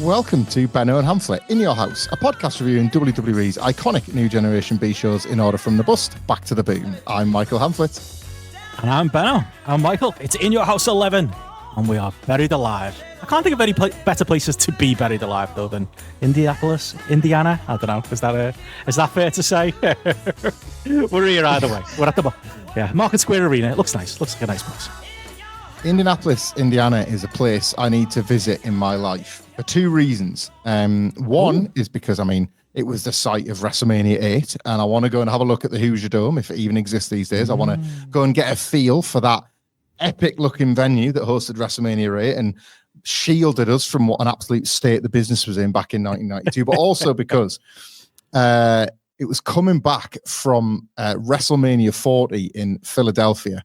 Welcome to Benno and Hamflett In Your House, a podcast reviewing WWE's iconic New Generation B shows in order from the bust back to the boom. I'm Michael Hamflett. And I'm Benno. I'm Michael. It's In Your House 11, and we are buried alive. I can't think of any better places to be buried alive, though, than Indianapolis, Indiana. I don't know. Is that fair to say? We're here either way. We're at the Market Square Arena. It looks nice. Looks like a nice place. Indianapolis, Indiana is a place I need to visit in my life for two reasons. One is because, it was the site of WrestleMania 8, and I want to go and have a look at the Hoosier Dome, if it even exists these days. I want to go and get a feel for that epic-looking venue that hosted WrestleMania 8 and shielded us from what an absolute state the business was in back in 1992, but also because it was coming back from WrestleMania 40 in Philadelphia.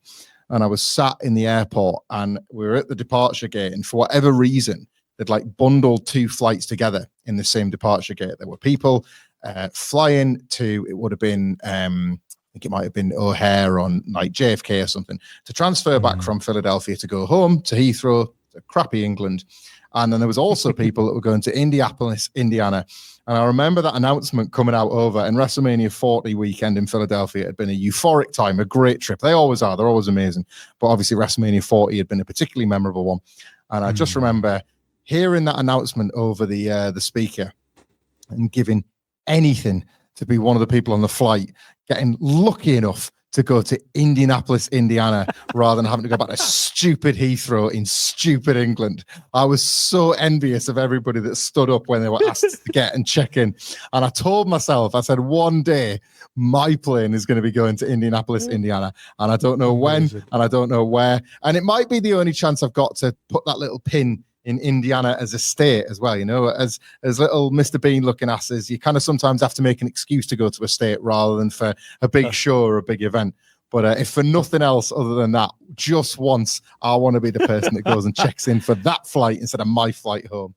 And I was sat in the airport and we were at the departure gate, and for whatever reason, they'd bundled two flights together in the same departure gate. There were people flying to, it would have been, I think it might have been O'Hare on JFK or something, to transfer back from Philadelphia to go home to Heathrow, to crappy England. And then there was also people that were going to Indianapolis, Indiana. And I remember that announcement coming out over, and WrestleMania 40 weekend in Philadelphia had been a euphoric time, a great trip. They always are. They're always amazing. But obviously WrestleMania 40 had been a particularly memorable one. And I just remember hearing that announcement over the speaker and giving anything to be one of the people on the flight, getting lucky enough to go to Indianapolis, Indiana, rather than having to go back to stupid Heathrow in stupid England. I was so envious of everybody that stood up when they were asked to get and check in. And I told myself, I said, one day my plane is going to be going to Indianapolis, Indiana. And I don't know when, and I don't know where. And it might be the only chance I've got to put that little pin in Indiana as a state as well. You know, as little Mr. Bean looking asses, you kind of sometimes have to make an excuse to go to a state rather than for a big show or a big event. But if for nothing else other than that, just once, I want to be the person that goes and checks in for that flight instead of my flight home.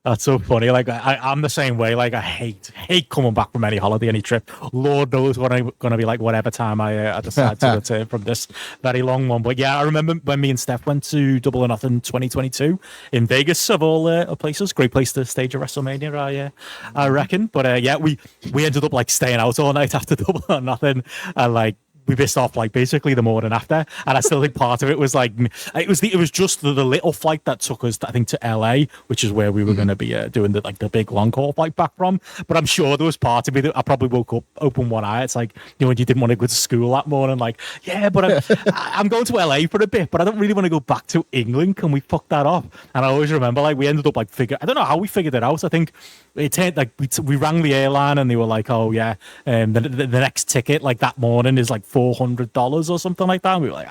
That's so funny. I'm the same way. I hate coming back from any holiday, any trip. Lord knows what I'm going to be like, whatever time I decide to return from this very long one. But yeah, I remember when me and Steph went to Double or Nothing 2022 in Vegas, of all places. Great place to stage a WrestleMania, I reckon. But yeah, we ended up staying out all night after Double or Nothing, and we missed off basically the morning after, and I still think part of it was it was just the little flight that took us, I think, to LA, which is where we were going to be doing the big long haul flight back from. But I'm sure there was part of me that I probably woke up, open one eye. It's when you didn't want to go to school that morning, yeah, but I'm going to LA for a bit, but I don't really want to go back to England. Can we fuck that up? And I always remember we ended up I don't know how we figured it out. I think it turned we rang the airline and they were oh yeah, the next ticket that morning is $400 or something like that. And we were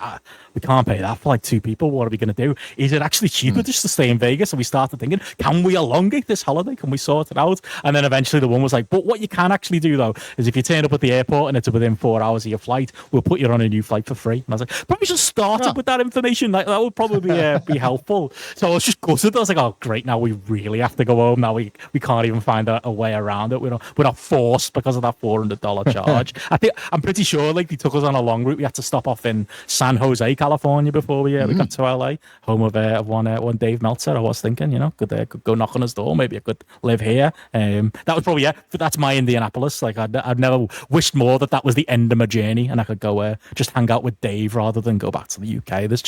we can't pay that for two people. What are we going to do? Is it actually cheaper just to stay in Vegas? And we started thinking, can we elongate this holiday? Can we sort it out? And then eventually the one was but what you can actually do though is if you turn up at the airport and it's within 4 hours of your flight, we'll put you on a new flight for free. And I was probably just started with that information. That would probably be helpful. So I was just gutted. I was oh great, now we really have to go home. Now we can't even find a way around it. We're not forced because of that $400 charge. I'm pretty sure they took us on a long route. We had to stop off in San Jose, California before we got to LA, home of one Dave Meltzer. I was thinking, could go knock on his door. Maybe I could live here. That was probably that's my Indianapolis. I'd never wished more that was the end of my journey, and I could go just hang out with Dave rather than go back to the UK. There's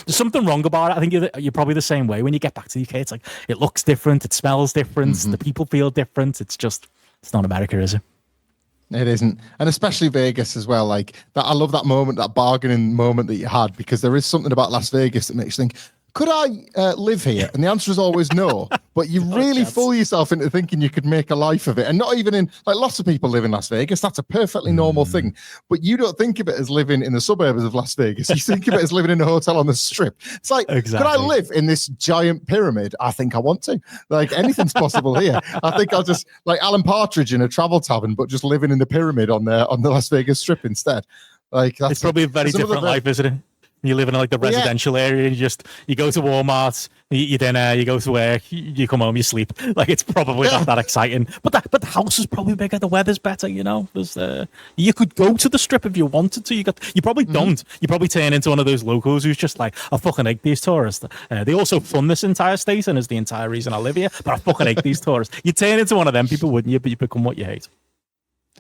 something wrong about it. I think you're probably the same way when you get back to the UK. It's it looks different, it smells different, the people feel different. It's not America, is it? It isn't. And especially Vegas as well. That I love that moment, that bargaining moment that you had, because there is something about Las Vegas that makes you think, could I live here? And the answer is always no. But you really fool yourself into thinking you could make a life of it. And not even in, lots of people live in Las Vegas. That's a perfectly normal thing. But you don't think of it as living in the suburbs of Las Vegas. You think of it as living in a hotel on the Strip. It's exactly. Could I live in this giant pyramid? I think I want to. Anything's possible here. I think I'll just, Alan Partridge in a travel tavern, but just living in the pyramid on the Las Vegas Strip instead. It's probably a very different life, isn't it? You live in like the residential area, and you go to Walmart, you eat your dinner, you go to work, you come home, you sleep. Like, it's probably not that exciting. But the house is probably bigger, the weather's better, you know. There's you could go to the strip if you wanted to. You probably don't. You probably turn into one of those locals who's just like, I fucking hate these tourists. They also fund this entire state and is the entire reason I live here, but I fucking hate these tourists. You turn into one of them people, wouldn't you? But you become what you hate.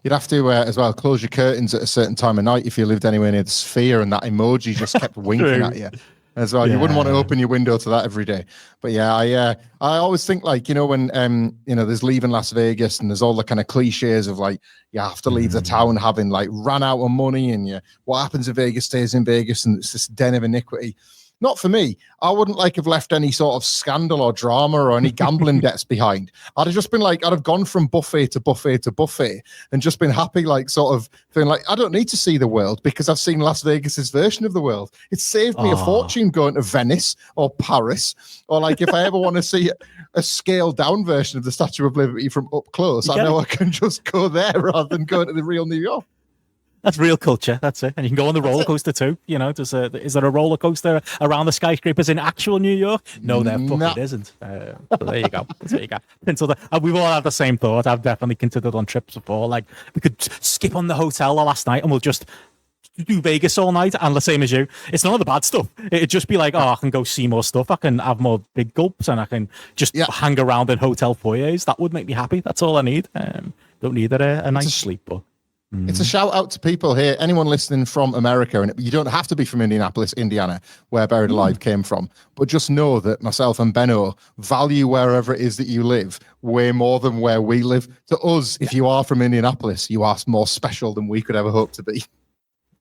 You'd have to, as well, close your curtains at a certain time of night if you lived anywhere near the Sphere and that emoji just kept winking at you as well. You wouldn't want to open your window to that every day. But yeah, I always think, like, you know, when, you know, there's leaving Las Vegas and there's all the kind of cliches of like, you have to leave the town having like ran out of money, and what happens in Vegas stays in Vegas, and it's this den of iniquity. Not for me. I wouldn't like have left any sort of scandal or drama or any gambling debts behind. I'd have just been like, I'd have gone from buffet to buffet to buffet and just been happy, like sort of feeling like I don't need to see the world because I've seen Las Vegas's version of the world. It saved me a fortune going to Venice or Paris, or like if I ever want to see a scaled down version of the Statue of Liberty from up close, I know I can just go there rather than going to the real New York. That's real culture. That's it. And you can go on the roller coaster too. You know, is there a roller coaster around the skyscrapers in actual New York? No, there fucking isn't. So there you go. There you go. We've all had the same thought. I've definitely considered on trips before. Like, we could skip on the hotel last night and we'll just do Vegas all night. And the same as you, it's none of the bad stuff. It'd just be like, I can go see more stuff. I can have more big gulps and I can just hang around in hotel foyers. That would make me happy. That's all I need. Don't need a nice sleep, but. It's a shout out to people here, anyone listening from America, and you don't have to be from Indianapolis, Indiana, where Buried Alive came from, but just know that myself and Benno value wherever it is that you live way more than where we live. To us, if you are from Indianapolis, you are more special than we could ever hope to be.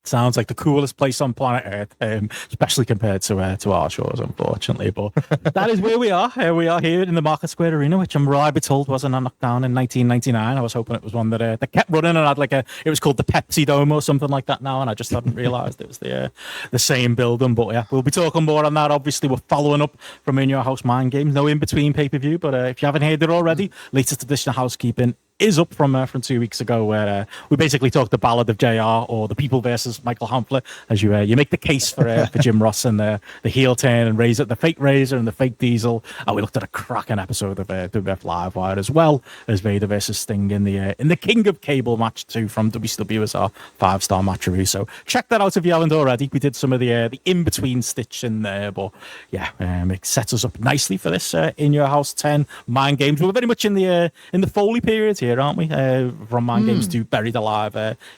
Sounds like the coolest place on planet Earth, especially compared to our shores, unfortunately. But that is where we are. We are here in the Market Square Arena, which I'm reliably told wasn't knocked down in 1999. I was hoping it was one that kept running and had it was called the Pepsi Dome or something like that now, and I just hadn't realised it was the same building. But yeah, we'll be talking more on that. Obviously, we're following up from In Your House Mind Games. No in-between pay-per-view, but if you haven't heard it already, latest edition of Housekeeping is up from 2 weeks ago, where we basically talked the Ballad of JR, or the People versus Michael Hamflett, as you make the case for Jim Ross and the heel turn and the fake Razor and the fake Diesel. And we looked at a cracking episode of WWF Live Wire, as well as Vader versus Sting in the King of Cable match 2 from WCW as our 5-star match review. So check that out if you haven't already. We did some of the in-between stitch in there, but yeah, it sets us up nicely for this In Your House 10 Mind Games. We're very much in the Foley period here, aren't we? From Mind Games to Buried Alive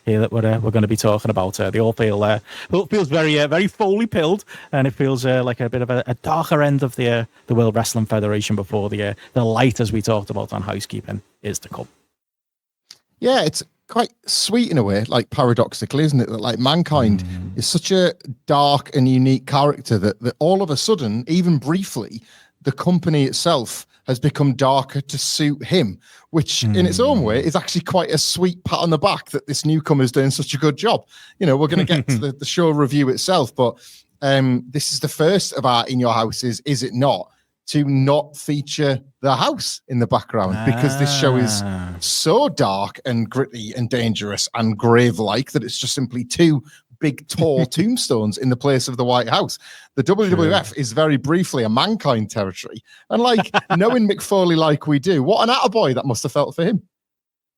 here that we're going to be talking about. They all feels very very Foley pilled, and it feels like a bit of a darker end of the World Wrestling Federation before the light, as we talked about on Housekeeping, is to come. Yeah, it's quite sweet in a way, like paradoxically, isn't it? That like Mankind is such a dark and unique character that all of a sudden, even briefly, the company itself has become darker to suit him, which in its own way is actually quite a sweet pat on the back that this newcomer is doing such a good job. You know, we're going to get to the show review itself, but this is the first of our In Your Houses, is it not, to not feature the house in the background, because this show is so dark and gritty and dangerous and grave-like that it's just simply two big, tall tombstones in the place of the White House. The WWF is very briefly a Mankind territory. And like, knowing Mick Foley like we do, what an attaboy that must have felt for him.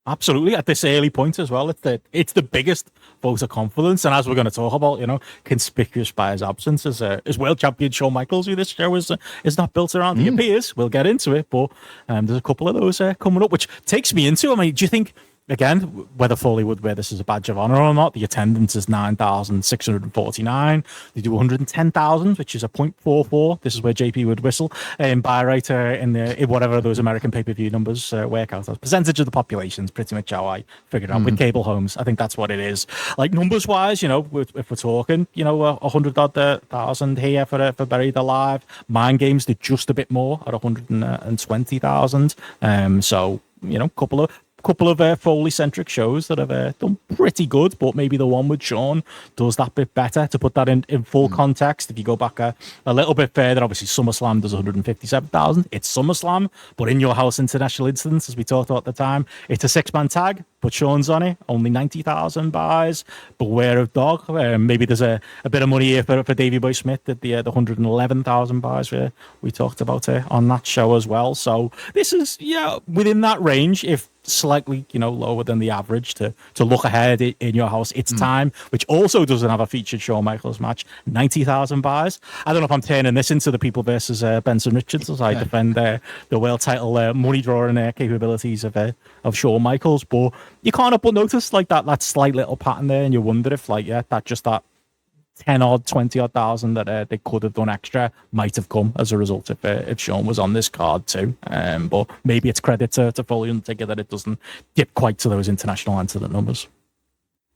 Absolutely, at this early point as well. It's the biggest vote of confidence, and as we're going to talk about, conspicuous by his absence as world champion Shawn Michaels, who this show is not built around. He appears. We'll get into it, but there's a couple of those coming up, which takes me into, do you think, again, whether Foley would wear this as a badge of honor or not, the attendance is 9,649. They do 110,000, which is a 0.44. This is where JP would whistle. Buy rate in whatever those American pay-per-view numbers work out as. Percentage of the population is pretty much how I figured out with cable homes. I think that's what it is. Like, numbers-wise, if we're talking, 100,000 here for Buried Alive. Mind Games did just a bit more at 120,000. So, couple of couple of Foley-centric shows that have done pretty good, but maybe the one with Shawn does that bit better. To put that in full context, if you go back a little bit further, obviously SummerSlam does 157,000. It's SummerSlam, but In Your House International Incidents, as we talked about at the time, it's a 6-man tag, but Shawn's on it, only 90,000 buys. Beware of Dog. Maybe there's a bit of money here for Davey Boy Smith at the 111,000 buys we talked about on that show as well. So this is within that range, if slightly lower than the average to look ahead in Your House. It's time, which also doesn't have a featured Shawn Michaels match. 90,000 buys. I don't know if I'm turning this into the People versus Benson Richards as I defend the world title money drawing capabilities of Shawn Michaels, but you can't help but notice like that slight little pattern there, and you wonder if that 10 odd, 20 odd thousand that they could have done extra might have come as a result if Shawn was on this card too. But maybe it's credit to Foley Undertaker that it doesn't dip quite to those international incident numbers.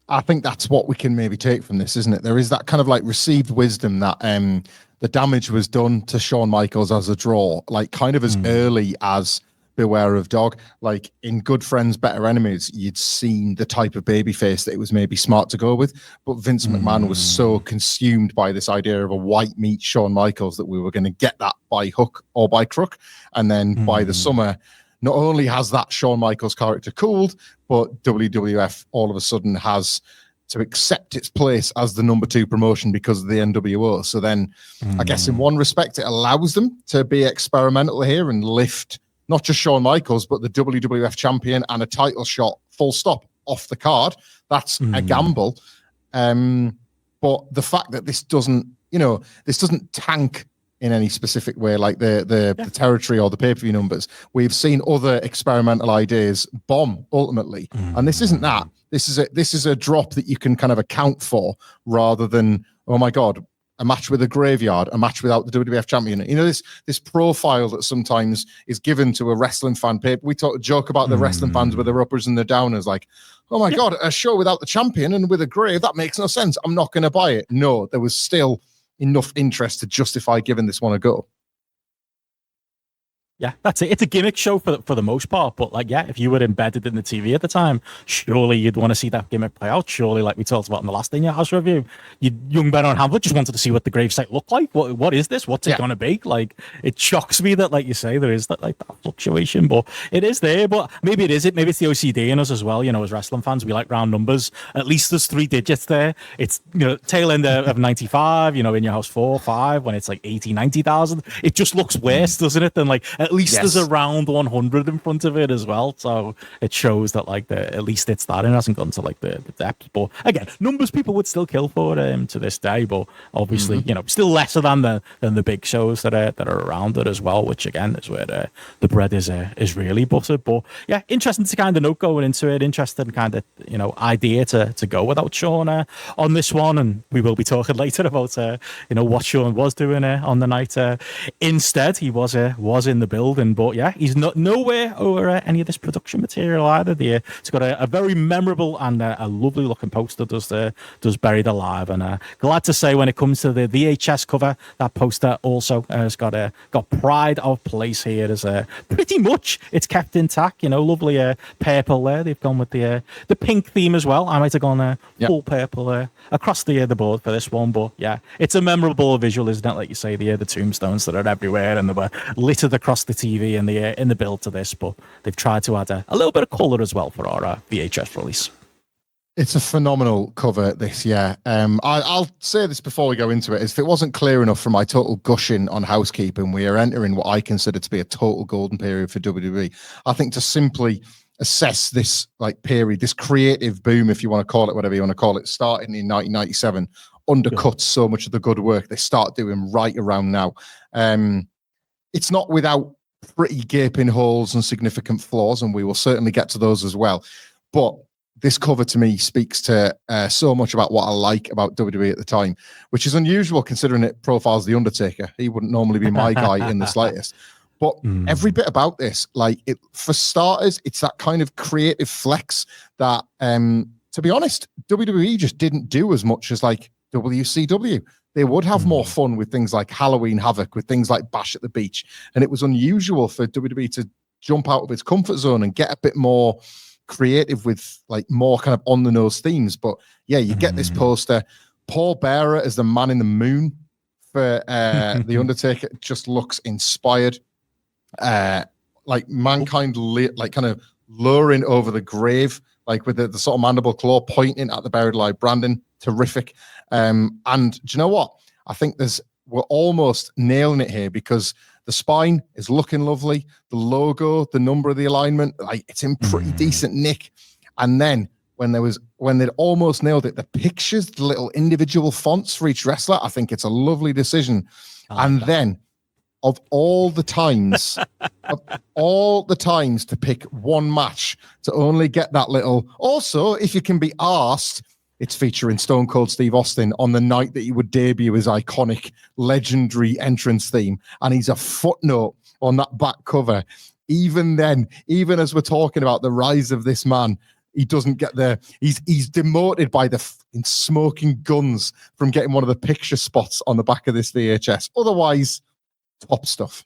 I think that's what we can maybe take from this, isn't it? There is that kind of like received wisdom that the damage was done to Shawn Michaels as a draw, like kind of as early as Beware of Dog. Like in Good Friends, Better Enemies, you'd seen the type of babyface that it was maybe smart to go with, but Vince McMahon was so consumed by this idea of a white meat Shawn Michaels that we were going to get that by hook or by crook. And then by the summer, not only has that Shawn Michaels character cooled, but WWF all of a sudden has to accept its place as the number 2 promotion because of the NWO. So then I guess in one respect, it allows them to be experimental here and lift not just Shawn Michaels, but the WWF champion and a title shot, full stop, off the card. That's a gamble. But the fact that this doesn't tank in any specific way, like the territory or the pay-per-view numbers. We've seen other experimental ideas bomb ultimately. And this isn't that. This is a drop that you can kind of account for rather than, oh my God, a match with a graveyard, a match without the WWF champion. This profile that sometimes is given to a wrestling fan. We joke about the wrestling fans with their uppers and the downers, like, oh my God, a show without the champion and with a grave, that makes no sense. I'm not going to buy it. No, there was still enough interest to justify giving this one a go. Yeah, that's it. It's a gimmick show for the most part, but if you were embedded in the TV at the time, surely you'd want to see that gimmick play out. Surely, like we talked about in the last In Your House review, young Benno and Hamflett just wanted to see what the gravesite looked like. What is this? What's it going to be? Like, it shocks me that, like you say, there is that fluctuation, but it is there. But maybe it is it. Maybe it's the OCD in us as well. As wrestling fans, we like round numbers. At least there's 3 digits there. It's tail end of 95. In Your House 4, 5 when it's like 80, 90,000. It just looks worse, doesn't it? Than at least there's around 100 in front of it as well, so it shows that at least it's that, and it hasn't gone to the depth. But again, numbers people would still kill for to this day, but obviously still lesser than the big shows that are around it as well, which again is where the bread is really buttered. But yeah, interesting to kind of note going into it, interesting kind of idea to go without Shawn on this one, and we will be talking later about what Shawn was doing on the night. Instead, he was in the building, but yeah, he's not nowhere over any of this production material either. It's got a very memorable and a lovely looking poster does Buried Alive, and glad to say when it comes to the VHS cover, that poster also has got pride of place here. As pretty much it's kept intact, lovely purple there. They've gone with the pink theme as well. I might have gone full purple across the board for this one, but yeah, it's a memorable visual, isn't it? Like you say, the tombstones that are everywhere and they were littered across the TV in the build to this, but they've tried to add a little bit of color as well for our VHS release. It's a phenomenal cover, this, yeah. I'll say this before we go into it. If it wasn't clear enough from my total gushing on Housekeeping, we are entering what I consider to be a total golden period for WWE. I think to simply assess this period, this creative boom, if you want to call it whatever you want to call it, starting in 1997, undercuts so much of the good work they start doing right around now. It's not without pretty gaping holes and significant flaws, and we will certainly get to those as well. But this cover to me speaks to so much about what I like about WWE at the time, which is unusual considering it profiles The Undertaker. He wouldn't normally be my guy in the slightest. But every bit about this, for starters, it's that kind of creative flex that, to be honest, WWE just didn't do as much as WCW. They would have more fun with things like Halloween Havoc, with things like Bash at the Beach. And it was unusual for WWE to jump out of its comfort zone and get a bit more creative with like more kind of on the nose themes. But yeah, you get this poster. Paul Bearer as the man in the moon for the Undertaker just looks inspired. Like Mankind, like kind of luring over the grave, like with the sort of mandible claw pointing at the buried alive Brandon. Terrific. And do you know what? I think we're almost nailing it here, because the spine is looking lovely. The logo, the number of the alignment, like it's in pretty decent nick. And then when they'd almost nailed it, the pictures, the little individual fonts for each wrestler, I think it's a lovely decision. Then of all the times to pick one match to only get that little, also, if you can be asked, it's featuring Stone Cold Steve Austin on the night that he would debut his iconic, legendary entrance theme. And he's a footnote on that back cover. Even then, even as we're talking about the rise of this man, he doesn't get there. He's demoted by the smoking guns from getting one of the picture spots on the back of this VHS. Otherwise, top stuff.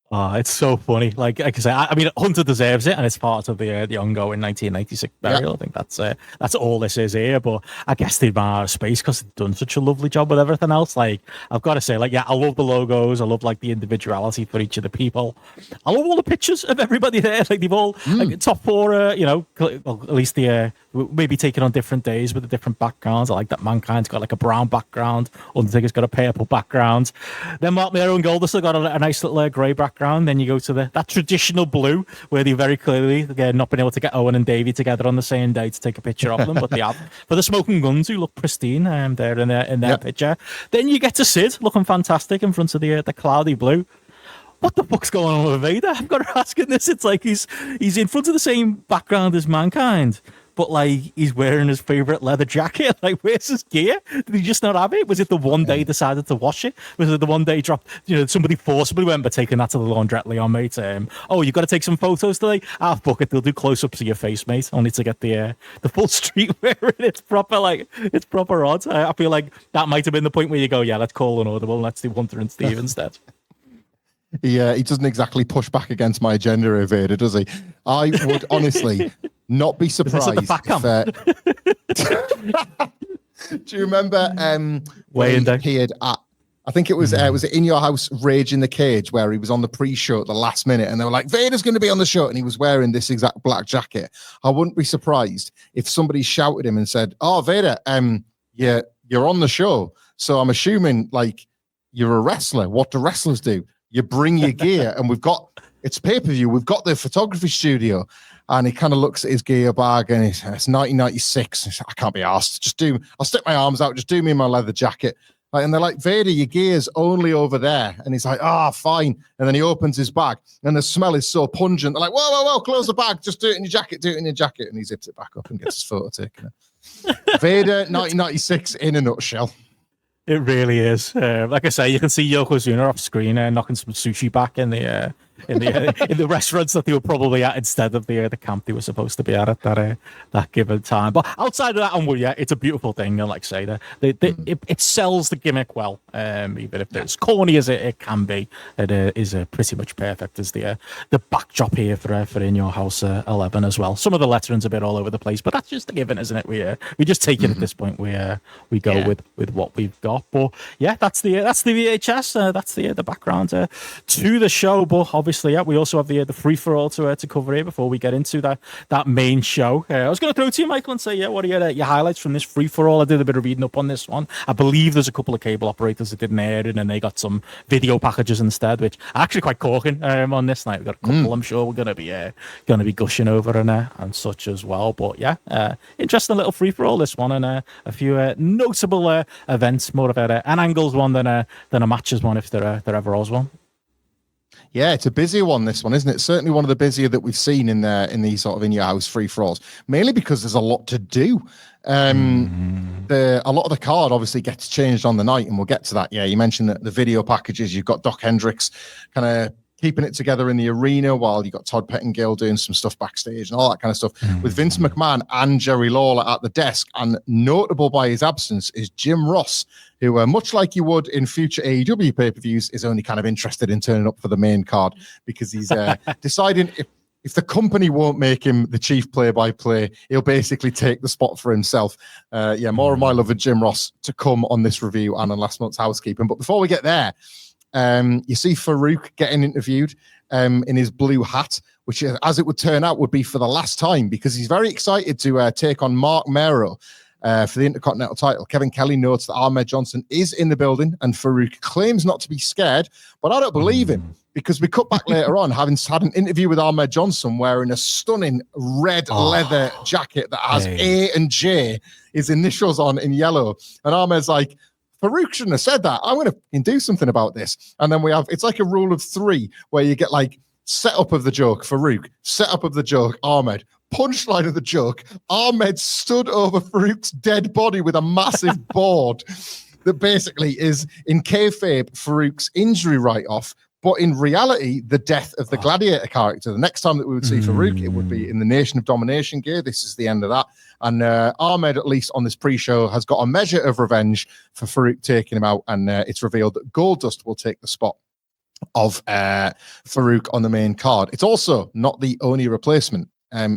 Oh, it's so funny. Like I say, I mean, Hunter deserves it, and it's part of the ongoing 1996 burial. I think that's all this is here. But I guess they've run out of space because they've done such a lovely job with everything else. Like, I've got to say, like, yeah, I love the logos. I love like the individuality for each of the people. I love all the pictures of everybody there. Like, they've all like top four. Well, at least the maybe taken on different days with the different backgrounds. I like that Mankind's got like a brown background. Undertaker's got a purple background. Then Mark Mero and Goldust have got a nice little grey background. Then you go to that traditional blue, where they very clearly not been able to get Owen and Davey together on the same day to take a picture of them, but they have for the Smoking Guns, who look pristine there in their picture. Then you get to Sid looking fantastic in front of the cloudy blue. What the fuck's going on with Vader? I've got to ask him this. It's like he's in front of the same background as Mankind, but like he's wearing his favorite leather jacket. Like, where's his gear? Did he just not have it? Was it the one day he decided to wash it? Was it the one day he dropped? Somebody forcibly went, but taking that to the laundrette, Leon, mate. You got to take some photos today. Fuck it, they'll do close-ups of your face, mate. Only to get the full street wearing. It's proper odd. I feel like that might have been the point where you go, yeah, let's call an audible. Let's do Hunter and Steve instead. Yeah, he doesn't exactly push back against my agenda, Vader, does he? I would honestly not be surprised if, do you remember when he appeared at, I think it was In Your House, Rage in the Cage, where he was on the pre-show at the last minute, and they were like, Vader's going to be on the show, and he was wearing this exact black jacket. I wouldn't be surprised if somebody shouted him and said, "Oh, Vader, yeah, you're on the show, so I'm assuming like you're a wrestler. What do wrestlers do? You bring your gear, and it's pay-per-view. We've got the photography studio." And he kind of looks at his gear bag, and it's 1996. I can't be asked. I'll stick my arms out. Just do me in my leather jacket. And they're like, Vader, your gear's only over there. And he's like, fine. And then he opens his bag, and the smell is so pungent. They're like, whoa, close the bag. Just do it in your jacket. And he zips it back up and gets his photo taken. Vader, 1996 in a nutshell. It really is. Like I say, you can see Yokozuna off screen knocking some sushi back in the in the restaurants that they were probably at instead of the camp they were supposed to be at that given time. But outside of that, it's a beautiful thing. And like I say, it sells the gimmick well. Even if it's corny as it can be, it is pretty much perfect as the backdrop here for In Your House 11 as well. Some of the lettering's a bit all over the place, but that's just a given, isn't it? We just take it at this point. We go with what we've got. But yeah, that's the VHS. That's the background to the show. But obviously, we also have the free for all to cover here before we get into that main show. I was going to throw to you, Michael, and say, what are your highlights from this free for all? I did a bit of reading up on this one. I believe there's a couple of cable operators that didn't air it, and they got some video packages instead, which are actually quite corking on this night. We've got a couple I'm sure we're going to be gushing over and such as well. But yeah, interesting little free for all this one, and a few notable events, more of an angles one than a matches one, if there ever was one. Yeah, it's a busy one, this one, isn't it? Certainly one of the busier that we've seen in these sort of In Your House free-for-alls, mainly because there's a lot to do. A lot of the card obviously gets changed on the night, and we'll get to that. Yeah, you mentioned that the video packages, you've got Doc Hendricks kind of keeping it together in the arena, while you got Todd Pettengill doing some stuff backstage and all that kind of stuff, with Vince McMahon and Jerry Lawler at the desk. And notable by his absence is Jim Ross, who, much like you would in future AEW pay-per-views, is only kind of interested in turning up for the main card, because he's deciding if if the company won't make him the chief play-by-play, he'll basically take the spot for himself. More of my love of Jim Ross to come on this review and on last month's Housekeeping. But before we get there, you see Farouk getting interviewed in his blue hat, which, as it would turn out, would be for the last time, because he's very excited to take on Mark Mero for the Intercontinental title. Kevin Kelly notes that Ahmed Johnson is in the building, and Farouk claims not to be scared, but I don't believe him, because we cut back later on, having had an interview with Ahmed Johnson wearing a stunning red leather jacket that has A and J, his initials on in yellow. And Ahmed's like, Farouk shouldn't have said that. I'm going to do something about this. And then we have, it's like a rule of three where you get like setup of the joke, Farouk, setup of the joke, Ahmed, punchline of the joke. Ahmed stood over Farouk's dead body with a massive board that basically is, in kayfabe, Farouk's injury write-off, but in reality, the death of the Gladiator character. The next time that we would see Farouk, it would be in the Nation of Domination gear. This is the end of that. And Ahmed, at least on this pre-show, has got a measure of revenge for Farouk taking him out, and it's revealed that Goldust will take the spot of Farouk on the main card. It's also not the only replacement.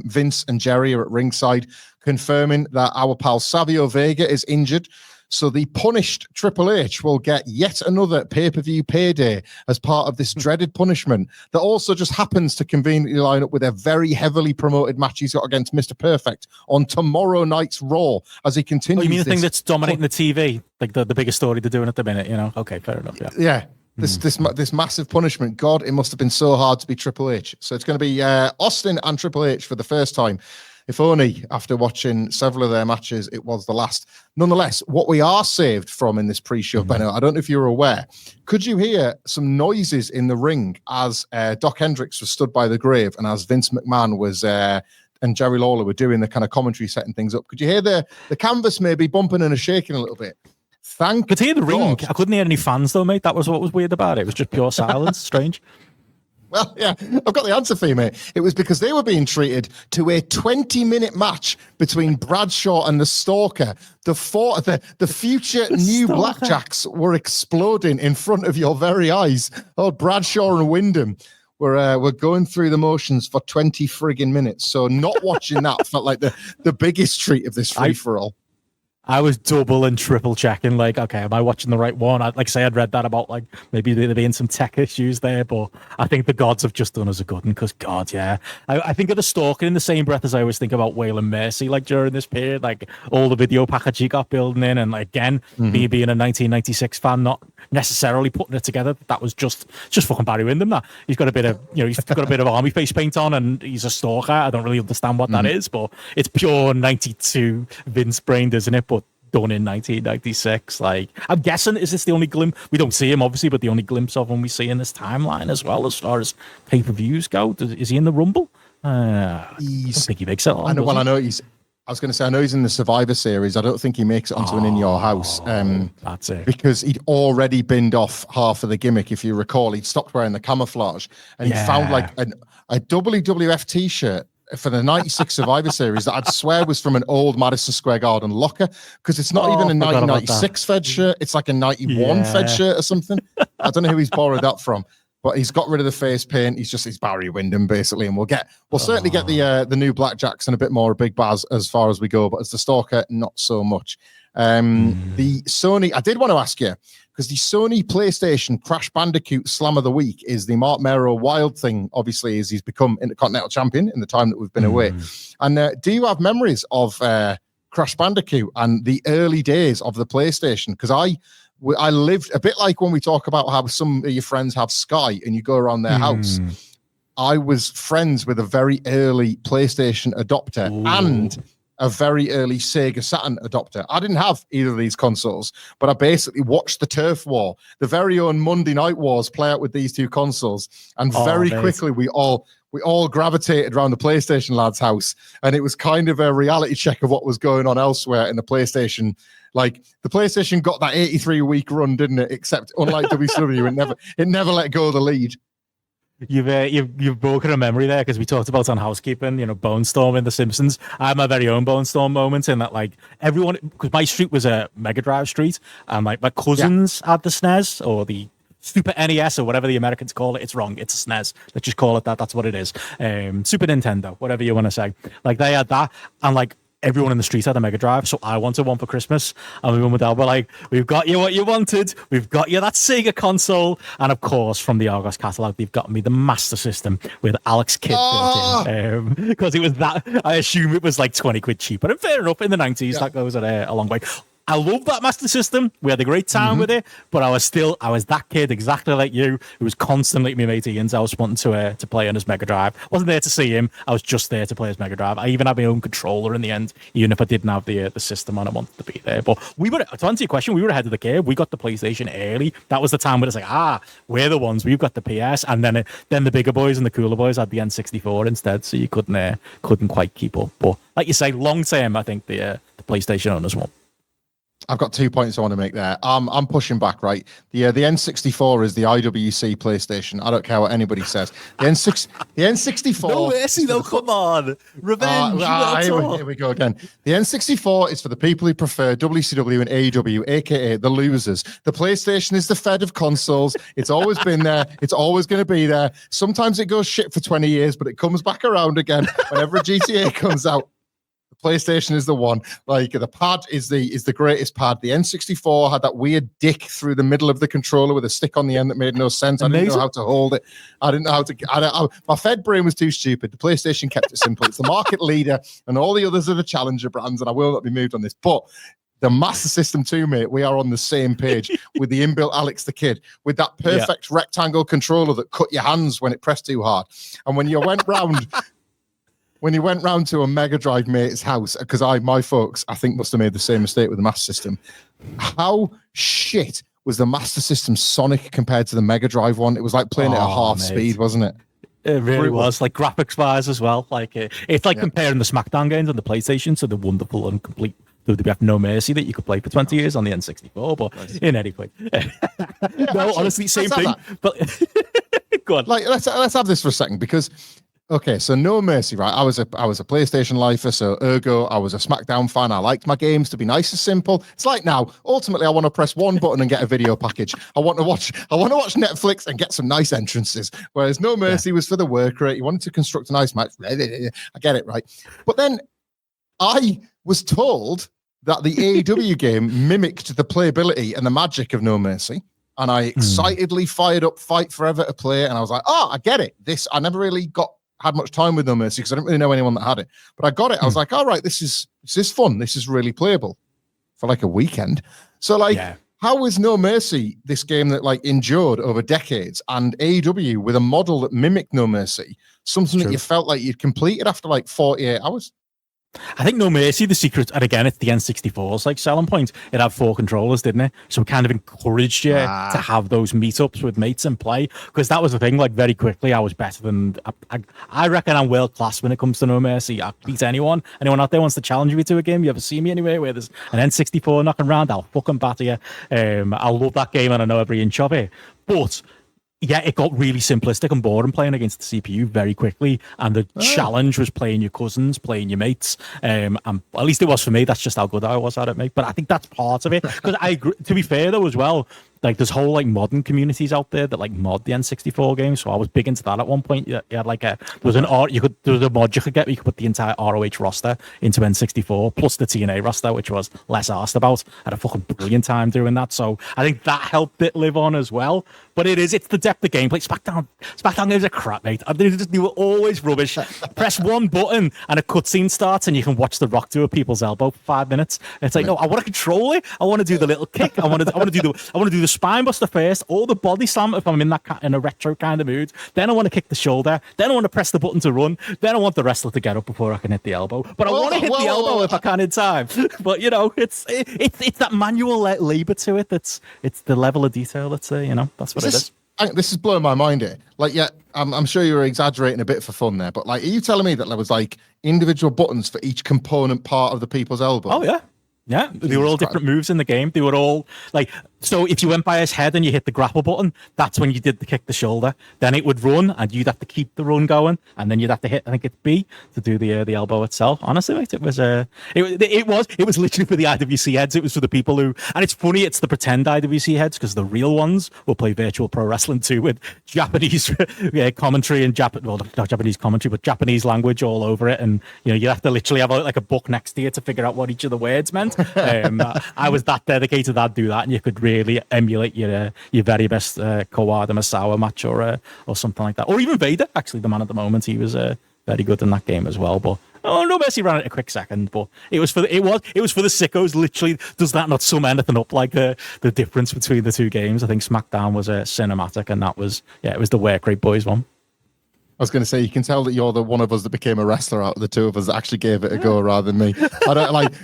Vince and Jerry are at ringside confirming that our pal Savio Vega is injured. So the punished Triple H will get yet another pay-per-view payday as part of this dreaded punishment that also just happens to conveniently line up with a very heavily promoted match he's got against Mr. Perfect on tomorrow night's Raw as he continues. Oh, you mean the thing that's dominating the TV? Like the biggest story they're doing at the minute, you know? Okay, fair enough, yeah. Yeah. This massive punishment. God, it must have been so hard to be Triple H. So it's going to be Austin and Triple H for the first time. If only after watching several of their matches, it was the last. Nonetheless, what we are saved from in this pre-show, Benno, I don't know if you're aware, could you hear some noises in the ring as Doc Hendricks was stood by the grave and as Vince McMahon was and Jerry Lawler were doing the kind of commentary, setting things up? Could you hear the canvas maybe bumping and shaking a little bit? I could hear the ring. I couldn't hear any fans though, mate. That was what was weird about it. It was just pure silence. Strange. Well, yeah, I've got the answer for you, mate. It was because they were being treated to a 20-minute match between Bradshaw and the Stalker. The future new Blackjacks were exploding in front of your very eyes. Oh, Bradshaw and Wyndham were going through the motions for 20 friggin' minutes. So not watching that felt like the biggest treat of this free-for-all. I was double and triple checking, like, okay, am I watching the right one? I'd read that about, like, maybe there being some tech issues there, but I think the gods have just done us a good one, because, God, yeah. I think of the Stalker in the same breath as I always think about Waylon Mercy, like, during this period, like, all the video package he got building in, and, like, again, me being a 1996 fan, not necessarily putting it together, that was just fucking Barry Windham, that. He's got a bit of, he's got a bit of army face paint on, and he's a Stalker. I don't really understand what that is, but it's pure 92 Vince brained, isn't it? But done in 1996. Like, I'm guessing, is this the only glimpse? We don't see him, obviously, but the only glimpse of him we see in this timeline as well, as far as pay-per-views go. Is he in the Rumble? I don't think he makes it on. I know he's in the Survivor Series. I don't think he makes it onto an In Your House. That's it. Because he'd already binned off half of the gimmick. If you recall, he'd stopped wearing the camouflage, and he found like a WWF T-shirt for the 96 Survivor Series that I'd swear was from an old Madison Square Garden locker, because it's not even a 1996 Fed shirt. It's like a 91 Fed shirt or something. I don't know who he's borrowed that from, but he's got rid of the face paint. He's Barry Windham, basically. And we'll certainly get the new Blackjacks and a bit more Big Baz as far as we go, but as the Stalker, not so much. The Sony, I did want to ask you, because the Sony PlayStation Crash Bandicoot Slam of the Week is the Mark Mero Wild thing, obviously, as he's become Intercontinental Champion in the time that we've been away. And do you have memories of Crash Bandicoot and the early days of the PlayStation? Because I lived a bit like when we talk about how some of your friends have Sky and you go around their house. I was friends with a very early PlayStation adopter and a very early Sega Saturn adopter. I didn't have either of these consoles, but I basically watched the turf war, the very own Monday Night Wars, play out with these two consoles. And very quickly, we all gravitated around the PlayStation lad's house. And it was kind of a reality check of what was going on elsewhere in the PlayStation. Like, the PlayStation got that 83-week run, didn't it? Except, unlike WCW, it never let go of the lead. You've broken a memory there, because we talked about on Housekeeping, Bone Storm in The Simpsons. I had my very own Bone Storm moment in that, like, everyone, because my street was a Mega Drive street, and like my cousins had the SNES or the Super NES or whatever the Americans call it. It's wrong. It's a SNES. Let's just call it that. That's what it is. Super Nintendo, whatever you want to say. Like they had that, and like everyone in the streets had a Mega Drive, so I wanted one for Christmas. And my mum and dad were like, "We've got you what you wanted. We've got you that Sega console." And of course, from the Argos catalogue, they've got me the Master System with Alex Kidd built in, because it was that. I assume it was like 20 quid cheaper. And fair enough, in the 90s, that goes a long way. I love that Master System. We had a great time with it, but I was that kid exactly like you who was constantly at my mate Ian's house wanting to play on his Mega Drive. Wasn't there to see him. I was just there to play his Mega Drive. I even had my own controller in the end, even if I didn't have the system on. I wanted to be there. But we were, to answer your question, we were ahead of the game. We got the PlayStation early. That was the time where it's like, we're the ones. We've got the PS, and then the bigger boys and the cooler boys had the N64 instead, so you couldn't quite keep up. But like you say, long term, I think the PlayStation owners won. I've got 2 points I want to make there. I'm pushing back, right? The N64 is the IWC PlayStation. I don't care what anybody says. The N64. No mercy, though. Come on, revenge. Here we go again. The N64 is for the people who prefer WCW and AEW, aka the losers. The PlayStation is the Fed of consoles. It's always been there. It's always going to be there. Sometimes it goes shit for 20 years, but it comes back around again whenever a GTA comes out. PlayStation is the one. Like the pad is the greatest pad. The N64 had that weird dick through the middle of the controller with a stick on the end that made no sense. Amazing. I didn't know how to hold it. I didn't know how to. My Fed brain was too stupid. The PlayStation kept it simple. It's the market leader, and all the others are the challenger brands. And I will not be moved on this. But the Master System 2, mate, we are on the same page with the inbuilt Alex the Kid, with that perfect rectangle controller that cut your hands when it pressed too hard, and when you went round. When you went round to a Mega Drive mate's house, because my folks, I think, must have made the same mistake with the Master System. How shit was the Master System Sonic compared to the Mega Drive one? It was like playing it at half speed, wasn't it? It really was. Like graphics wise as well. Like it's like comparing the SmackDown games on the PlayStation to the wonderful and complete WWF No Mercy that you could play for 20 years on the N64. But in any way, no, honestly, same thing. But go on. Like let's have this for a second, because. Okay, so No Mercy, right? I was a PlayStation lifer, so ergo I was a SmackDown fan. I liked my games to be nice and simple. It's like now, ultimately, I want to press one button and get a video package. I want to watch Netflix and get some nice entrances. Whereas No Mercy was for the work rate. You wanted to construct a nice match. I get it, right? But then I was told that the AEW game mimicked the playability and the magic of No Mercy. And I excitedly fired up Fight Forever to play, and I was like, I get it. I never really had much time with No Mercy because I didn't really know anyone that had it, but I got it. I was like, all right, this is fun. This is really playable for like a weekend. So like, how is No Mercy this game that like endured over decades, and AEW with a model that mimicked No Mercy, something that you felt like you'd completed after like 48 hours? I think No Mercy, the secret, and again, it's the N64's like selling point. It had 4 controllers, didn't it? So it kind of encouraged you to have those meetups with mates and play, because that was the thing. Like very quickly, I was better than I reckon I'm world class when it comes to No Mercy. I beat anyone. Anyone out there wants to challenge me to a game? You ever see me anywhere where there's an N64 knocking around? I'll fucking batter you. I love that game, and I know every inch of it. But yeah, it got really simplistic and boring playing against the CPU very quickly, and the challenge was playing your cousins, playing your mates. And at least it was for me. That's just how good I was at it, mate. But I think that's part of it. Because I agree, to be fair though, as well, like there's whole like modern communities out there that like mod the N64 game. So I was big into that at one point. You had like there was a mod you could get where you could put the entire ROH roster into N64 plus the TNA roster, which was less asked about. I had a fucking brilliant time doing that. So I think that helped it live on as well. But it's the depth of gameplay. SmackDown games are crap, mate. They were always rubbish. Press one button and a cutscene starts, and you can watch The Rock do a people's elbow for 5 minutes. And it's like, no, I want to control it. I want to do the little kick. I want to do the spine buster first, or the body slam if I'm in a retro kind of mood. Then I want to kick the shoulder. Then I want to press the button to run. Then I want the wrestler to get up before I can hit the elbow. But I want to hit the elbow if I can in time. But it's that manual labor to it. It's the level of detail. Let's say that's what it is. This is blowing my mind here. Like, yeah, I'm sure you were exaggerating a bit for fun there, but like, are you telling me that there was like individual buttons for each component part of the people's elbow? Oh yeah. Yeah, they were all different moves in the game. They were all like, so if you went by his head and you hit the grapple button, that's when you did the kick the shoulder. Then it would run, and you'd have to keep the run going, and then you'd have to hit, I think it's B, to do the elbow itself. Honestly, mate, it was literally for the IWC heads. It was for the people who, and it's funny, it's the pretend IWC heads, because the real ones will play Virtual Pro Wrestling 2 with Japanese commentary and not Japanese commentary, but Japanese language all over it, and you have to literally have a book next to you to figure out what each of the words meant. I was that dedicated, I'd do that, and you could really emulate your very best Kawada Masawa match or something like that, or even Vader, actually, the man at the moment. He was very good in that game as well. But No Mercy ran it a quick second, but it was for the sickos. Literally, does that not sum anything up like the difference between the two games? I think SmackDown was cinematic, and that was it was the Work Rate Boys one. I was going to say, you can tell that you're the one of us that became a wrestler out of the two of us that actually gave it a go rather than me. I don't like.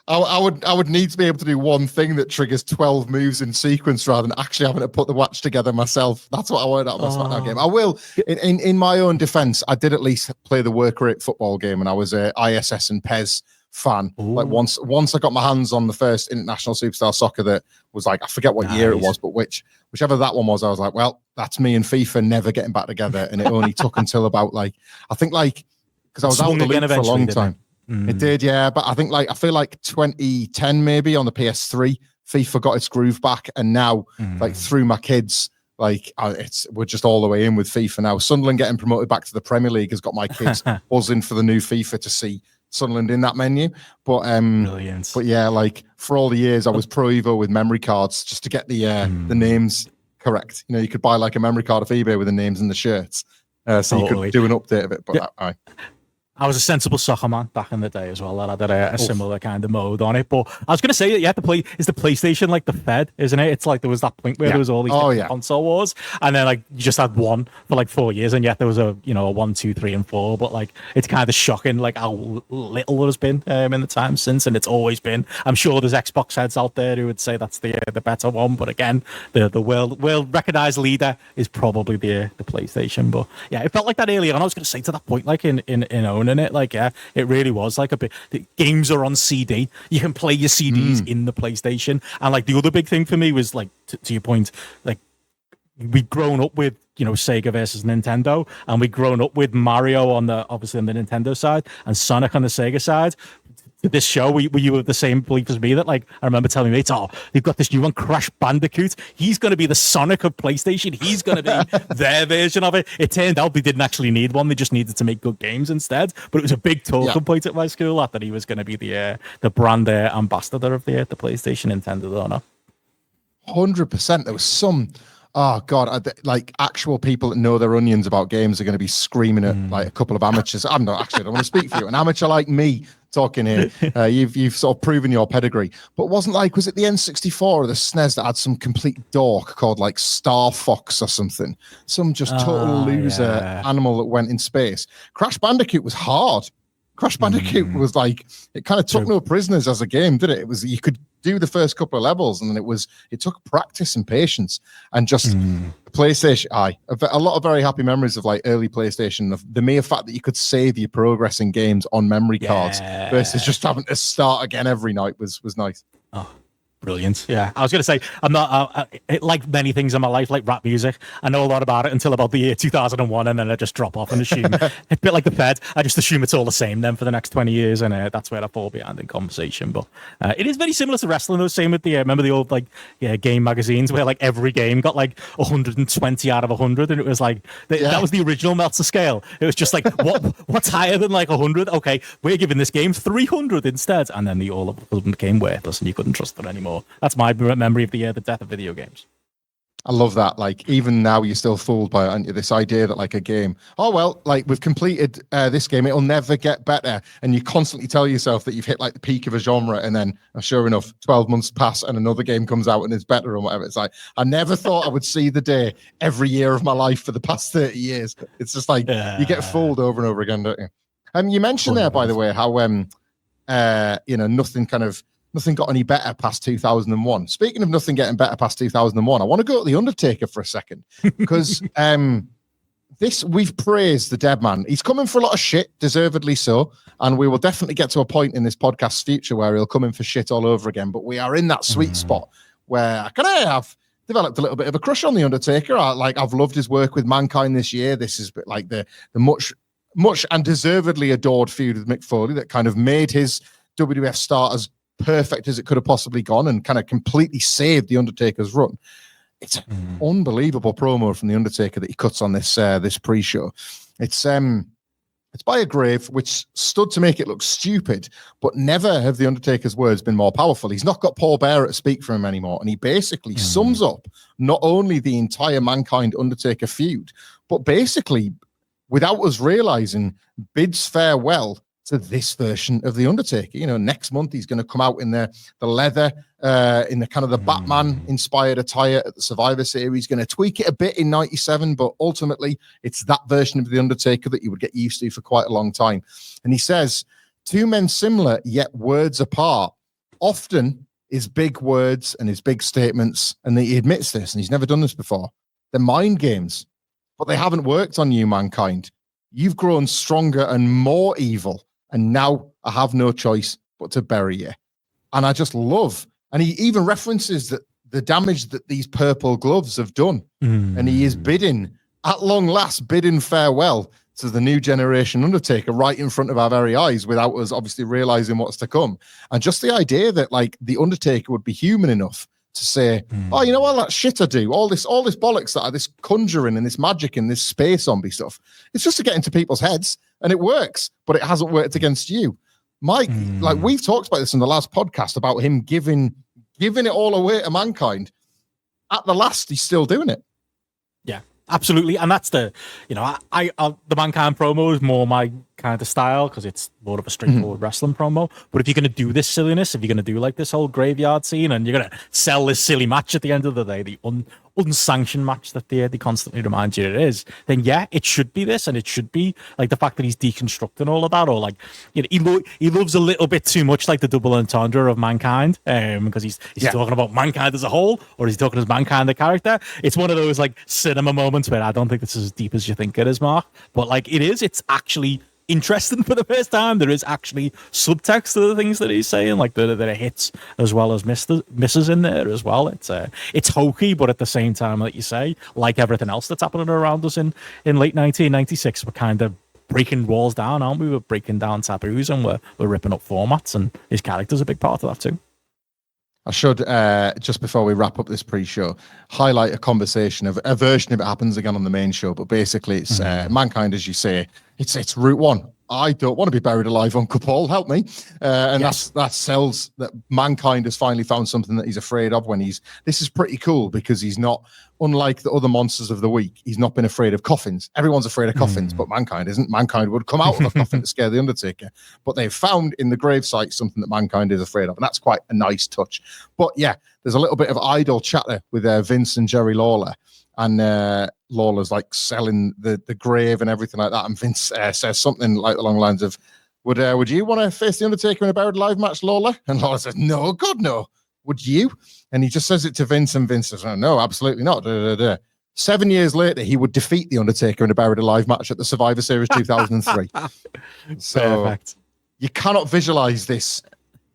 I would need to be able to do one thing that triggers 12 moves in sequence rather than actually having to put the watch together myself. That's what I wanted out of my SmackDown game. I will, in my own defense, I did at least play the work rate football game, and I was a ISS and PES fan. Ooh. Like once I got my hands on the first International Superstar Soccer that was like, I forget what year it was, but whichever that one was, I was like, well, that's me and FIFA never getting back together. And it only took until about because I was out of the loop for a long time. It did, yeah. But I feel like 2010 maybe on the PS3, FIFA got its groove back, and now through my kids, we're just all the way in with FIFA now. Sunderland getting promoted back to the Premier League has got my kids buzzing for the new FIFA to see Sunderland in that menu. But yeah, for all the years I was Pro Evo with memory cards just to get the names correct. You could buy a memory card off eBay with the names and the shirts, so you could do an update of it. But I was a sensible soccer man back in the day as well. That I did a similar kind of mode on it. But I was going to say that you had to play. Is the PlayStation like the Fed, isn't it? It's like there was that point where there was all these console wars, and then you just had one for 4 years, and yet there was a 1, 2, 3, and 4. But it's kind of shocking how little there's been in the time since, and it's always been. I'm sure there's Xbox heads out there who would say that's the better one, but again, the world recognized leader is probably the PlayStation. But yeah, it felt like that early on. I was going to say to that point, in owning it, it really was a bit. The games are on CD. You can play your CDs in the PlayStation, and the other big thing for me was to your point, we'd grown up with Sega versus Nintendo, and we'd grown up with Mario obviously on the Nintendo side and Sonic on the Sega side. This show, were you of the same belief as me that I remember telling mates, they've got this new one, Crash Bandicoot. He's going to be the Sonic of PlayStation. He's going to be their version of it. It turned out they didn't actually need one. They just needed to make good games instead. But it was a big talking point at my school that he was going to be the brand ambassador of the PlayStation, Nintendo, or not. 100%. There was some. Oh God! Actual people that know their onions about games are going to be screaming at a couple of amateurs. I'm not actually. I don't want to speak for you. An amateur like me talking here. You've sort of proven your pedigree. But was it the N64 or the SNES that had some complete dork called Star Fox or something? Some just total loser animal that went in space. Crash Bandicoot was hard. Crash Bandicoot was it kind of took no prisoners as a game, did it? It was, you could do the first couple of levels, and then it took practice and patience, and just PlayStation. A lot of very happy memories of early PlayStation. The mere fact that you could save your progress in games on memory cards versus just having to start again every night was nice. Oh. Brilliant. Yeah, I was going to say, I'm not like many things in my life, like rap music. I know a lot about it until about the year 2001, and then I just drop off and assume it's a bit like the Fed. I just assume it's all the same then for the next 20 years, and that's where I fall behind in conversation. But it is very similar to wrestling, though. Same with remember the old game magazines where every game got 120 out of 100, and it was that was the original Meltzer scale. It was just what's higher than 100? Okay, we're giving this game 300 instead, and then all of a sudden became worthless, and you couldn't trust it anymore. That's my memory of the death of video games. I love that. Even now, you're still fooled by this idea that a game, we've completed this game, it'll never get better, and you constantly tell yourself that you've hit the peak of a genre, and then sure enough, 12 months pass and another game comes out and it's better and whatever. It's I never thought I would see the day every year of my life for the past 30 years. It's just you get fooled over and over again, don't you? You mentioned there, by the way, how nothing got any better past 2001. Speaking of nothing getting better past 2001, I want to go to The Undertaker for a second, because we've praised the dead man. He's coming for a lot of shit, deservedly so. And we will definitely get to a point in this podcast's future where he'll come in for shit all over again. But we are in that sweet spot where I've developed a little bit of a crush on the Undertaker. I've loved his work with Mankind this year. This is like the much and deservedly adored feud with Mick Foley that kind of made his WWF start as perfect as it could have possibly gone and kind of completely saved the Undertaker's run. It's an unbelievable promo from the Undertaker that he cuts on this pre-show. It's by a grave which stood to make it look stupid, but never have the Undertaker's words been more powerful. He's not got Paul Bearer to speak for him anymore, and he basically sums up not only the entire Mankind Undertaker feud, but basically, without us realizing, bids farewell to this version of the Undertaker. You know, next month he's going to come out in the leather, in the kind of the Batman inspired attire at the Survivor Series. He's going to tweak it a bit in '97, but ultimately it's that version of the Undertaker that you would get used to for quite a long time. And he says, two men similar yet words apart. Often his big words and his big statements, and he admits this, and he's never done this before. They're mind games, but they haven't worked on you, Mankind. You've grown stronger and more evil. And now I have no choice but to bury you. And I just love, and he even references that the damage that these purple gloves have done. And he is at long last, bidding farewell to the new generation Undertaker right in front of our very eyes without us obviously realizing what's to come. And just the idea that like the Undertaker would be human enough to say, oh, you know all that shit I do, all this bollocks that are this conjuring and this magic and this space zombie stuff, it's just to get into people's heads and it works, but it hasn't worked against you. Mike, like we've talked about this in the last podcast about him giving it all away to Mankind. At the last, he's still doing it. Yeah, absolutely. And that's the Mankind promo is more my kind of style because it's more of a straightforward wrestling promo. But if you're going to do this silliness, if you're going to do like this whole graveyard scene and you're going to sell this silly match at the end of the day, the unsanctioned match that they constantly remind you it is, then yeah, it should be this, and it should be like the fact that he's deconstructing all of that, or like, you know, he loves a little bit too much like the double entendre of Mankind, because he's talking about Mankind as a whole, or he's talking as Mankind the character. It's one of those like cinema moments where I don't think this is as deep as you think it is, Mark, but like it's actually interesting for the first time. There is actually subtext to the things that he's saying, like there are hits as well as misses in there as well. It's hokey, but at the same time, like you say, like everything else that's happening around us in late 1996, we're kind of breaking walls down, aren't we? We're breaking down taboos and we're ripping up formats, and his character's a big part of that too. I should, just before we wrap up this pre-show, highlight a conversation of a version of it happens again on the main show, but basically it's Mankind, as you say, it's route one. I don't want to be buried alive, Uncle Paul, help me. And that sells that Mankind has finally found something that he's afraid of this is pretty cool because he's not, unlike the other monsters of the week, he's not been afraid of coffins. Everyone's afraid of coffins, but Mankind isn't. Mankind would come out of a coffin to scare the Undertaker. But they've found in the gravesite something that Mankind is afraid of. And that's quite a nice touch. But yeah, there's a little bit of idle chatter with Vince and Jerry Lawler. And Lawler's like selling the grave and everything like that. And Vince says something like along the lines of, would you want to face the Undertaker in a buried alive match, Lawler? And Lawler says, no, God, no. Would you? And he just says it to Vince, and Vince says, oh, no, absolutely not. 7 years later, he would defeat the Undertaker in a buried alive match at the Survivor Series 2003. So perfect. You cannot visualize this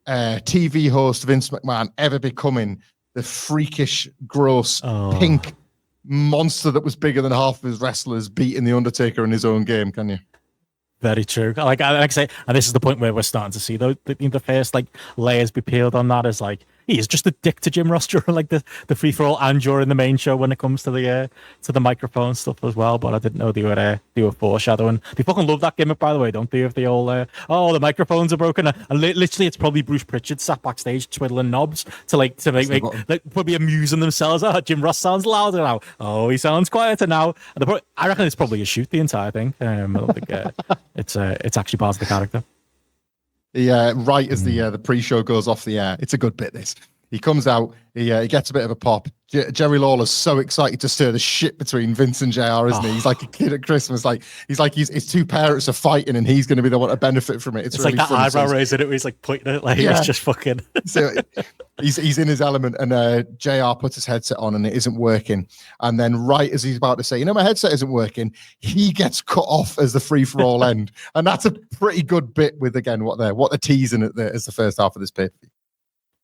TV host Vince McMahon ever becoming the freakish, gross, pink monster that was bigger than half of his wrestlers beating the Undertaker in his own game, can you? Very true. Like I say, and this is the point where we're starting to see the first like layers be peeled on that. Is like he is just a dick to Jim Ross during like the free for all and during the main show when it comes to the microphone stuff as well. But I didn't know they were foreshadowing. They fucking love that gimmick, by the way, don't they? If they all the microphones are broken, and literally it's probably Bruce Pritchard sat backstage twiddling knobs to make probably amusing themselves. Oh, Jim Ross sounds louder now. Oh, he sounds quieter now. And I reckon it's probably a shoot, the entire thing. I don't think it's actually part of the character. Right as the pre-show goes off the air, it's a good bit. This he comes out, he gets a bit of a pop. Jerry Lawler's so excited to stir the shit between Vince and JR, isn't he? He's like a kid at Christmas. His two parents are fighting, and he's going to be the one to benefit from it. It's really like that eyebrow raise in it where he's like pointing it, like it's just fucking. So he's in his element, and JR puts his headset on and it isn't working. And then right as he's about to say, my headset isn't working, he gets cut off as the free-for-all end. And that's a pretty good bit with, again, what they're teasing at as the first half of this pay-per-view.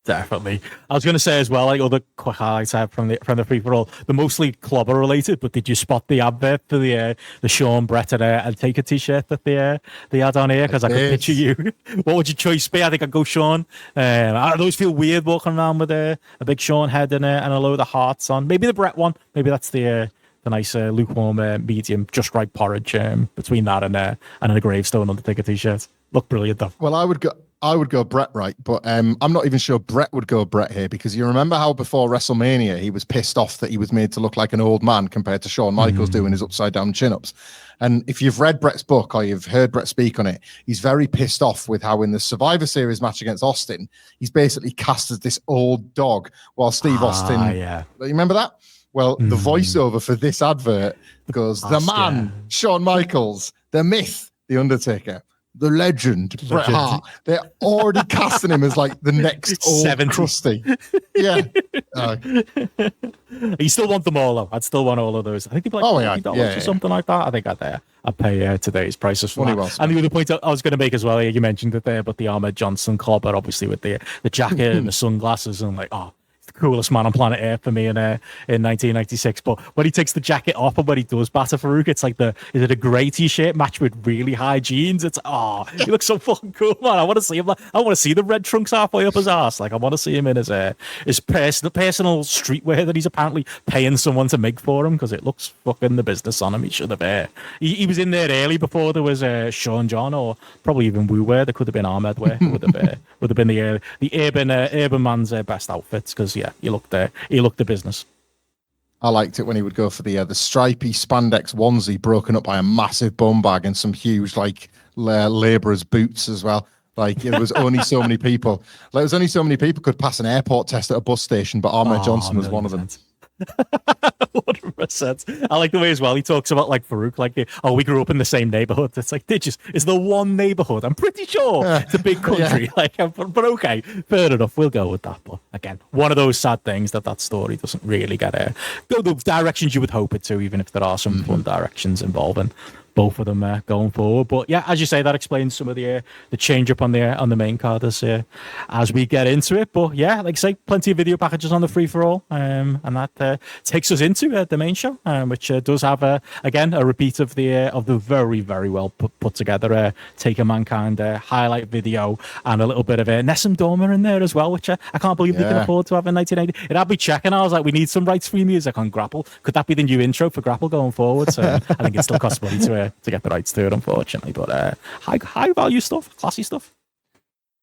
Definitely. I was going to say as well, like other quick highlights I have from the free for all, they're mostly clobber related. But did you spot the advert for the Shawn, Brett, and Undertaker t-shirt that they had on here? Because I could picture you. What would your choice be? I think I'd go Shawn. I always feel weird walking around with a big Shawn head and a load of hearts on. Maybe the Brett one. Maybe that's the nice lukewarm medium, just right porridge between that and a gravestone Undertaker t-shirt. Look brilliant though. Well, I would go Brett, right? But I'm not even sure Brett would go Brett here, because you remember how before WrestleMania he was pissed off that he was made to look like an old man compared to Shawn Michaels doing his upside down chin-ups. And if you've read Brett's book or you've heard Brett speak on it, he's very pissed off with how in the Survivor Series match against Austin, he's basically cast as this old dog while Steve Austin... Yeah. You remember that? Well, the voiceover for this advert goes, the man, Shawn Michaels, the myth, The Undertaker, the legend, Bret Hart. They're already casting him as like the next old 70. crusty. Yeah. You still want them all though. I'd still want all of those. I think they'd be like $40 or something like that. I think I'd pay today's prices for that. Well, and the other point I was going to make as well, you mentioned it there, but the Ahmed Johnson clobber, obviously with the jacket and the sunglasses, and like, the coolest man on planet Earth for me in 1996. But when he takes the jacket off and when he does batter Farouk, it's like is it a grey t-shirt matched with really high jeans? It's he looks so fucking cool, man. I want to see him. I want to see the red trunks halfway up his ass. Like I want to see him in his personal streetwear that he's apparently paying someone to make for him, because it looks fucking the business on him. He should have. He was in there early before there was Shawn John or probably even Wu wear. There could have been Ahmed wear. Would have been the urban man's best outfits, because he looked the business. I liked it when he would go for the stripy spandex onesie broken up by a massive bum bag and some huge labourers' boots as well. Like there was only so many people. Like there was only so many people could pass an airport test at a bus station, but Ahmed Johnson was one of them. 100%. I like the way as well he talks about like Farouk, like we grew up in the same neighborhood. It's like is the one neighborhood. I'm pretty sure it's a big country. Like, but okay, fair enough. We'll go with that. But again, one of those sad things that story doesn't really get go the directions you would hope it to, even if there are some fun directions involving both of them going forward. But yeah, as you say, that explains some of the change up on the main card as we get into it. But yeah, like I say, plenty of video packages on the free for all, and that takes us into the main show, which does have again a repeat of the very, very well put together Taker Mankind highlight video, and a little bit of Nessun Dorma in there as well, which I can't believe they can afford to have in 1980. It had me checking. I was like, we need some rights free music on GRAPPL. Could that be the new intro for GRAPPL going forward? So I think it still costs money to get the rights to it, unfortunately. But high value stuff, classy stuff.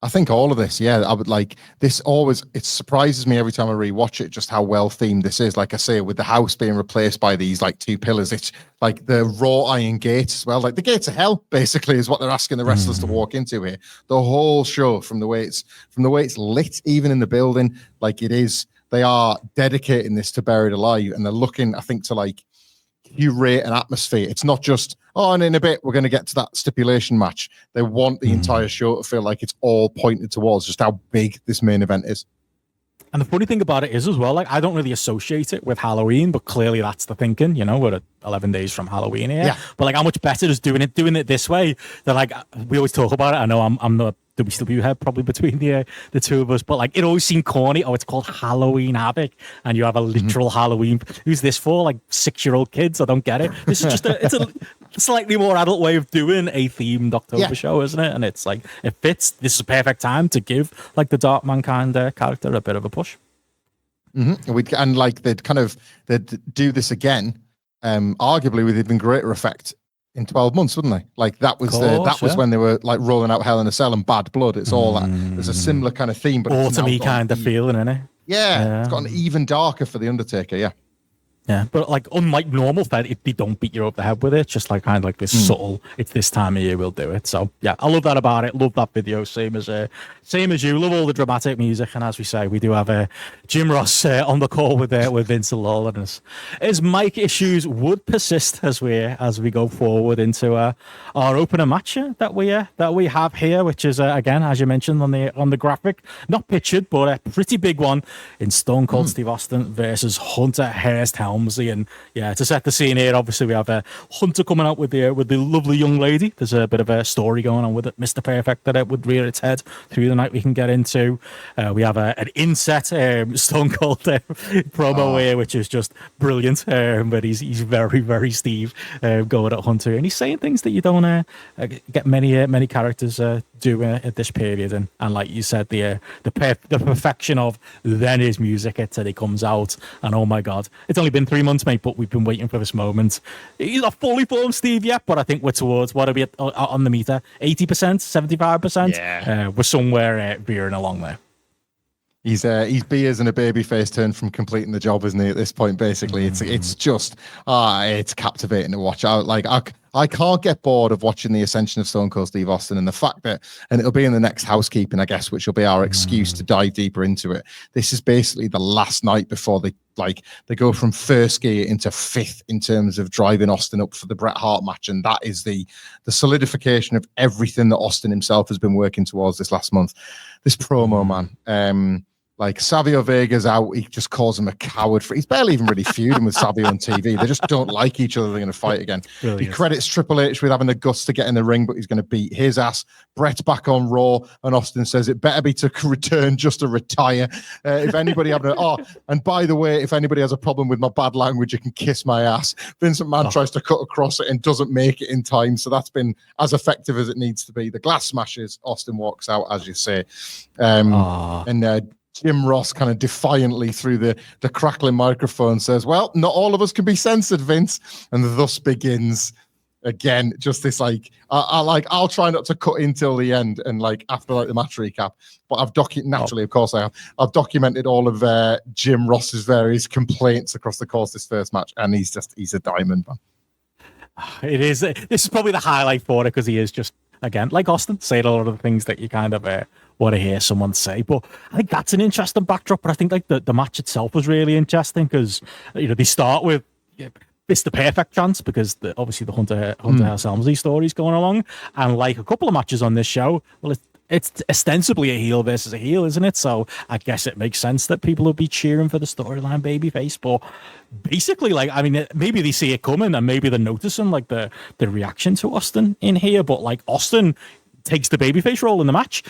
I think all of this, I would like this always, it surprises me every time I rewatch it, just how well themed this is. Like I say, with the house being replaced by these like two pillars, it's like the raw iron gates as well. Like the gates of hell, basically, is what they're asking the wrestlers to walk into here. The whole show, from the way it's lit, even in the building, like it is, they are dedicating this to Buried Alive, and they're looking, I think, to like curate an atmosphere. It's not just, and in a bit we're going to get to that stipulation match. They want the entire show to feel like it's all pointed towards just how big this main event is. And the funny thing about it is as well, like I don't really associate it with Halloween, but clearly that's the thinking. We're at 11 days from Halloween here. Yeah. But like, how much better is doing it this way? That like we always talk about it. I know I'm not WCW head probably between the two of us, but like it always seemed corny. It's called Halloween Havoc, and you have a literal Halloween. Who's this for? Like 6-year-old kids? I don't get it. This is just it's a slightly more adult way of doing a themed October show, isn't it? And it's like it fits. This is a perfect time to give like the Dark Mankind character a bit of a push. And like they'd do this again, arguably with even greater effect in 12 months, wouldn't they? Like that was when they were like rolling out Hell in a Cell and Bad Blood. It's all that. There's a similar kind of theme, but autumny kind of feeling, isn't it? Yeah, it's got an even darker for the Undertaker. Yeah, but like unlike normal Fed, if they don't beat you over the head with it, it's just like kind of like this subtle. It's this time of year we'll do it. So yeah, I love that about it. Love that video. Same as you. Love all the dramatic music, and as we say, we do have Jim Ross on the call with Vince and Lawler. His mic issues would persist as we go forward into our opener match that we have here, which is again, as you mentioned on the graphic, not pictured, but a pretty big one in Stone Cold Steve Austin versus Hunter Hearst Helmsley. And yeah, to set the scene here, obviously we have Hunter coming out with the lovely young lady. There's a bit of a story going on with it, Mr. Perfect, that it would rear its head through the night. We can get into. We have an inset Stone Cold promo here, which is just brilliant. But he's very, very Steve going at Hunter, and he's saying things that you don't get many characters do at this period. And like you said, the perfection of then his music hits and he comes out, and oh my god, it's only been 3 months, mate, but we've been waiting for this moment. He's not fully formed Steve yet, but I think we're towards, what are we at on the meter? 80%, 75%? Yeah. We're somewhere veering along there. He's beers and a baby face turned from completing the job, isn't he? At this point, basically, it's just it's captivating to watch. I can't get bored of watching the ascension of Stone Cold Steve Austin, and the fact that, and it'll be in the next Housekeeping, I guess, which will be our excuse to dive deeper into it. This is basically the last night before they go from first gear into fifth in terms of driving Austin up for the Bret Hart match, and that is the solidification of everything that Austin himself has been working towards this last month. This promo, man. Like Savio Vega's out, he just calls him a coward. He's barely even really feuding with Savio on TV. They just don't like each other. They're going to fight again. Really he credits Triple H with having the guts to get in the ring, but he's going to beat his ass. Brett's back on Raw, and Austin says it better be to return just to retire. If anybody and by the way, if anybody has a problem with my bad language, you can kiss my ass. Vincent Mann tries to cut across it and doesn't make it in time, so that's been as effective as it needs to be. The glass smashes. Austin walks out, as you say, and Jim Ross kind of defiantly through the crackling microphone says, well, not all of us can be censored, Vince. And thus begins, again, just this I'll try not to cut in till the end and after the match recap. But I've I've documented all of Jim Ross's various complaints across the course of this first match. And he's a diamond, man. It is. This is probably the highlight for it because he is just, again, like Austin, saying a lot of the things that you kind of want to hear someone say. But I think that's an interesting backdrop. But I think the match itself was really interesting because they start with Mr. Perfect chance because obviously the Hunter House Helmsley story is going along, and like a couple of matches on this show, well, it's ostensibly a heel versus a heel, isn't it? So I guess it makes sense that people would be cheering for the storyline babyface. But basically, maybe they see it coming and maybe they're noticing the reaction to Austin in here. But Austin takes the babyface role in the match.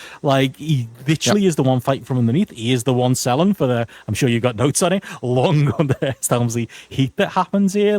He literally is the one fighting from underneath. He is the one selling for I'm sure you got notes on it, long on the Helmsley heat that happens here.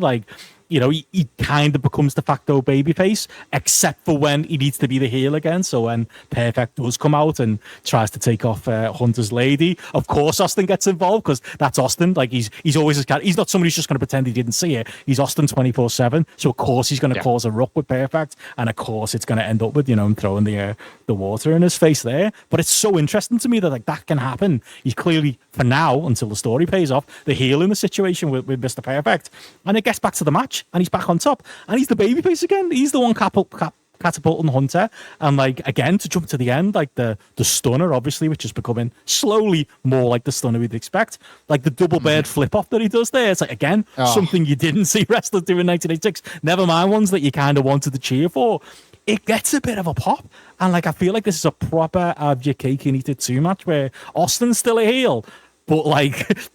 He kind of becomes de facto babyface, except for when he needs to be the heel again. So when Perfect does come out and tries to take off Hunter's lady, of course Austin gets involved because that's Austin. He's always he's not somebody who's just going to pretend he didn't see it. He's Austin 24/7. So of course he's going to cause a ruck with Perfect, and of course it's going to end up with him throwing the water in his face there. But it's so interesting to me that that can happen. He's clearly, for now, until the story pays off, the heel in the situation with Mr. Perfect, and it gets back to the match. And he's back on top, and he's the babyface again. He's the one catapulting Hunter, and again to jump to the end, the stunner, obviously, which is becoming slowly more like the stunner we'd expect. The double bird flip off that he does there. It's something you didn't see wrestlers do in 1986. Never mind ones that you kind of wanted to cheer for. It gets a bit of a pop, and I feel like this is a proper have your cake and eat it too match where Austin's still a heel, but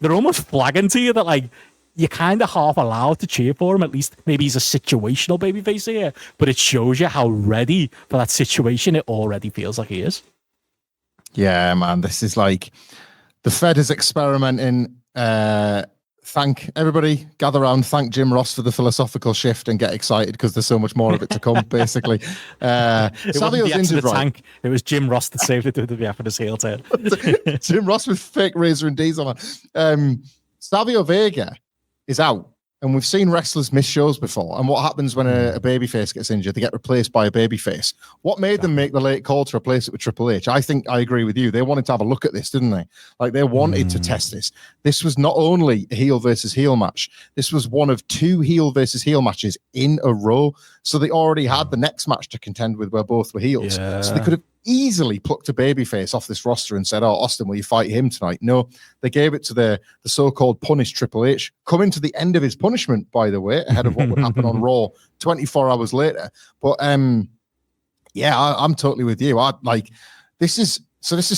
they're almost flagging to you that you're kind of half allowed to cheer for him. At least maybe he's a situational babyface here, but it shows you how ready for that situation it already feels like he is. Yeah, man, this is the Fed is experimenting. Thank everybody, gather around, thank Jim Ross for the philosophical shift and get excited because there's so much more of it to come, basically. Savio's injured, right? It was Jim Ross that saved the WWF in his heel turn. Jim Ross with fake Razor and D's on it. Savio Vega is out. And we've seen wrestlers miss shows before. And what happens when a babyface gets injured? They get replaced by a babyface. What made them make the late call to replace it with Triple H? I think I agree with you. They wanted to have a look at this, didn't they? Like, they wanted to test this. This was not only a heel versus heel match. This was one of 2 heel versus heel matches in a row. So they already had the next match to contend with where both were heels. Yeah. So they could have easily plucked a babyface off this roster and said, "Oh, Austin, will you fight him tonight?" No, they gave it to the so-called punished Triple H, coming to the end of his punishment, by the way, ahead of what would happen on Raw 24 hours later. But yeah, I'm totally with you. This is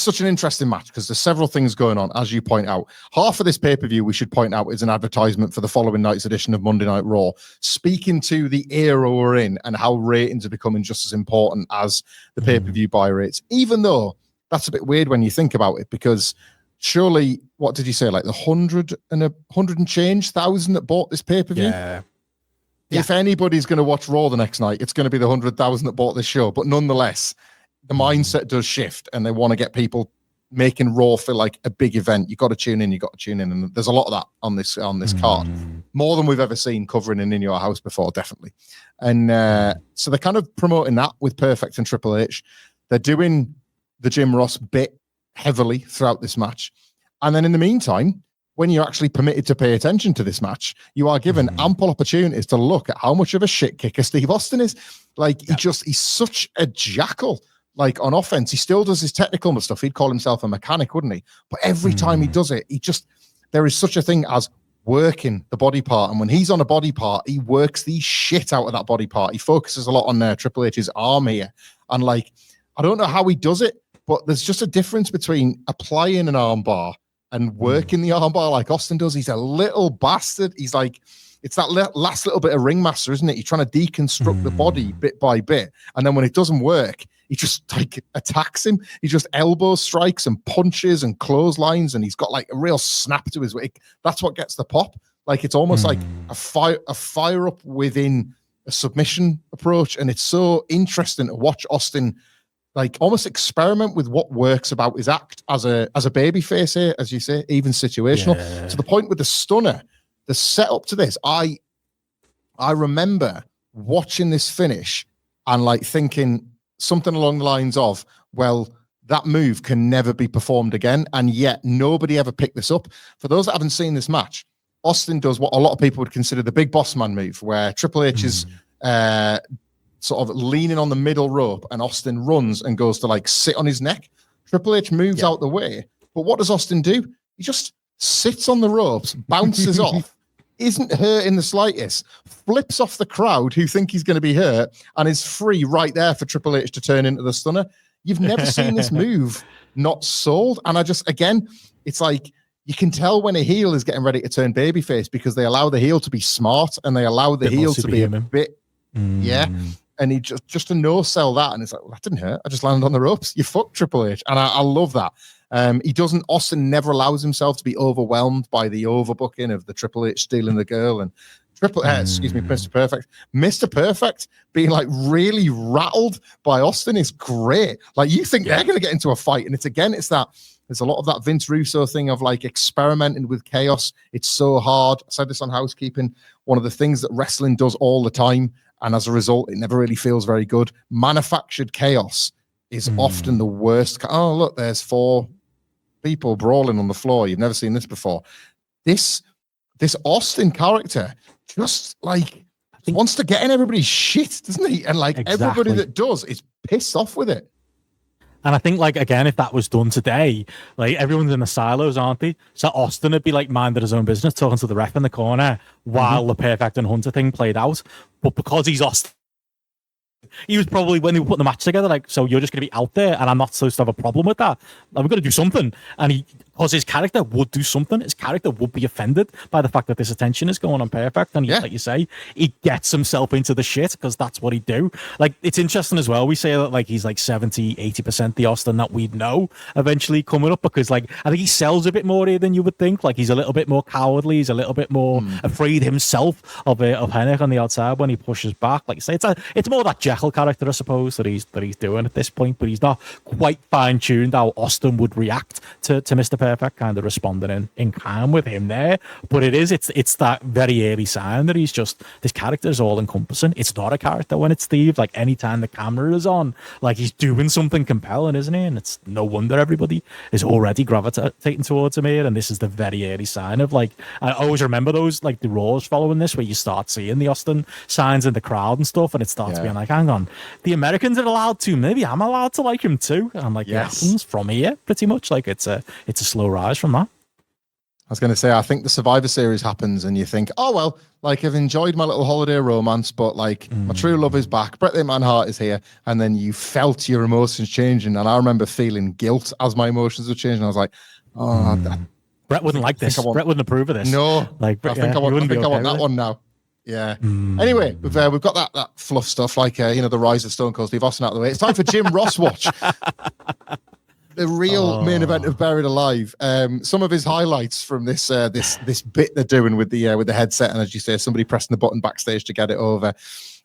such an interesting match because there's several things going on, as you point out. Half of this pay-per-view, we should point out, is an advertisement for the following night's edition of Monday Night Raw, speaking to the era we're in and how ratings are becoming just as important as the pay-per-view buy rates, even though that's a bit weird when you think about it, because surely, what did you say, like the 100 and change thousand that bought this pay-per-view? Yeah. If anybody's going to watch Raw the next night, it's going to be the 100,000 that bought this show. But nonetheless, the mindset does shift, and they want to get people making Raw feel like a big event. You got to tune in. And there's a lot of that on this card, more than we've ever seen covering In Your House before, definitely. And so they're kind of promoting that with Perfect and Triple H. They're doing the Jim Ross bit heavily throughout this match, and then in the meantime, when you're actually permitted to pay attention to this match, you are given ample opportunities to look at how much of a shit kicker Steve Austin is. Like, he's such a jackal. Like, on offense, he still does his technical stuff. He'd call himself a mechanic, wouldn't he? But every time he does it, there is such a thing as working the body part. And when he's on a body part, he works the shit out of that body part. He focuses a lot on Triple H's arm here. And like, I don't know how he does it, but there's just a difference between applying an arm bar and working the arm bar like Austin does. He's a little bastard. He's like, it's that last little bit of ringmaster, isn't it? You're trying to deconstruct the body bit by bit. And then when it doesn't work, he just like attacks him. He just elbow strikes and punches and clotheslines, and he's got like a real snap to his way. That's what gets the pop. Like, it's almost like a fire up within a submission approach. And it's so interesting to watch Austin like almost experiment with what works about his act as a baby face here, as you say, even situational. To the point with the stunner, the setup to this. I remember watching this finish and like thinking something along the lines of, well, that move can never be performed again. And yet nobody ever picked this up. For those that haven't seen this match, Austin does what a lot of people would consider the big boss man move, where Triple H is sort of leaning on the middle rope and Austin runs and goes to like sit on his neck. Triple H moves out the way. But what does Austin do? He just sits on the ropes, bounces off, isn't hurt in the slightest, flips off the crowd who think he's going to be hurt, and is free right there for Triple H to turn into the stunner. You've never seen this move not sold. And again, it's like you can tell when a heel is getting ready to turn babyface because they allow the heel to be smart and they allow the heel to be a bit, and he just to no-sell that. And it's like, well, that didn't hurt. I just landed on the ropes. You fucked Triple H. And I love that. Austin never allows himself to be overwhelmed by the overbooking of the Triple H stealing the girl and Mr. Perfect. Mr. Perfect being like really rattled by Austin is great. Like, you think they're going to get into a fight. And it's that there's a lot of that Vince Russo thing of like experimenting with chaos. It's so hard. I said this on Housekeeping. One of the things that wrestling does all the time, and as a result, it never really feels very good. Manufactured chaos is often the worst. Oh, look, there's 4 people brawling on the floor. You've never seen this before. This Austin character just like wants to get in everybody's shit, doesn't he? And like everybody that does is pissed off with it. And I think, like, again, if that was done today, like, everyone's in the silos, aren't they? So Austin would be like minding his own business, talking to the ref in the corner while the Perfect and Hunter thing played out. But because he's Austin, he was probably, when they were putting the match together, like, so you're just going to be out there and I'm not supposed to have a problem with that. Like, we've got to do something. And because his character would do something, his character would be offended by the fact that this attention is going on Perfect. And like you say, he gets himself into the shit because that's what he'd do. Like, it's interesting as well. We say that like he's like 70, 80% the Austin that we'd know eventually coming up, because like I think he sells a bit more here than you would think. Like, he's a little bit more cowardly. He's a little bit more afraid himself of Hennig on the outside when he pushes back. Like you say, it's more that Jekyll character, I suppose, that he's doing at this point, but he's not quite fine-tuned how Austin would react to Mr. Perfect perfect kind of responding in kind with him there. But it's that very early sign that he's just, this character is all encompassing. It's not a character when it's Steve. Like anytime the camera is on, like he's doing something compelling, isn't he? And it's no wonder everybody is already gravitating towards him here. And this is the very early sign of, like, I always remember those, like the Raws following this, where you start seeing the Austin signs in the crowd and stuff, and it starts being like, hang on, the Americans are allowed to, maybe I'm allowed to like him too. And like, it happens from here pretty much. Like it's a slow rise from that. I was going to say, I think the Survivor Series happens and you think, oh, well, like I've enjoyed my little holiday romance, but like my true love is back. Bret the Man Hart is here. And then you felt your emotions changing. And I remember feeling guilt as my emotions were changing. I was like, Bret wouldn't like this. Bret wouldn't approve of this. No, like I think I want that one now. Yeah. Anyway, we've got that fluff stuff, like the rise of Stone Cold Steve Austin out of the way. It's time for Jim Ross Watch. The real main event of Buried Alive. Some of his highlights from this bit they're doing with the headset, and as you say, somebody pressing the button backstage to get it over.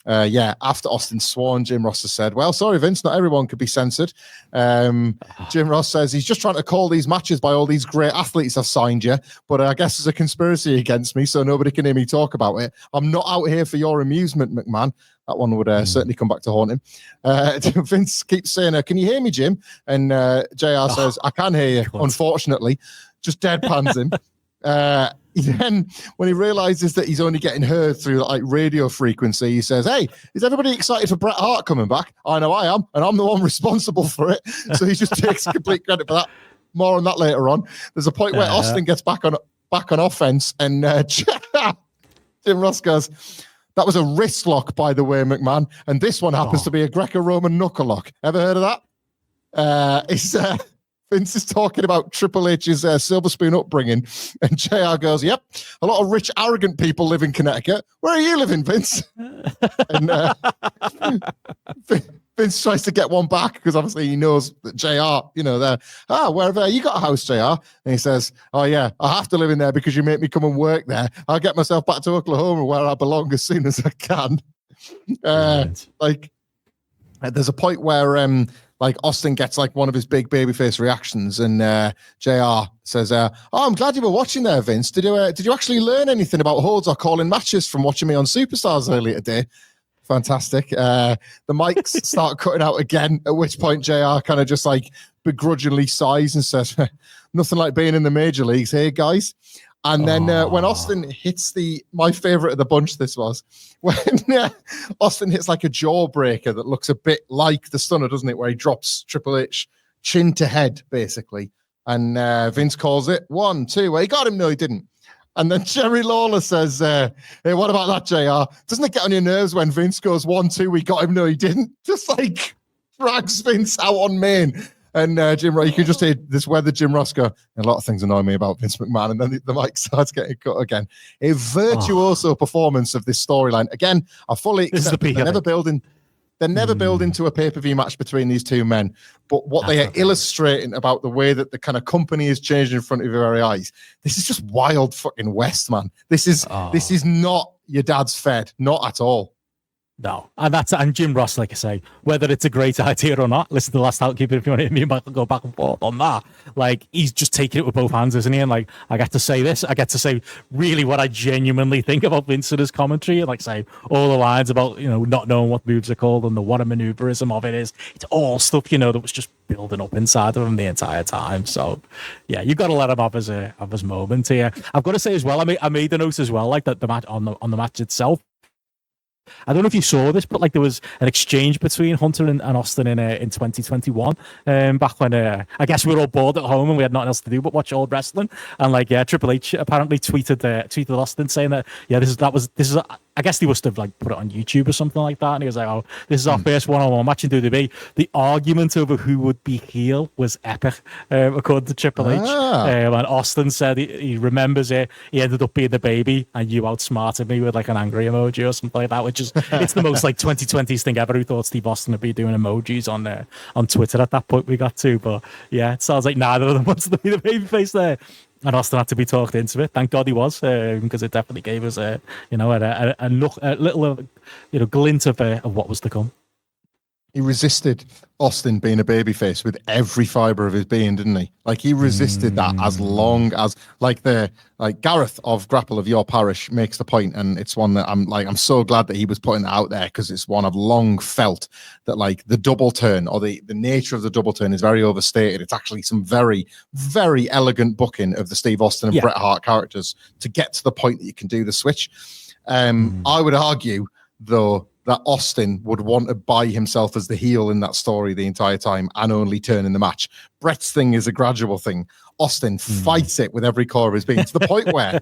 After Austin sworn, Jim Ross has said, well, sorry, Vince, not everyone could be censored. Jim Ross says he's just trying to call these matches by all these great athletes I've signed you, but I guess there's a conspiracy against me, so nobody can hear me talk about it. I'm not out here for your amusement, McMahon. That one would certainly come back to haunt him. Vince keeps saying, can you hear me, Jim? And JR says, I can hear you, unfortunately. Just deadpans him. Then when he realizes that he's only getting heard through like radio frequency, he says, hey, is everybody excited for Bret Hart coming back? I know I am, and I'm the one responsible for it. So he just takes complete credit for that. More on that later on. There's a point where Austin gets back on offense, and Jim Ross goes, that was a wrist lock, by the way, McMahon, and this one happens to be a Greco-Roman knuckle lock. Ever heard of that? Vince is talking about Triple H's silver spoon upbringing, and JR goes, yep, a lot of rich, arrogant people live in Connecticut. Where are you living, Vince? And Vince tries to get one back because obviously he knows that JR, wherever you got a house, JR. And he says, oh, yeah, I have to live in there because you make me come and work there. I'll get myself back to Oklahoma where I belong as soon as I can. There's a point where Austin gets like one of his big babyface reactions, and JR says, I'm glad you were watching there, Vince. Did you actually learn anything about holds or calling matches from watching me on Superstars earlier today? Fantastic. The mics start cutting out again, at which point JR kind of just like begrudgingly sighs and says, nothing like being in the major leagues here, guys. And then when Austin hits my favorite of the bunch, this was when Austin hits like a jawbreaker that looks a bit like the Stunner, doesn't it? Where he drops Triple H chin to head, basically. And Vince calls it 1, 2. Well, he got him. No, he didn't. And then Jerry Lawler says, hey, what about that, JR? Doesn't it get on your nerves when Vince goes 1, 2, we got him? No, he didn't. Just like drags Vince out on main. And Jim Ross, you can just hear this weather Jim Ross go, a lot of things annoy me about Vince McMahon. And then the mic starts getting cut again. A virtuoso performance of this storyline. Again, I fully accept they're never building to a pay-per-view match between these two men. But what they are illustrating about the way that the kind of company is changing in front of your very eyes, this is just wild fucking West, man. This is not your dad's Fed. Not at all. No, and Jim Ross, like I say, whether it's a great idea or not, listen to the last Housekeeping if you want to hear me and Michael go back and forth on that. Like, he's just taking it with both hands, isn't he? And like, I get to say this, I get to say really what I genuinely think about Vince and his commentary, and like say all the lines about not knowing what moves are called and what a maneuverism of it is. It's all stuff that was just building up inside of him the entire time. So yeah, you've got to let him have his moment here. I've got to say as well, I made the notes as well, like that the match on the match itself. I don't know if you saw this, but like there was an exchange between Hunter and Austin in 2021, back when I guess we were all bored at home and we had nothing else to do but watch old wrestling. And like Triple H apparently tweeted Austin saying that this is I guess they must have like put it on YouTube or something like that. And he was like, "Oh, this is our first one-on-one match in WWE." The argument over who would be heel was epic, according to Triple H. And Austin said he remembers it. He ended up being the baby, and you outsmarted me with like an angry emoji or something like that. Which is it's the most like 2020s thing ever. Who thought Steve Austin would be doing emojis on Twitter at that point? We got to, but yeah, it sounds like neither of them wants to be the babyface there. And Austin had to be talked into it. Thank God he was, because it definitely gave us a little glint of what was to come. He resisted Austin being a babyface with every fiber of his being, didn't he? Like he resisted that as long as like Gareth of GRAPPL of Your Parish makes the point, and it's one that I'm so glad that he was putting that out there, because it's one I've long felt that like the double turn or the nature of the double turn is very overstated. It's actually some very, very elegant booking of the Steve Austin and Bret Hart characters to get to the point that you can do the switch. I would argue, though, that Austin would want to buy himself as the heel in that story the entire time and only turn in the match. Bret's thing is a gradual thing. Austin fights it with every core of his being, to the point where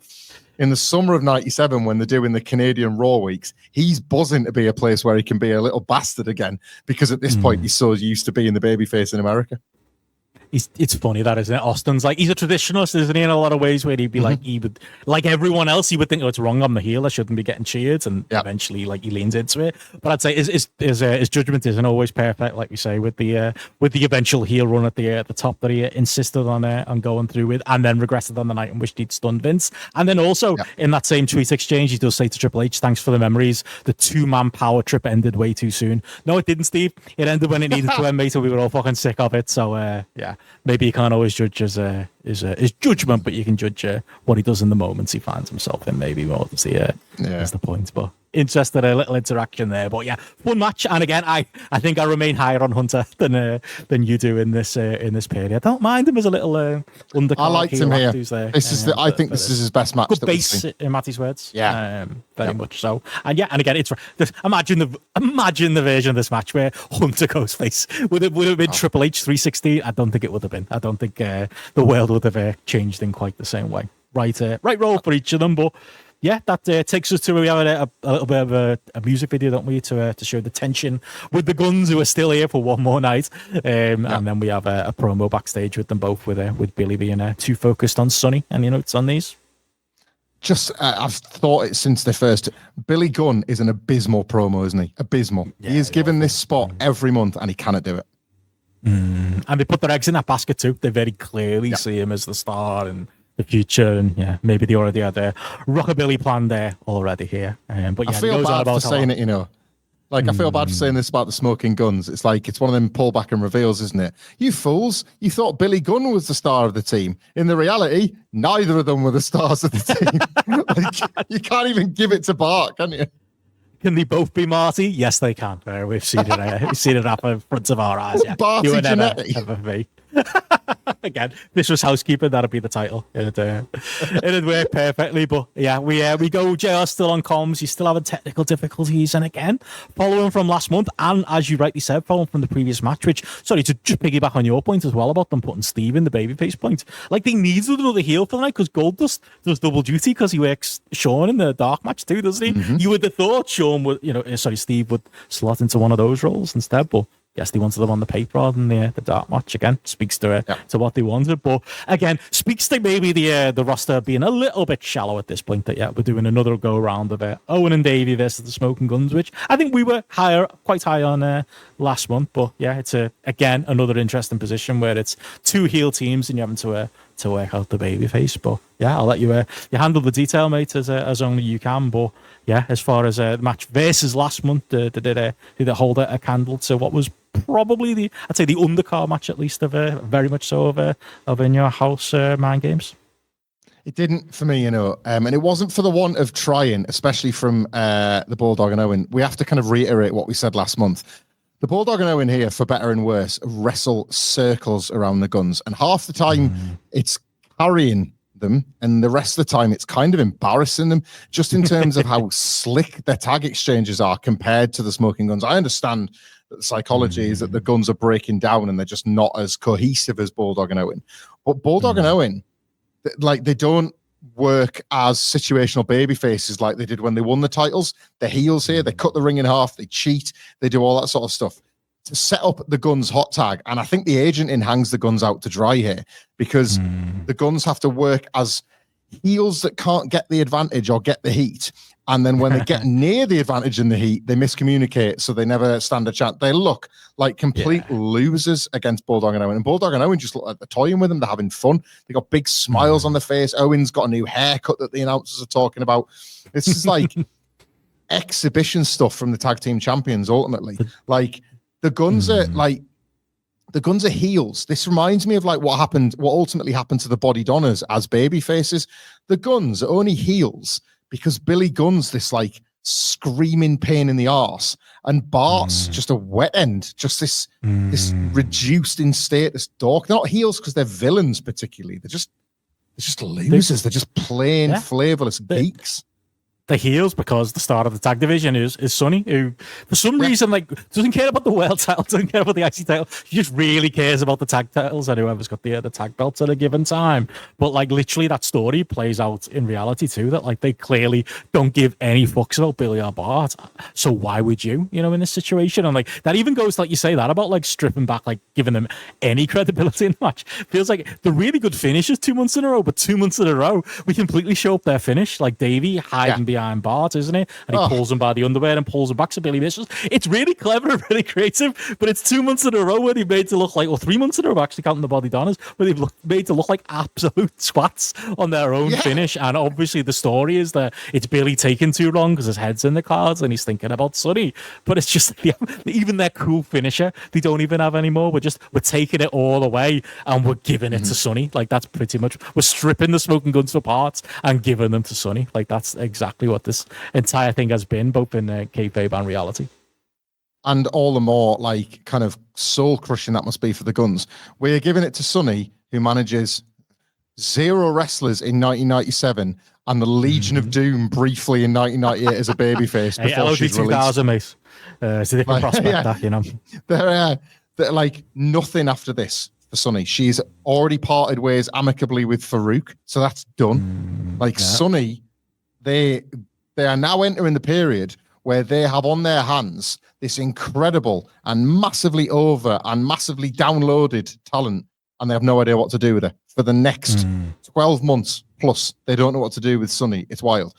in the summer of 97, when they're doing the Canadian Raw weeks, he's buzzing to be a place where he can be a little bastard again, because at this point he's so used to being the babyface in America. It's funny that, isn't it? Austin's like, he's a traditionalist, isn't he, in a lot of ways, where he'd be like, he would, like everyone else, he would think, oh, it's wrong, I'm the heel, I shouldn't be getting cheered, and eventually like he leans into it. But I'd say his judgment isn't always perfect, like we say, with the eventual heel run at the top that he insisted on going through with, and then regretted on the night in which he'd stunned Vince. And then also in that same tweet exchange, he does say to Triple H, thanks for the memories, the 2-man power trip ended way too soon. No, it didn't, Steve. It ended when it needed to end, mate, and we were all fucking sick of it. So maybe you can't always judge his judgment, but you can judge what he does in the moments he finds himself in, maybe more is the point. But interested, a little interaction there. But yeah, fun match. And again, I think I remain higher on Hunter than you do in this period. I don't mind him as a little undercard. I liked him here. I think this is his best match. Good base, in Matty's words. Yeah, very much so. And again, it's imagine the version of this match where Hunter goes face. Would it have been Triple H 316? I don't think it would have been. I don't think the world would have changed in quite the same way. Right role for each of them, but. Yeah, that takes us to where we have a little bit of a music video, don't we, to show the tension with the Guns, who are still here for one more night. And then we have a promo backstage with them both, with Billy being too focused on Sonny. Any notes on these? Just, I've thought it since the first. Billy Gunn is an abysmal promo, isn't he? Abysmal. Yeah, he is given this spot every month, and he cannot do it. And they put their eggs in that basket too. They very clearly see him as the star and the future, and maybe they already had a rockabilly plan there already here. But I feel bad for saying it, Like, I feel bad for saying this about the Smoking Guns. It's like, it's one of them pull back and reveals, isn't it? You fools, you thought Billy Gunn was the star of the team. In the reality, neither of them were the stars of the team. Like, you can't even give it to Bart, can you? Can they both be Marty? Yes, they can. We've seen it. We've seen it up in front of our eyes. Yeah. Barty you were never me. Again, this was Housekeeping. That'd be the title. It'd work perfectly. But yeah, we go. JR still on comms. He's still having technical difficulties, and again, following from last month, and as you rightly said, following from the previous match. Which, sorry, to just piggyback on your point as well about them putting Steve in the babyface point. Like, they needed another heel for the night, because Goldust does double duty, because he works Shawn in the dark match too, doesn't he? Mm-hmm. You would have thought Shawn would, Steve would slot into one of those roles instead, but. Yes, they wanted them on the paper rather than the dark match. Again, speaks to what they wanted, but again, speaks to maybe the roster being a little bit shallow at this point. That we're doing another go round of Owen and Davey versus the Smoking Guns, which I think we were quite high on last month. But yeah, it's again another interesting position where it's two heel teams and you're having to work out the babyface. But yeah, I'll let you handle the detail, mate, as only you can. But yeah, as far as the match versus last month, did it hold a candle to what was probably the undercard match, at least, of very much so of In Your House Mind Games? It didn't for me, and it wasn't for the want of trying, especially from the Bulldog and Owen. We have to kind of reiterate what we said last month. The Bulldog and Owen here, for better and worse, wrestle circles around the Guns, and half the time it's carrying them, and the rest of the time it's kind of embarrassing them, just in terms of how slick their tag exchanges are compared to the Smoking Guns. I understand that the psychology is that the Guns are breaking down and they're just not as cohesive as Bulldog and Owen. But Bulldog and Owen, like, they don't work as situational baby faces like they did when they won the titles. They're heels here, they cut the ring in half, they cheat, they do all that sort of stuff to set up the Guns hot tag. And I think the agent hangs the Guns out to dry here, because the Guns have to work as heels that can't get the advantage or get the heat. And then when they get near the advantage in the heat, they miscommunicate, so they never stand a chance. They look like complete losers against Bulldog and Owen. And Bulldog and Owen just look like they're toying with them. They're having fun. They got big smiles on their face. Owen's got a new haircut that the announcers are talking about. This is like exhibition stuff from the tag team champions, ultimately. Like, The Guns are like, the Guns are heels. This reminds me of like what ultimately happened to the Body Donners as baby faces. The Guns are only heels because Billy Gunn's this like screaming pain in the arse, and Bart's just a wet end, just this reduced in status dork. They're not heels because they're villains particularly. They're just losers. They're just plain flavorless geeks. The heels because the start of the tag division is Sonny, who for some reason like doesn't care about the world title, doesn't care about the IC title. He just really cares about the tag titles and whoever's got the tag belts at a given time. But like literally that story plays out in reality too, that like they clearly don't give any fucks about Billy or Bart. So why would you, in this situation? And like that even goes, like you say that about like stripping back, like giving them any credibility in the match. Feels like the really good finishes 2 months in a row, but 2 months in a row we completely show up their finish. Like Davey hiding behind Bart, isn't it? And he pulls him by the underwear and pulls him back to Billy Vicious. It's really clever and really creative, but it's 2 months in a row where they've made to look like, or 3 months in a row, actually counting the Body Donners, where they've made to look like absolute twats on their own finish. And obviously the story is that it's Billy taking too long because his head's in the cards and he's thinking about Sonny. But it's just even their cool finisher, they don't even have anymore. We're taking it all away and we're giving it to Sonny. Like that's pretty much, we're stripping the Smoking Guns for parts and giving them to Sonny. Like that's exactly what this entire thing has been, both in kayfabe and reality. And all the more like kind of soul crushing that must be for the Guns. We're giving it to Sonny, who manages 0 wrestlers in 1997 and the Legion of Doom briefly in 1998 as a babyface before she's released. 2000, mate. It's a different prospect, They're like nothing after this for Sonny. She's already parted ways amicably with Farouk, so that's done. Sonny, they are now entering the period where they have on their hands this incredible and massively over and massively downloaded talent, and they have no idea what to do with her for the next 12 months plus. They don't know what to do with Sonny. It's wild.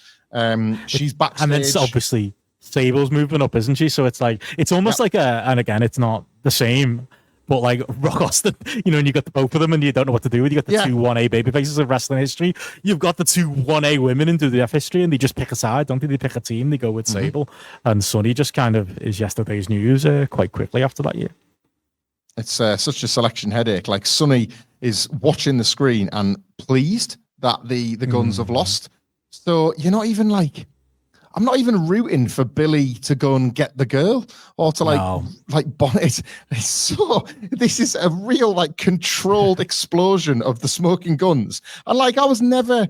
She's backstage. And then obviously Sable's moving up, isn't she? So it's like, it's almost like and again, it's not the same, but like Rock Austin, and you got the both of them and you don't know what to do with. You got the two 1A babyfaces of wrestling history. You've got the two 1A women in WWF history, and they just pick a side, don't they? They pick a team, they go with Sable. And Sonny just kind of is yesterday's news quite quickly after that year. It's such a selection headache. Like Sonny is watching the screen and pleased that the Guns have lost. So you're not even like, I'm not even rooting for Billy to go and get the girl or to like Bonnet. This is a real like controlled explosion of the Smoking Guns. And like, I was never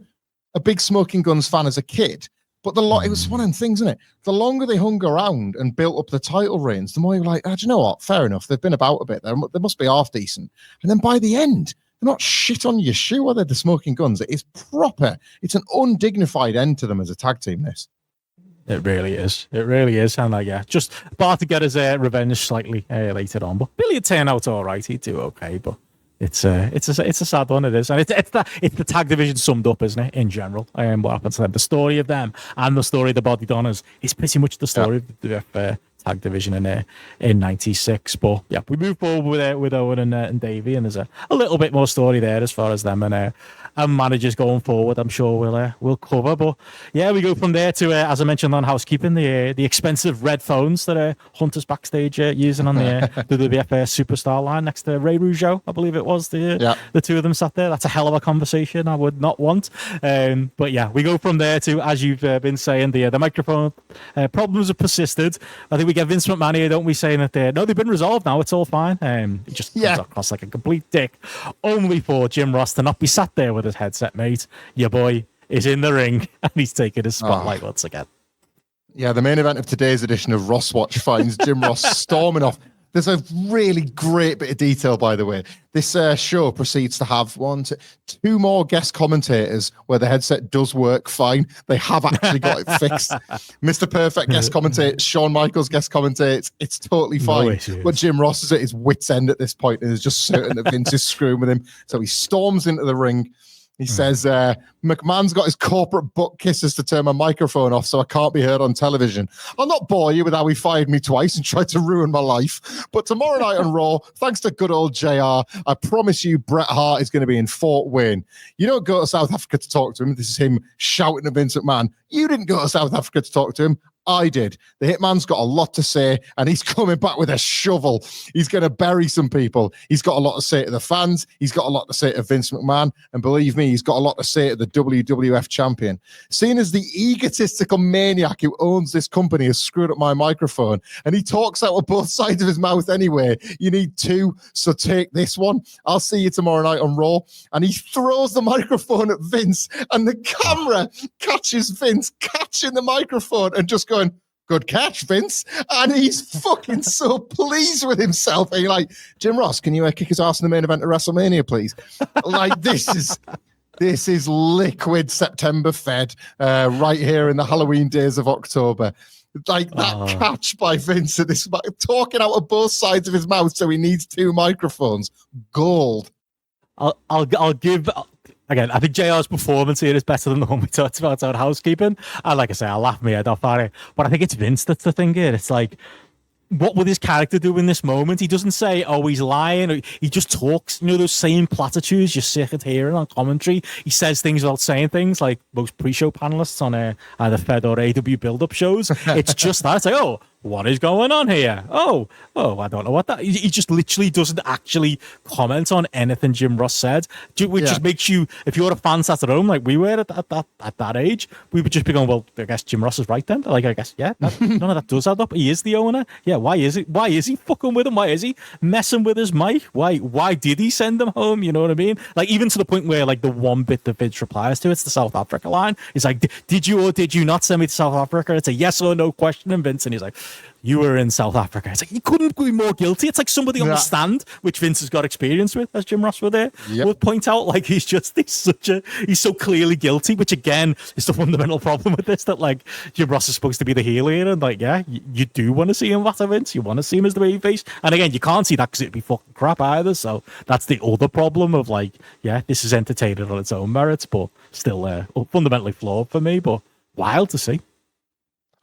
a big Smoking Guns fan as a kid, but it was one of them things, isn't it? The longer they hung around and built up the title reigns, the more you're like, do you know what? Fair enough. They've been about a bit. They must be half decent. And then by the end, they're not shit on your shoe, are they? The Smoking Guns. It is proper. It's an undignified end to them as a tag team, this. It really is. It really is. And like, just Bart to get his revenge slightly later on. But Billy would turn out all right. He'd do okay. But it's a sad one. It is. And it's the tag division summed up, isn't it? In general, what happens to them, the story of them and the story of the Body Donners is pretty much the story of the tag division in '96. But yeah, we move forward with Owen and Davey, and there's a little bit more story there as far as them and managers going forward. I'm sure we'll cover. But yeah, we go from there to as I mentioned on Housekeeping, the expensive red phones that Hunter's backstage using on the WWF Superstar line next to Ray Rougeau, I believe it was. The two of them sat there. That's a hell of a conversation I would not want. But yeah, we go from there to, as you've been saying, the microphone problems have persisted. I think we get Vince McMahon here, don't we, saying that they've been resolved now, it's all fine. He just comes across like a complete dick, only for Jim Ross to not be sat there with his headset, mate. Your boy is in the ring and he's taking his spotlight once again. Yeah, the main event of today's edition of Ross Watch finds Jim Ross storming off. There's a really great bit of detail, by the way. This show proceeds to have two more guest commentators where the headset does work fine. They have actually got it fixed. Mr. Perfect guest commentator, Shawn Michaels guest commentator. It's totally fine. But Jim Ross is at his wit's end at this point and is just certain that Vince is screwing with him. So he storms into the ring. He says, McMahon's got his corporate butt kisses to turn my microphone off so I can't be heard on television. I'll not bore you with how he fired me twice and tried to ruin my life. But tomorrow night on Raw, thanks to good old JR, I promise you Bret Hart is going to be in Fort Wayne. You don't go to South Africa to talk to him. This is him shouting at Vince McMahon. You didn't go to South Africa to talk to him. I did. The Hitman's got a lot to say, and he's coming back with a shovel. He's going to bury some people. He's got a lot to say to the fans. He's got a lot to say to Vince McMahon. And believe me, he's got a lot to say to the WWF champion. Seeing as the egotistical maniac who owns this company has screwed up my microphone, and he talks out of both sides of his mouth anyway, you need two, so take this one. I'll see you tomorrow night on Raw. And he throws the microphone at Vince, and the camera catches Vince catching the microphone and just going, good catch, Vince. And he's fucking so pleased with himself. And you're like, Jim Ross, can you kick his ass in the main event of WrestleMania, please? Like, this is liquid September Fed right here in the Halloween days of October. Like that catch by Vince at this, talking out of both sides of his mouth, so he needs two microphones. Gold. I'll give. Again, I think JR's performance here is better than the one we talked about on Housekeeping. And like I say, I laugh my head off at it. But I think it's Vince that's the thing here. It's like, what would his character do in this moment? He doesn't say, oh, he's lying. Or he just talks, you know, those same platitudes you're sick of hearing on commentary. He says things without saying things, like most pre-show panelists on either Fed or AW build-up shows. It's just that. It's like, oh, what is going on here? Oh, I don't know what that. He just literally doesn't actually comment on anything Jim Ross said, which just makes you, if you're a fan sat at home like we were at that age, we would just be going, well, I guess Jim Ross is right then. Like, I guess, yeah, none of that does add up. He is the owner. Yeah, why is he fucking with him? Why is he messing with his mic? Why did he send him home? You know what I mean? Like, even to the point where, like, the one bit that Vince replies to, it's the South Africa line. He's like, did you or did you not send me to South Africa? It's a yes or no question, and Vince, and he's like, you were in South Africa. It's like, he couldn't be more guilty. It's like somebody on the stand, which Vince has got experience with, as Jim Ross were there, would point out, like, he's so clearly guilty, which again is the fundamental problem with this, that like Jim Ross is supposed to be the heel here, and like, yeah, you do want to see him batter Vince, you want to see him as the babyface, and again, you can't see that because it'd be fucking crap either. So that's the other problem of like, yeah, this is entertaining on its own merits, but still fundamentally flawed for me, but wild to see.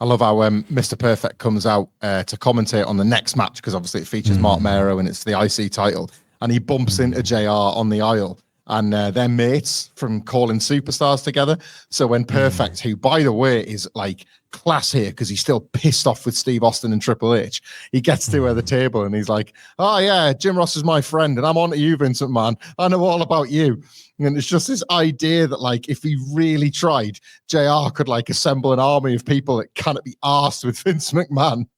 I love how Mr. Perfect comes out to commentate on the next match, because obviously it features Mark Mero and it's the IC title, and he bumps into JR on the aisle, and they're mates from calling superstars together. So when Perfect, who by the way is like class here because he's still pissed off with Steve Austin and Triple H, he gets to the table and he's like, oh yeah, Jim Ross is my friend and I'm on to you, Vincent, man. I know all about you. And it's just this idea that, like, if he really tried, JR could, like, assemble an army of people that cannot be arsed with Vince McMahon.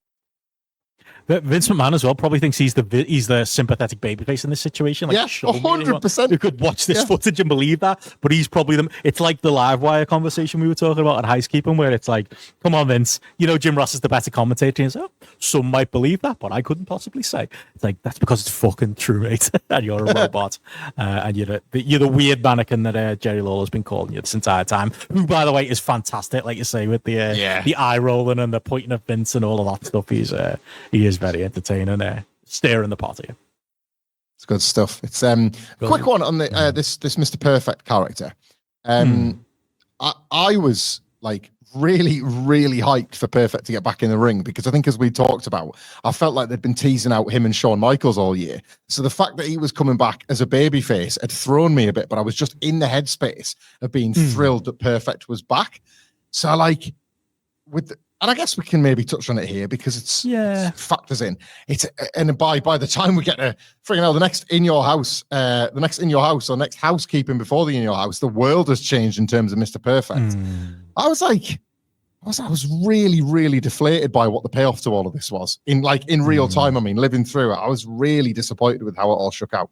Vince McMahon as well probably thinks he's the sympathetic babyface in this situation. Like, yeah, 100%. You could watch this footage and believe that, but he's probably them. It's like the live wire conversation we were talking about at Housekeeping, where it's like, come on, Vince, you know Jim Ross is the better commentator. And so, some might believe that, but I couldn't possibly say. It's like, that's because it's fucking true, mate. And you're a robot, and you're the weird mannequin that Jerry Lawler's been calling you this entire time. Who, by the way, is fantastic, like you say, with the eye rolling and the pointing at Vince and all of that stuff. He is very entertaining, staring the pot here. It's good stuff. It's quick one on the this Mr. Perfect character. I was like really hyped for Perfect to get back in the ring, because I think, as we talked about, I felt like they'd been teasing out him and Shawn Michaels all year. So the fact that he was coming back as a babyface had thrown me a bit, but I was just in the headspace of being thrilled that Perfect was back. So like and I guess we can maybe touch on it here because it's factors in. And by the time we get to freaking hell, the next In Your House or next Housekeeping before the In Your House, the world has changed in terms of Mr. Perfect. I was really deflated by what the payoff to all of this was in real time. I mean, living through it, I was really disappointed with how it all shook out.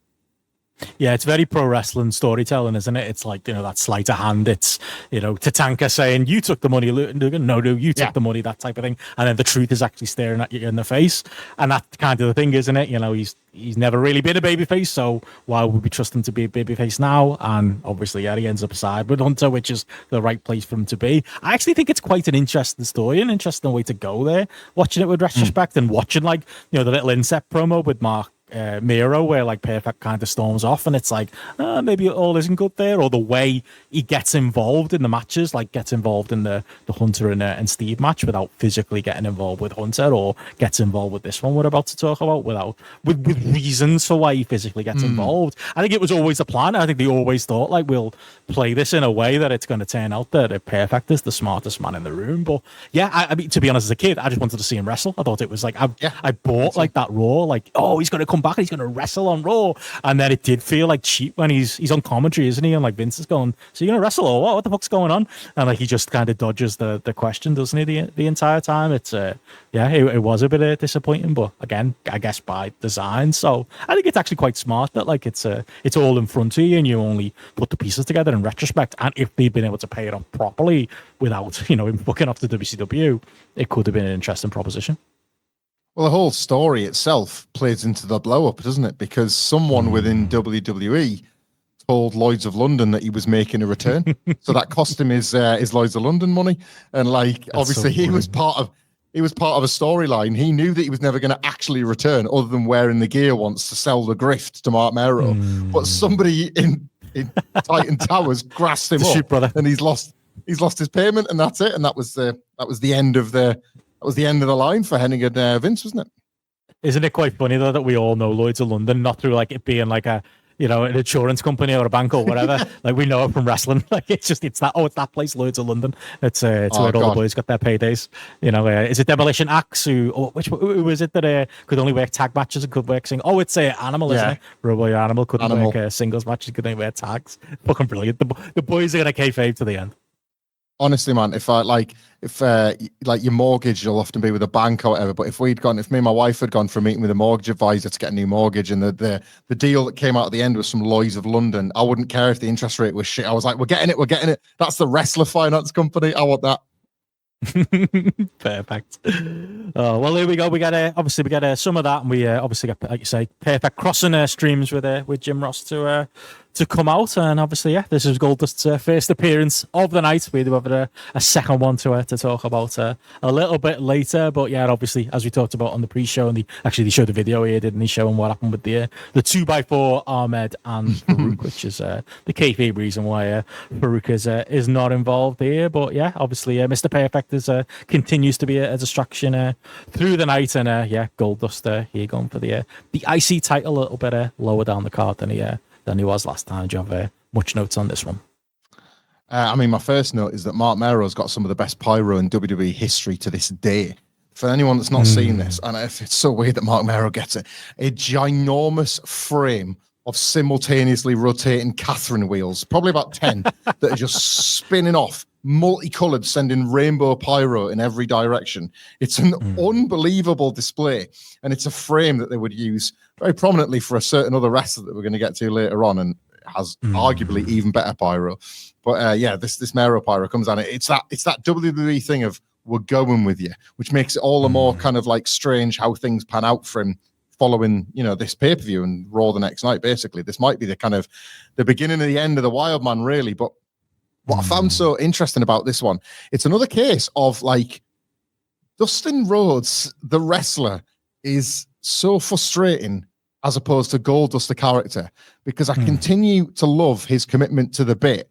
Yeah, it's very pro wrestling storytelling, isn't it? It's like, you know, that sleight of hand. It's, you know, Tatanka saying, you took the money, no, you took the money, that type of thing. And then the truth is actually staring at you in the face. And that's kind of the thing, isn't it? You know, he's never really been a babyface, so why would we trust him to be a babyface now? And obviously, he ends up aside with Hunter, which is the right place for him to be. I actually think it's quite an interesting story, an interesting way to go there. Watching it with retrospect and watching, like, you know, the little inset promo with Mark Miro, where like Perfect kind of storms off, and it's like maybe all isn't good there, or the way he gets involved in the matches, like gets involved in the Hunter and Steve match without physically getting involved with Hunter, or gets involved with this one we're about to talk about with reasons for why he physically gets involved. I think it was always the plan. I think they always thought like we'll play this in a way that it's going to turn out that Perfect is the smartest man in the room. But yeah, I mean, to be honest, as a kid, I just wanted to see him wrestle. I thought it was like I bought like that Raw, like, oh, he's going to come back and he's going to wrestle on Raw, and then it did feel like cheap when he's on commentary, isn't he? And like Vince is going, so you're going to wrestle or what? What the fuck's going on? And like he just kind of dodges the question, doesn't he? The entire time. It's it was a bit disappointing, but again, I guess by design. So I think it's actually quite smart that like it's all in front of you and you only put the pieces together in retrospect. And if they'd been able to pay it off properly without him fucking off the WCW, it could have been an interesting proposition. Well, the whole story itself plays into the blow up, doesn't it? Because someone within WWE told Lloyd's of London that he was making a return, so that cost him his Lloyd's of London money. And like, that's obviously, so he was part of a storyline. He knew that he was never going to actually return, other than wearing the gear once to sell the grift to Mark Mero. But somebody in Titan Towers grasped him up, brother, and he's lost his payment, and that's it. And that was the end of the. That was the end of the line for Hennig and Vince, wasn't it? Isn't it quite funny though that we all know Lloyd's of London, not through like it being like a an insurance company or a bank or whatever. Like we know it from wrestling. Like it's that place, Lloyd's of London. It's where all the boys got their paydays. Is it Demolition Axe who was it that could only work tag matches and could work singles? Oh, it's Animal, isn't it? Robo Animal couldn't work singles matches, could only wear tags. Fucking brilliant. The boys are gonna kayfabe to the end. Honestly, man, if your mortgage, you'll often be with a bank or whatever. But if me and my wife had gone for a meeting with a mortgage advisor to get a new mortgage, and the deal that came out at the end was from Lloyd's of London, I wouldn't care if the interest rate was shit. I was like, we're getting it. That's the wrestler finance company. I want that. Perfect. Oh well, here we go. We got some of that, and we obviously got, like you say, Perfect crossing streams with Jim Ross to come out, and obviously, this is Goldust's first appearance of the night. We do have a second one to talk about a little bit later, but yeah, obviously, as we talked about on the pre-show, and they showed the video here, didn't they, showing what happened with the 2x4 Ahmed and Farouk, which is the kayfabe reason why Farouk is not involved here. But yeah, obviously, Mr. Perfect continues to be a distraction through the night, and Goldust here going for the IC title a little bit lower down the card than he was last time. Do you have much notes on this one? I mean, my first note is that Mark Mero's got some of the best pyro in WWE history to this day. For anyone that's not seen this, and it's so weird that Mark Mero gets it, a ginormous frame of simultaneously rotating Catherine wheels, probably about 10, that are just spinning off, multicolored, sending rainbow pyro in every direction. It's an unbelievable display, and it's a frame that they would use very prominently for a certain other wrestler that we're going to get to later on, and has arguably even better pyro. But this Mero pyro comes on. It's that WWE thing of we're going with you, which makes it all the more kind of like strange how things pan out for him following this pay-per-view and Raw the next night. Basically, this might be the kind of the beginning of the end of the Wild Man, really. But what I found so interesting about this one, it's another case of like Dustin Rhodes, the wrestler, is so frustrating as opposed to Goldust, the character, because I continue to love his commitment to the bit,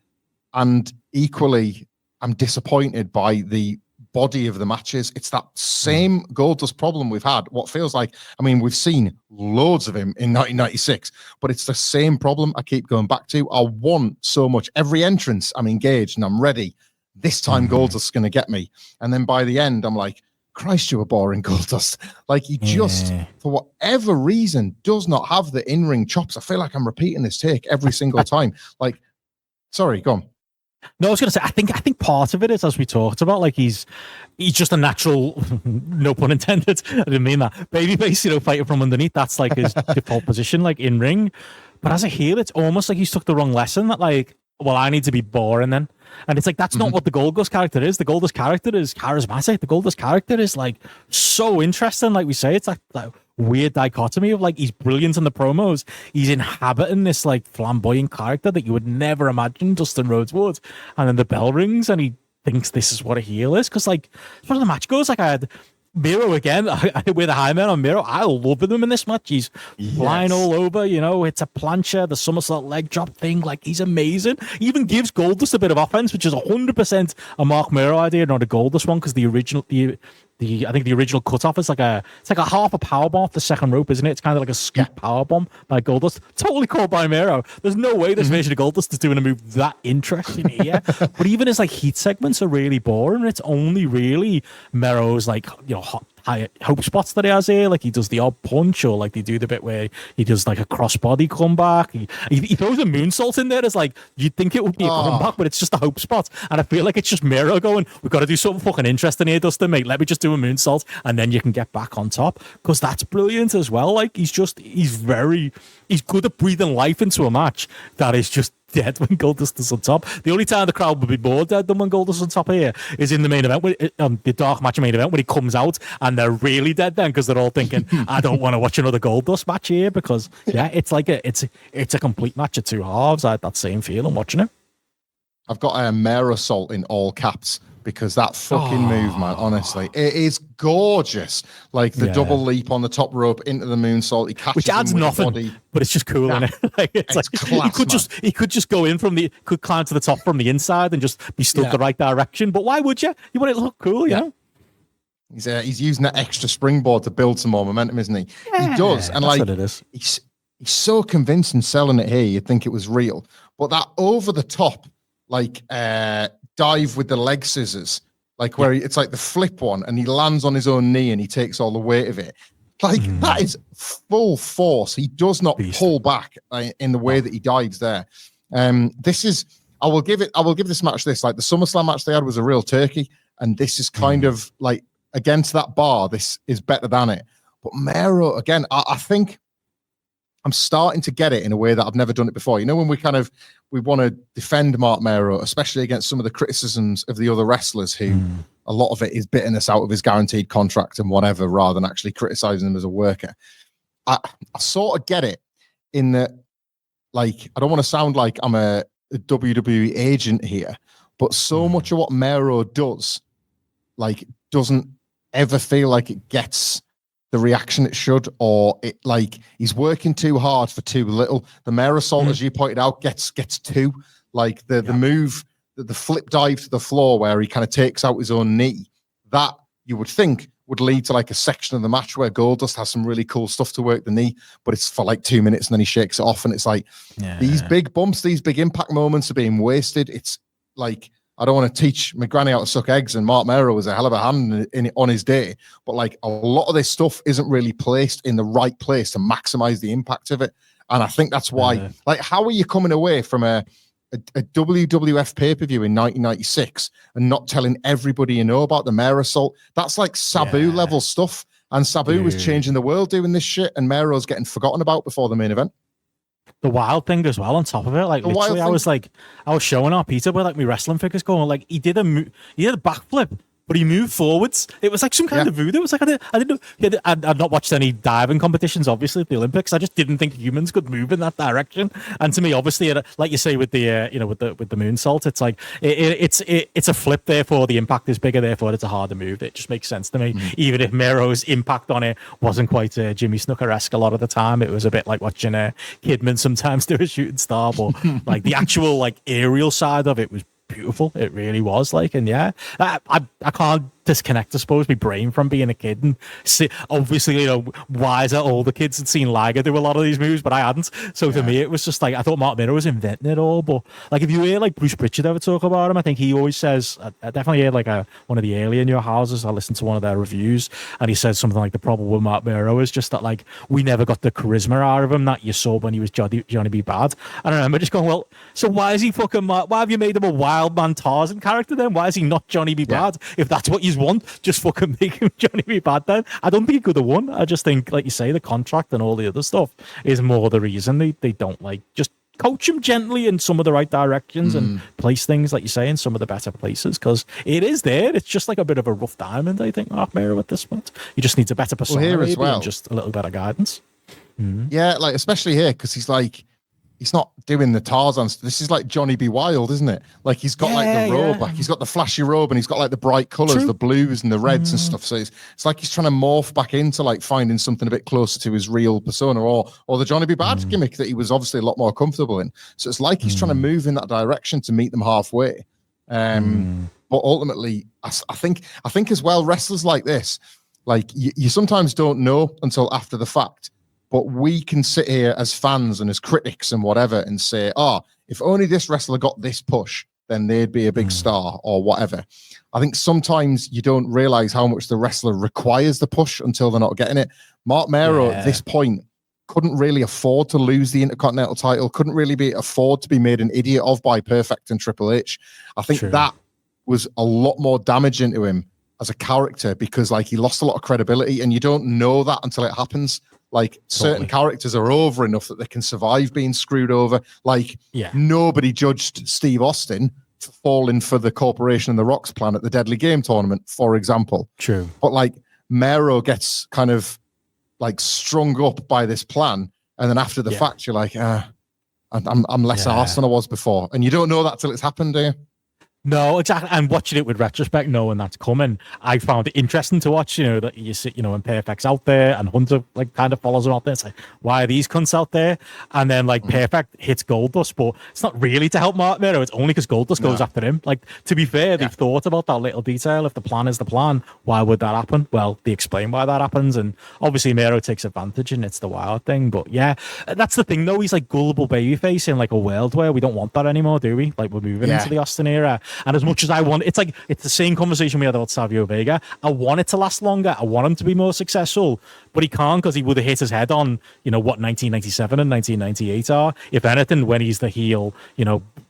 and equally I'm disappointed by the body of the matches. It's that same Goldust problem we've had, what feels like, I mean, we've seen loads of him in 1996, but it's the same problem I keep going back to. I want so much. Every entrance, I'm engaged and I'm ready. This time Goldust's going to get me. And then by the end, I'm like, Christ, you were boring, Goldust. Like, he just, for whatever reason, does not have the in-ring chops. I feel like I'm repeating this take every single time. Like, sorry, go on. No, I was going to say, I think part of it is, as we talked about, like he's just a natural, no pun intended, I didn't mean that, babyface, fighting from underneath. That's like his default position, like in ring. But as a heel, it's almost like he's took the wrong lesson, that like, well, I need to be boring then. And it's like, that's not what the Goldust character is. The Goldust character is charismatic. The Goldust character is like so interesting. Like we say, it's like weird dichotomy of like, he's brilliant in the promos. He's inhabiting this like flamboyant character that you would never imagine Dustin Rhodes would. And then the bell rings and he thinks this is what a heel is. Because like, as far as the match goes, like I Miro again, with a high man on Miro. I love him in this match. He's flying all over, it's a plancha, the somersault leg drop thing. Like, he's amazing. He even gives Goldust a bit of offense, which is 100% a Mark Miro idea, not a Goldust one, because the original, I think the original cutoff is like it's like a half a powerbomb off the second rope, isn't it? It's kind of like a scoop powerbomb by Goldust. Totally called by Miro. There's no way this version of Goldust is doing a move that interesting here. But even his like heat segments are really boring. It's only really Miro's like, high hope spots that he has here. Like, he does the odd punch, or like they do the bit where he does like a crossbody comeback. He throws a moonsault in there. It's like, you'd think it would be a comeback, but it's just a hope spot. And I feel like it's just Miro going, we've got to do something fucking interesting here, Dustin, mate. Let me just do a moonsault, and then you can get back on top. Because that's brilliant as well. Like, he's good at breathing life into a match that is just dead when Goldust is on top. The only time the crowd would be more dead than when Goldust is on top here is in the main event, the dark match main event, when he comes out and they're really dead then, because they're all thinking, I don't want to watch another Goldust match here, because it's like it's a complete match of two halves. I had that same feeling watching it. I've got a Mare Assault in all caps, because that fucking move, man, honestly, it is gorgeous. Like the double leap on the top rope into the moonsault, he catches which adds him with nothing, the body. But it's just cool, isn't it? Like, it's like class, he could just go in could climb to the top from the inside and just be stood the right direction. But why would you? You want it to look cool, you know? He's using that extra springboard to build some more momentum, isn't he? He does, and like, what it is. He's so convincing selling it here. You'd think it was real, but that over the top, like dive with the leg scissors, like where it's like the flip one, and he lands on his own knee and he takes all the weight of it. Like that is full force. He does not pull back in the way that he dives there. This is, I will give this match this, like the SummerSlam match they had was a real turkey, and this is kind of like against that bar. This is better than it. But Mero again, I think I'm starting to get it in a way that I've never done it before. You know, when we want to defend Mark Mero, especially against some of the criticisms of the other wrestlers who a lot of it is bitterness out of his guaranteed contract and whatever, rather than actually criticizing him as a worker. I sort of get it in that, like, I don't want to sound like I'm a WWE agent here, but so much of what Mero does, like, doesn't ever feel like it gets the reaction it should, or it, like, he's working too hard for too little. The Mare Assault, as you pointed out, gets two. Like the move, the flip dive to the floor where he kind of takes out his own knee, that you would think would lead to like a section of the match where Goldust has some really cool stuff to work the knee, but it's for like 2 minutes and then he shakes it off, and it's like these big bumps, these big impact moments are being wasted. It's like, I don't want to teach my granny how to suck eggs, and Mark Mero was a hell of a hand on his day, but like a lot of this stuff isn't really placed in the right place to maximize the impact of it. And I think that's why, like, how are you coming away from a WWF pay-per-view in 1996 and not telling everybody you know about the Mare Assault? That's like Sabu level stuff. And Sabu was changing the world doing this shit, and Mero's getting forgotten about before the main event. The wild thing as well on top of it, like literally, I was showing our Peter with like my wrestling figures going, like he did a backflip, but he moved forwards. It was like some kind of voodoo. It was like I didn't know. I'd not watched any diving competitions, obviously, at the Olympics. I just didn't think humans could move in that direction. And to me, obviously, like you say with the with the moonsault, it's like it's a flip. Therefore, the impact is bigger. Therefore, it's a harder move. It just makes sense to me. Even if Mero's impact on it wasn't quite Jimmy Snooker-esque a lot of the time, it was a bit like watching Kidman sometimes do a shooting star. But like the actual like aerial side of it was beautiful. It really was. Like, and I can't disconnect, I suppose, my brain from being a kid and see, obviously, wiser older kids had seen Liger do a lot of these moves, but I hadn't. So for me, it was just like, I thought Mark Mero was inventing it all. But like, if you hear like Bruce Pritchard ever talk about him, I think he always says, I definitely heard like one of the early In Your Houses, I listened to one of their reviews, and he said something like, the problem with Mark Mero is just that, like, we never got the charisma out of him that you saw when he was Johnny B. Bad. And I remember just going, well, so why is he why have you made him a wild man Tarzan character then? Why is he not Johnny B. Bad? If that's what you want, just fucking make him Johnny B. Bad then. I don't think he could have won. I just think, like you say, the contract and all the other stuff is more the reason they don't, like, just coach him gently in some of the right directions and place things, like you say, in some of the better places, because it is there. It's just like a bit of a rough diamond, I think, Mark Mero at this point. He just needs a better persona here as well, and just a little better guidance. Yeah, like especially here, because he's like, he's not doing the Tarzan. This is like Johnny B. Wild, isn't it? Like he's got like the robe, like he's got the flashy robe, and he's got like the bright colors, the blues and the reds and stuff. So it's like he's trying to morph back into like finding something a bit closer to his real persona, or the Johnny B. Bad gimmick that he was obviously a lot more comfortable in. So it's like he's trying to move in that direction to meet them halfway. But ultimately, I think as well, wrestlers like this, like you sometimes don't know until after the fact. But we can sit here as fans and as critics and whatever and say, if only this wrestler got this push, then they'd be a big star or whatever. I think sometimes you don't realize how much the wrestler requires the push until they're not getting it. Mark Mero at this point couldn't really afford to lose the Intercontinental title, couldn't really afford to be made an idiot of by Perfect and Triple H. I think that was a lot more damaging to him as a character because like he lost a lot of credibility, and you don't know that until it happens. Like certain characters are over enough that they can survive being screwed over. Like nobody judged Steve Austin for falling for the Corporation and the Rocks plan at the Deadly Game tournament, for example. True. But like Mero gets kind of like strung up by this plan, and then after the fact, you're like, I'm less arsed than I was before, and you don't know that till it's happened, do you? No, exactly. And watching it with retrospect, knowing that's coming, I found it interesting to watch, that you see, when Perfect's out there and Hunter like kind of follows him out there. It's like, why are these cunts out there? And then like Perfect hits Goldust, but it's not really to help Mark Mero. It's only because Goldust goes after him. Like, to be fair, they've thought about that little detail. If the plan is the plan, why would that happen? Well, they explain why that happens. And obviously Mero takes advantage, and it's the wild thing. But yeah, that's the thing though. He's like gullible babyface in like a world where we don't want that anymore, do we? Like we're moving into the Austin era. And as much as I want, it's the same conversation we had about Savio Vega. I want it to last longer. I want him to be more successful, but he can't because he would have hit his head on, what 1997 and 1998 are. If anything, when he's the heel,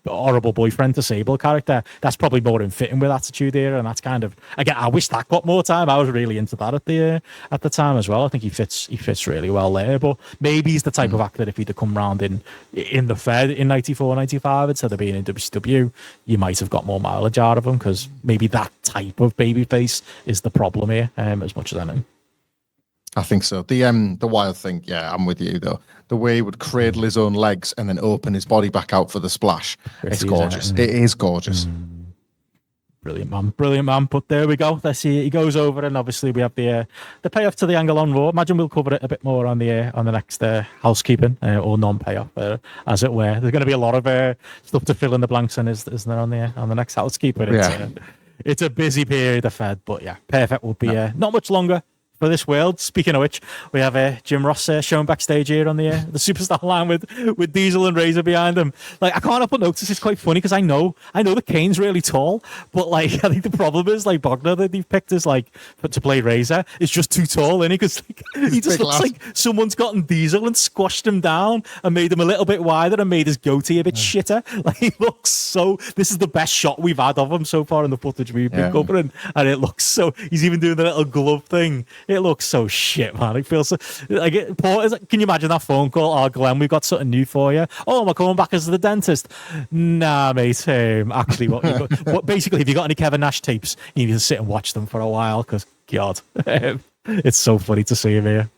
horrible boyfriend to Sable character, that's probably more in fitting with Attitude Era, and that's kind of, again, I wish that got more time. I was really into that at the time as well. I think he fits really well there, but maybe he's the type of actor, if he'd have come round in the Fed in 94, 95 instead of being in WCW, you might have got more mileage out of him, because maybe that type of babyface is the problem here, as much as anything. I think so. The wild thing, I'm with you though. The way he would cradle his own legs and then open his body back out for the splash. It's gorgeous. It is gorgeous. Brilliant man. But there we go. Let's see. He goes over, and obviously we have the payoff to the angle on Raw. Imagine we'll cover it a bit more on the next housekeeping or non-payoff, as it were. There's going to be a lot of stuff to fill in the blanks, and isn't there on the next housekeeping? It's a busy period of Fed, but Perfect will be not much longer for this world. Speaking of which, we have Jim Ross shown backstage here on the superstar line with Diesel and Razor behind him. Like, I can't help but notice it's quite funny because I know the Kane's really tall, but like I think the problem is like Bogner that they've picked is like to play Razor is just too tall, isn't he? Because like, he just looks like someone's gotten Diesel and squashed him down and made him a little bit wider and made his goatee a bit shitter. Like, he looks so. This is the best shot we've had of him so far in the footage we've been covering, and it looks so. He's even doing the little glove thing. It looks so shit, man. It feels so, like can you imagine that phone call? Oh, Glenn, we've got something new for you. Oh, am I coming back as the dentist? Nah, mate. Actually, basically, have you got any Kevin Nash tapes? You need to sit and watch them for a while, because God, it's so funny to see him here.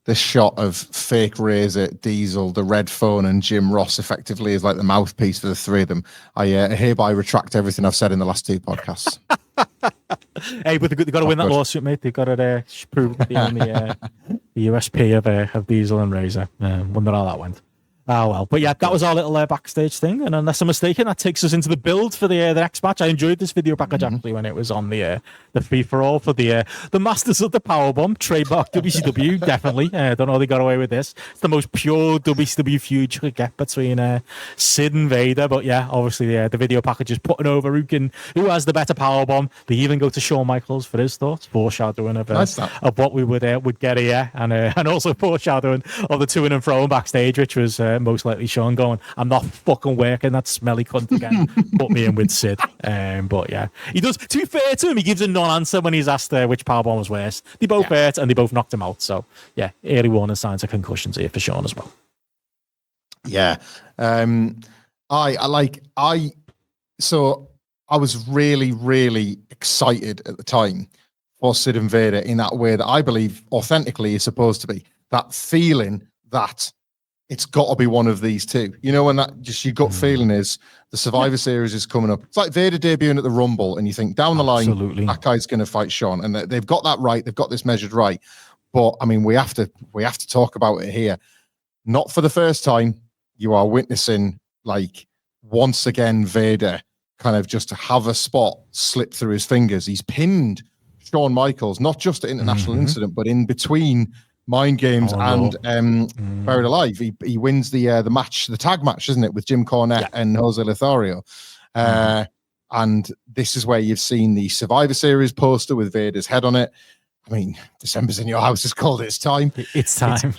This shot of fake Razor, Diesel, the red phone, and Jim Ross effectively is like the mouthpiece for the three of them. I hereby retract everything I've said in the last two podcasts. Hey, but they've got to win that lawsuit, mate. They've got to prove the USP of Diesel and Razor. Wonder how that went. Oh, well. But yeah, that was our little backstage thing. And unless I'm mistaken, that takes us into the build for the next match. I enjoyed this video package, actually, when it was on the free-for-all for the Masters of the Powerbomb, trademark WCW, definitely. Don't know how they got away with this. It's the most pure WCW feud you could get between Sid and Vader. But yeah, obviously the video package is putting over who has the better Powerbomb. They even go to Shawn Michaels for his thoughts, foreshadowing of what we would get here. And also foreshadowing of the to and fro backstage, which was... most likely Shawn going, I'm not fucking working that smelly cunt again. Put me in with Sid. But yeah, he does. To be fair to him, he gives a non-answer when he's asked which powerbomb was worse. They both hurt and they both knocked him out. So yeah, early warning signs of concussions here for Shawn as well. Yeah, So I was really, really excited at the time for Sid and Vader in that way that I believe authentically is supposed to be. That feeling that it's got to be one of these two. You know, when that just your gut feeling is the Survivor Series is coming up. It's like Vader debuting at the Rumble, and you think down the line, that guy's going to fight Shawn, and they've got that right. They've got this measured right. But I mean, we have to talk about it here. Not for the first time, you are witnessing like once again Vader kind of just have a spot slip through his fingers. He's pinned Shawn Michaels, not just at International Incident, but in between Mind Games and Buried Alive. He wins the match, the tag match, isn't it, with Jim Cornette and Jose Lothario. And this is where you've seen the Survivor Series poster with Vader's head on it. I mean, December's in Your House has called it. It's time. It's time.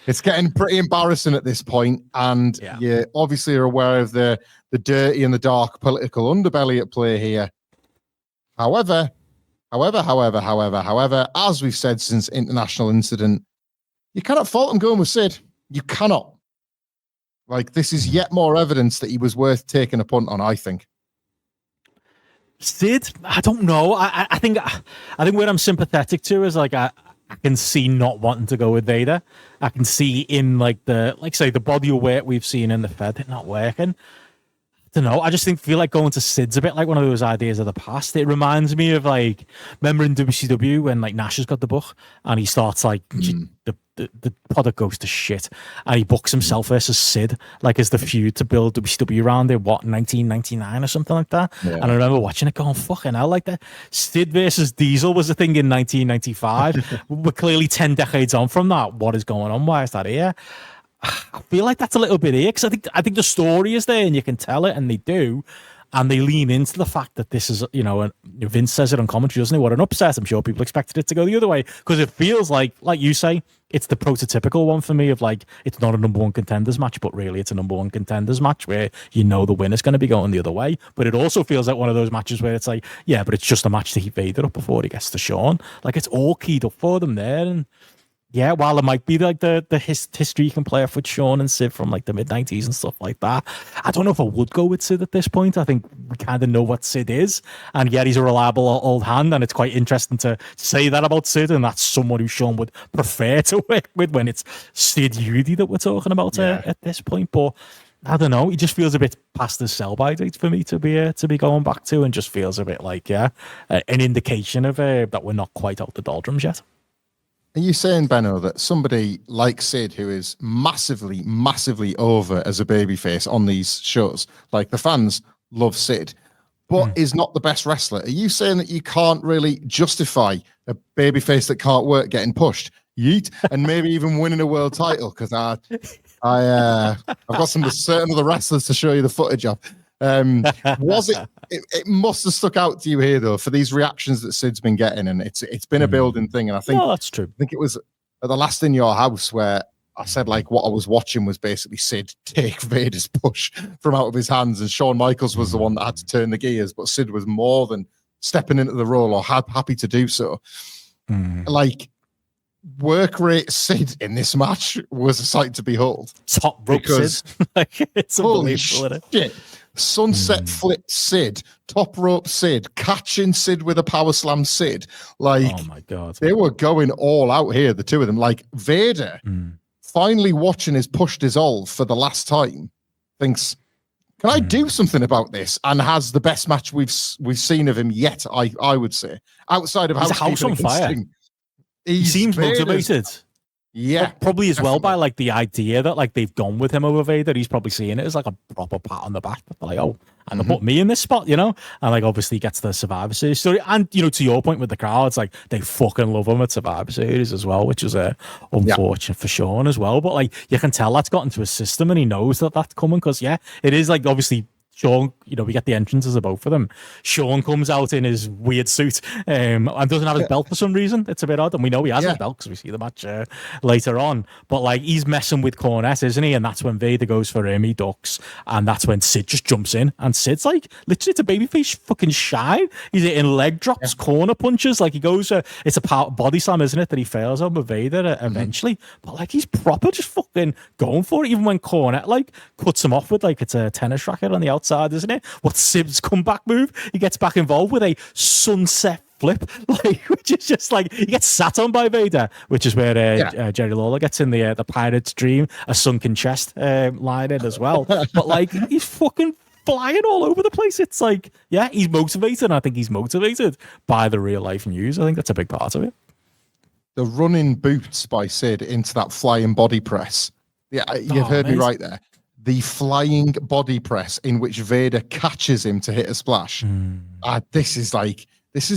It's getting pretty embarrassing at this point, and you obviously are aware of the dirty and the dark political underbelly at play here. However, as we've said since International Incident, you cannot fault him going with Sid. You cannot. Like, this is yet more evidence that he was worth taking a punt on, I think. Sid, I don't know. I think what I'm sympathetic to is like I can see not wanting to go with Vader. I can see in the body of work we've seen in the Fed it not working. I don't know. I just feel like going to Sid's a bit like one of those ideas of the past. It reminds me of like, remember in WCW when like Nash has got the book and he starts like the product goes to shit and he books himself versus Sid like as the feud to build WCW around in 1999 or something like that. And I remember watching it going, fucking hell, like that. Sid versus Diesel was a thing in 1995. We're clearly 10 decades on from that. What is going on? Why is that here? I feel like that's a little bit here because I think the story is there and you can tell it, and they do, and they lean into the fact that this is, and Vince says it on commentary, doesn't he? What an upset! I'm sure people expected it to go the other way because it feels like you say, it's the prototypical one for me of like it's not a number one contenders match, but really it's a number one contenders match where the winner's going to be going the other way. But it also feels like one of those matches where it's like, yeah, but it's just a match to heat Vader up before he gets to Shawn. Like it's all keyed up for them there, and. Yeah, while it might be like the history you can play off with Shawn and Sid from like the mid-90s and stuff like that, I don't know if I would go with Sid at this point. I think we kind of know what Sid is, and yet he's a reliable old hand, and it's quite interesting to say that about Sid, and that's someone who Shawn would prefer to work with when it's Sid Udy that we're talking about at this point. But I don't know, he just feels a bit past the sell-by date for me to be going back to, and just feels a bit like an indication of that we're not quite out the doldrums yet. Are you saying, Benno, that somebody like Sid, who is massively, massively over as a babyface on these shows, like the fans love Sid, but is not the best wrestler? Are you saying that you can't really justify a babyface that can't work getting pushed, yeet, and maybe even winning a world title? Because I've got some certain other wrestlers to show you the footage of. Was it must have stuck out to you here though for these reactions that Sid's been getting, and it's been a building thing, and I think that's true. I think it was at the last In Your House where I said like what I was watching was basically Sid take Vader's push from out of his hands, and Shawn Michaels was the one that had to turn the gears, but Sid was more than stepping into the role or happy to do so. Like work rate Sid in this match was a sight to behold. Top rope Sid. Like, it's unbelievable, isn't it? Sunset flip Sid, top rope Sid, catching Sid with a power slam Sid. Like, oh my God, they were going all out here, the two of them. Like Vader, finally watching his push dissolve for the last time, thinks, can I do something about this? And has the best match we've seen of him yet, I would say. Outside of House on fire. He seems motivated. Yeah, probably as well by like the idea that like they've gone with him over Vader. He's probably seeing it as like a proper pat on the back. Like, oh, and they put me in this spot, and like obviously he gets the Survivor Series story. And to your point with the crowds, like they fucking love him at Survivor Series as well, which is unfortunate for Shawn as well. But like you can tell that's got into his system, and he knows that that's coming because it is like obviously. Shawn, we get the entrances of both of them. Shawn comes out in his weird suit and doesn't have his belt for some reason. It's a bit odd, and we know he has his belt because we see the match later on. But like he's messing with Cornette, isn't he? And that's when Vader goes for him, he ducks, and that's when Sid just jumps in. And Sid's like, literally, it's a babyface fucking shine. He's hitting leg drops, corner punches. Like he goes, it's a body slam, isn't it, that he fails on with Vader eventually. But like he's proper just fucking going for it, even when Cornette like cuts him off with like it's a tennis racket on the outside. Isn't it? What's Sid's comeback move? He gets back involved with a sunset flip, like, which is just like he gets sat on by Vader, which is where Jerry Lawler gets in the Pirate's Dream, a sunken chest line in as well. But like he's fucking flying all over the place. It's like, yeah, he's motivated. And I think he's motivated by the real life news. I think that's a big part of it. The running boots by Sid into that flying body press. Yeah, you've heard me right there. The flying body press in which Vader catches him to hit a splash. This is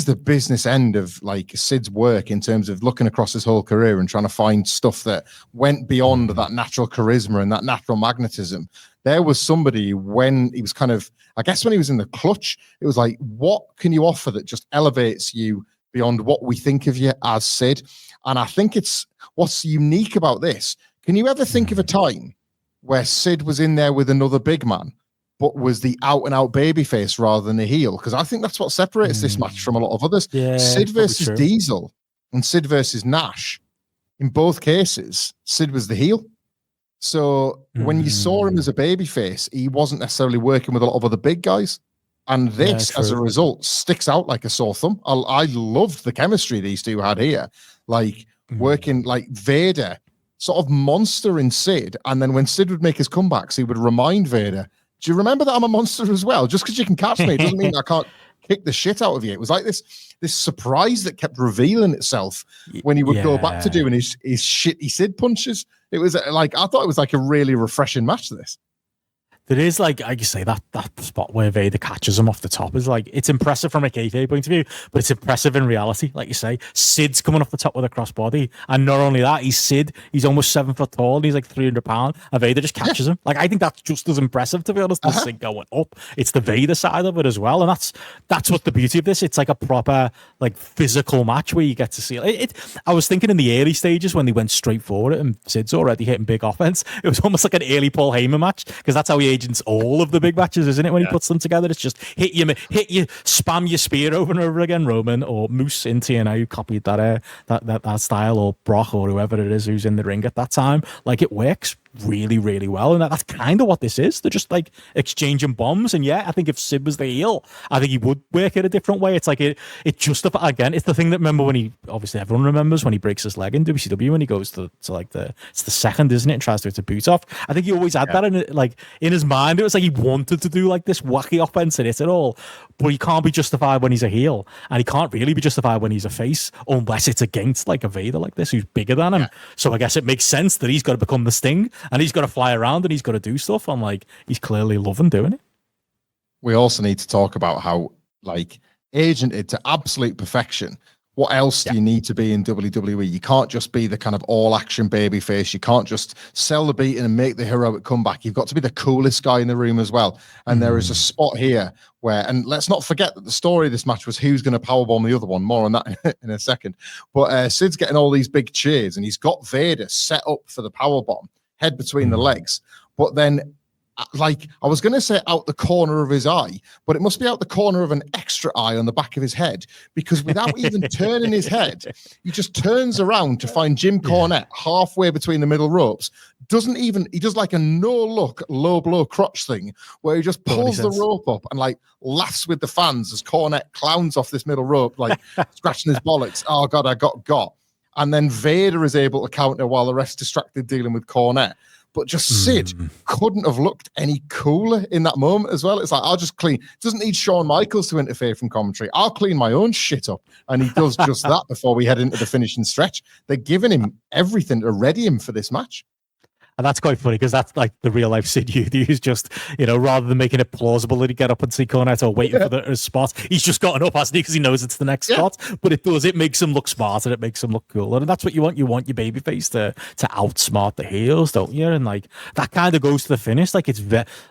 the business end of like Sid's work in terms of looking across his whole career and trying to find stuff that went beyond that natural charisma and that natural magnetism. There was somebody when he was kind of, I guess when he was in the clutch, it was like, what can you offer that just elevates you beyond what we think of you as Sid? And I think it's what's unique about this. Can you ever think of a time where Sid was in there with another big man, but was the out-and-out babyface rather than a heel? Because I think that's what separates this match from a lot of others. Yeah, Sid versus Diesel and Sid versus Nash. In both cases, Sid was the heel. So when you saw him as a babyface, he wasn't necessarily working with a lot of other big guys. And this, as a result, sticks out like a sore thumb. I loved the chemistry these two had here. Like, working like Vader, sort of monster in Sid. And then when Sid would make his comebacks, he would remind Vader, do you remember that I'm a monster as well? Just because you can catch me, it doesn't mean I can't kick the shit out of you. It was like this surprise that kept revealing itself when he would go back to doing his shitty Sid punches. It was like, I thought it was like a really refreshing match, this. There is, like you say, that spot where Vader catches him off the top is like, it's impressive from a kayfabe point of view, but it's impressive in reality. Like you say, Sid's coming off the top with a crossbody, and not only that, he's Sid. He's almost 7 foot tall, and he's like 300 pounds, and Vader just catches him. Like, I think that's just as impressive, to be honest, as Sid going up. It's the Vader side of it as well, and that's what the beauty of this. It's like a proper like physical match where you get to see it. I was thinking in the early stages when they went straight for it, and Sid's already hitting big offense. It was almost like an early Paul Heyman match, because that's how he agents all of the big matches, isn't it? When he puts them together, it's just hit you, spam your spear over and over again. Roman or Moose in TNA, who copied that style, or Brock or whoever it is who's in the ring at that time. Like, it works really, really well, and that's kind of what this is. They're just like exchanging bombs. And yeah, I think if Sid was the heel, I think he would work it a different way. It's like it justifies, again, it's the thing that, remember when he, obviously everyone remembers when he breaks his leg in WCW, when he goes to like it's the second, isn't it, and tries to get a boot off. I think he always had that in it, like in his mind. It was like he wanted to do like this wacky offense and hit it all, but he can't be justified when he's a heel, and he can't really be justified when he's a face, unless it's against like a Vader like this who's bigger than him. So I guess it makes sense that he's got to become the Sting, and he's got to fly around, and he's got to do stuff, and like he's clearly loving doing it. We also need to talk about how, like, agented to absolute perfection. What else do you need to be in WWE? You can't just be the kind of all-action babyface. You can't just sell the beating and make the heroic comeback. You've got to be the coolest guy in the room as well. And there is a spot here where, and let's not forget that the story of this match was who's going to powerbomb the other one. More on that in a second. But Sid's getting all these big cheers, and he's got Vader set up for the powerbomb, head between the legs. But then, like, I was going to say out the corner of his eye, but it must be out the corner of an extra eye on the back of his head, because without even turning his head, he just turns around to find Jim Cornette halfway between the middle ropes. He does like a no-look, low-blow crotch thing where he just pulls the rope up and like laughs with the fans as Cornette clowns off this middle rope, like scratching his bollocks. Oh, God, I got. And then Vader is able to counter while the rest distracted dealing with Cornette. But just Sid couldn't have looked any cooler in that moment as well. It's like, I'll just clean. Doesn't need Shawn Michaels to interfere from commentary. I'll clean my own shit up. And he does just that before we head into the finishing stretch. They're giving him everything to ready him for this match. And that's quite funny, because that's like the real life Sid you'd use, just, you know, rather than making it plausible that he'd get up and see Cornette or waiting for the spot, he's just gotten up, hasn't he, because he knows it's the next spot. But it makes him look smarter, it makes him look cooler, and that's what you want. You want your babyface to outsmart the heels, don't you? And like that kind of goes to the finish. Like, it's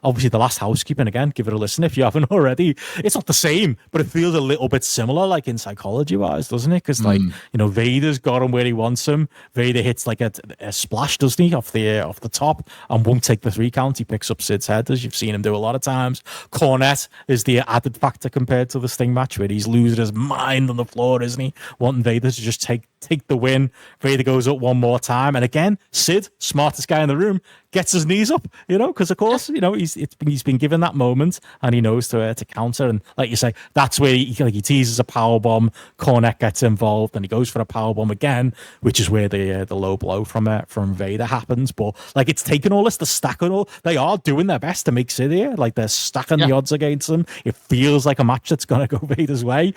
obviously the last Housekeeping, again, give it a listen if you haven't already. It's not the same, but it feels a little bit similar, like in psychology wise, doesn't it? Because like, you know, Vader's got him where he wants him. Vader hits like a splash, doesn't he, off the off the top and won't take the 3 count. He picks up Sid's head, as you've seen him do a lot of times. Cornette is the added factor compared to the Sting match, where he's losing his mind on the floor, isn't he? Wanting Vader to just take the win. Vader goes up one more time, and again, Sid, smartest guy in the room, gets his knees up, because of course, he's been given that moment, and he knows to counter. And like you say, that's where he teases a power bomb. Cornette gets involved, and he goes for a power bomb again, which is where the low blow from Vader happens. But like, it's taken all this, the stack and all. They are doing their best to make Sid here. Like, they're stacking the odds against him. It feels like a match that's gonna go Vader's way.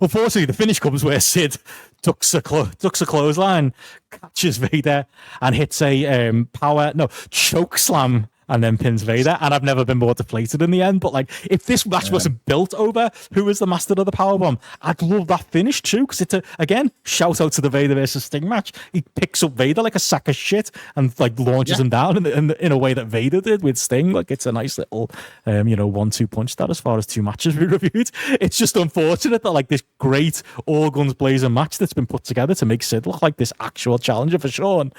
Unfortunately, the finish comes where Sid ducks a clothesline, catches Vader, and hits a choke slam, and then pins Vader. And I've never been more deflated in the end. But like, if this match wasn't built over who is the master of the powerbomb, I'd love that finish too. Because it's again, shout out to the Vader versus Sting match. He picks up Vader like a sack of shit and like launches him down in a way that Vader did with Sting. Like, it's a nice little 1-2 punch that, as far as 2 matches we reviewed. It's just unfortunate that like this great all guns blazing match that's been put together to make Sid look like this actual challenger for Shawn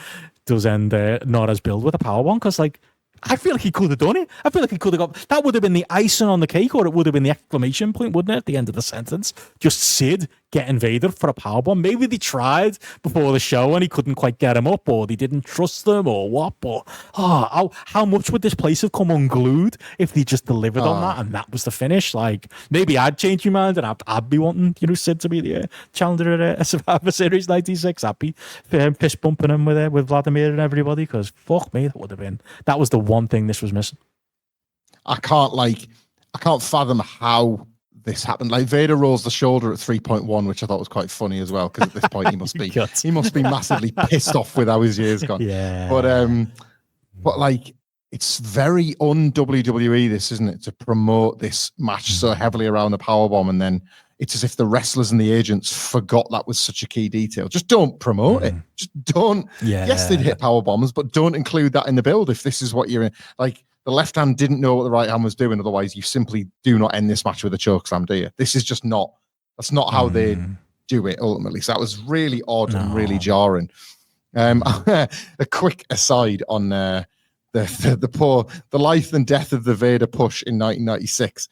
does end not as billed with a powerbomb. Because like, I feel like he could have done it. I feel like he could have got... That would have been the icing on the cake, or it would have been the exclamation point, wouldn't it, at the end of the sentence? Just Sid getting Vader for a powerbomb. Maybe they tried before the show and he couldn't quite get him up, or they didn't trust them, or what. But how much would this place have come unglued if they just delivered on that and that was the finish? Like, maybe I'd change my mind and I'd be wanting, Sid to be the challenger at Survivor Series 96. I'd be fist bumping him with Vladimir and everybody, because fuck me, that was the one thing this was missing. I can't fathom how this happened. Like, Vader rolls the shoulder at 3.1, which I thought was quite funny as well, because at this point he must be massively pissed off with how his year's gone. Yeah. But like, it's very un-WWE, this, isn't it, to promote this match so heavily around the powerbomb, and then it's as if the wrestlers and the agents forgot that was such a key detail. Just don't promote it. Just don't. Yeah. Yes, they'd hit power bombs, but don't include that in the build if this is what you're in. Like, the left hand didn't know what the right hand was doing. Otherwise, you simply do not end this match with a chokeslam, do you? This is just not. That's not how they do it ultimately. So that was really odd and really jarring. A quick aside on the life and death of the Vader push in 1996.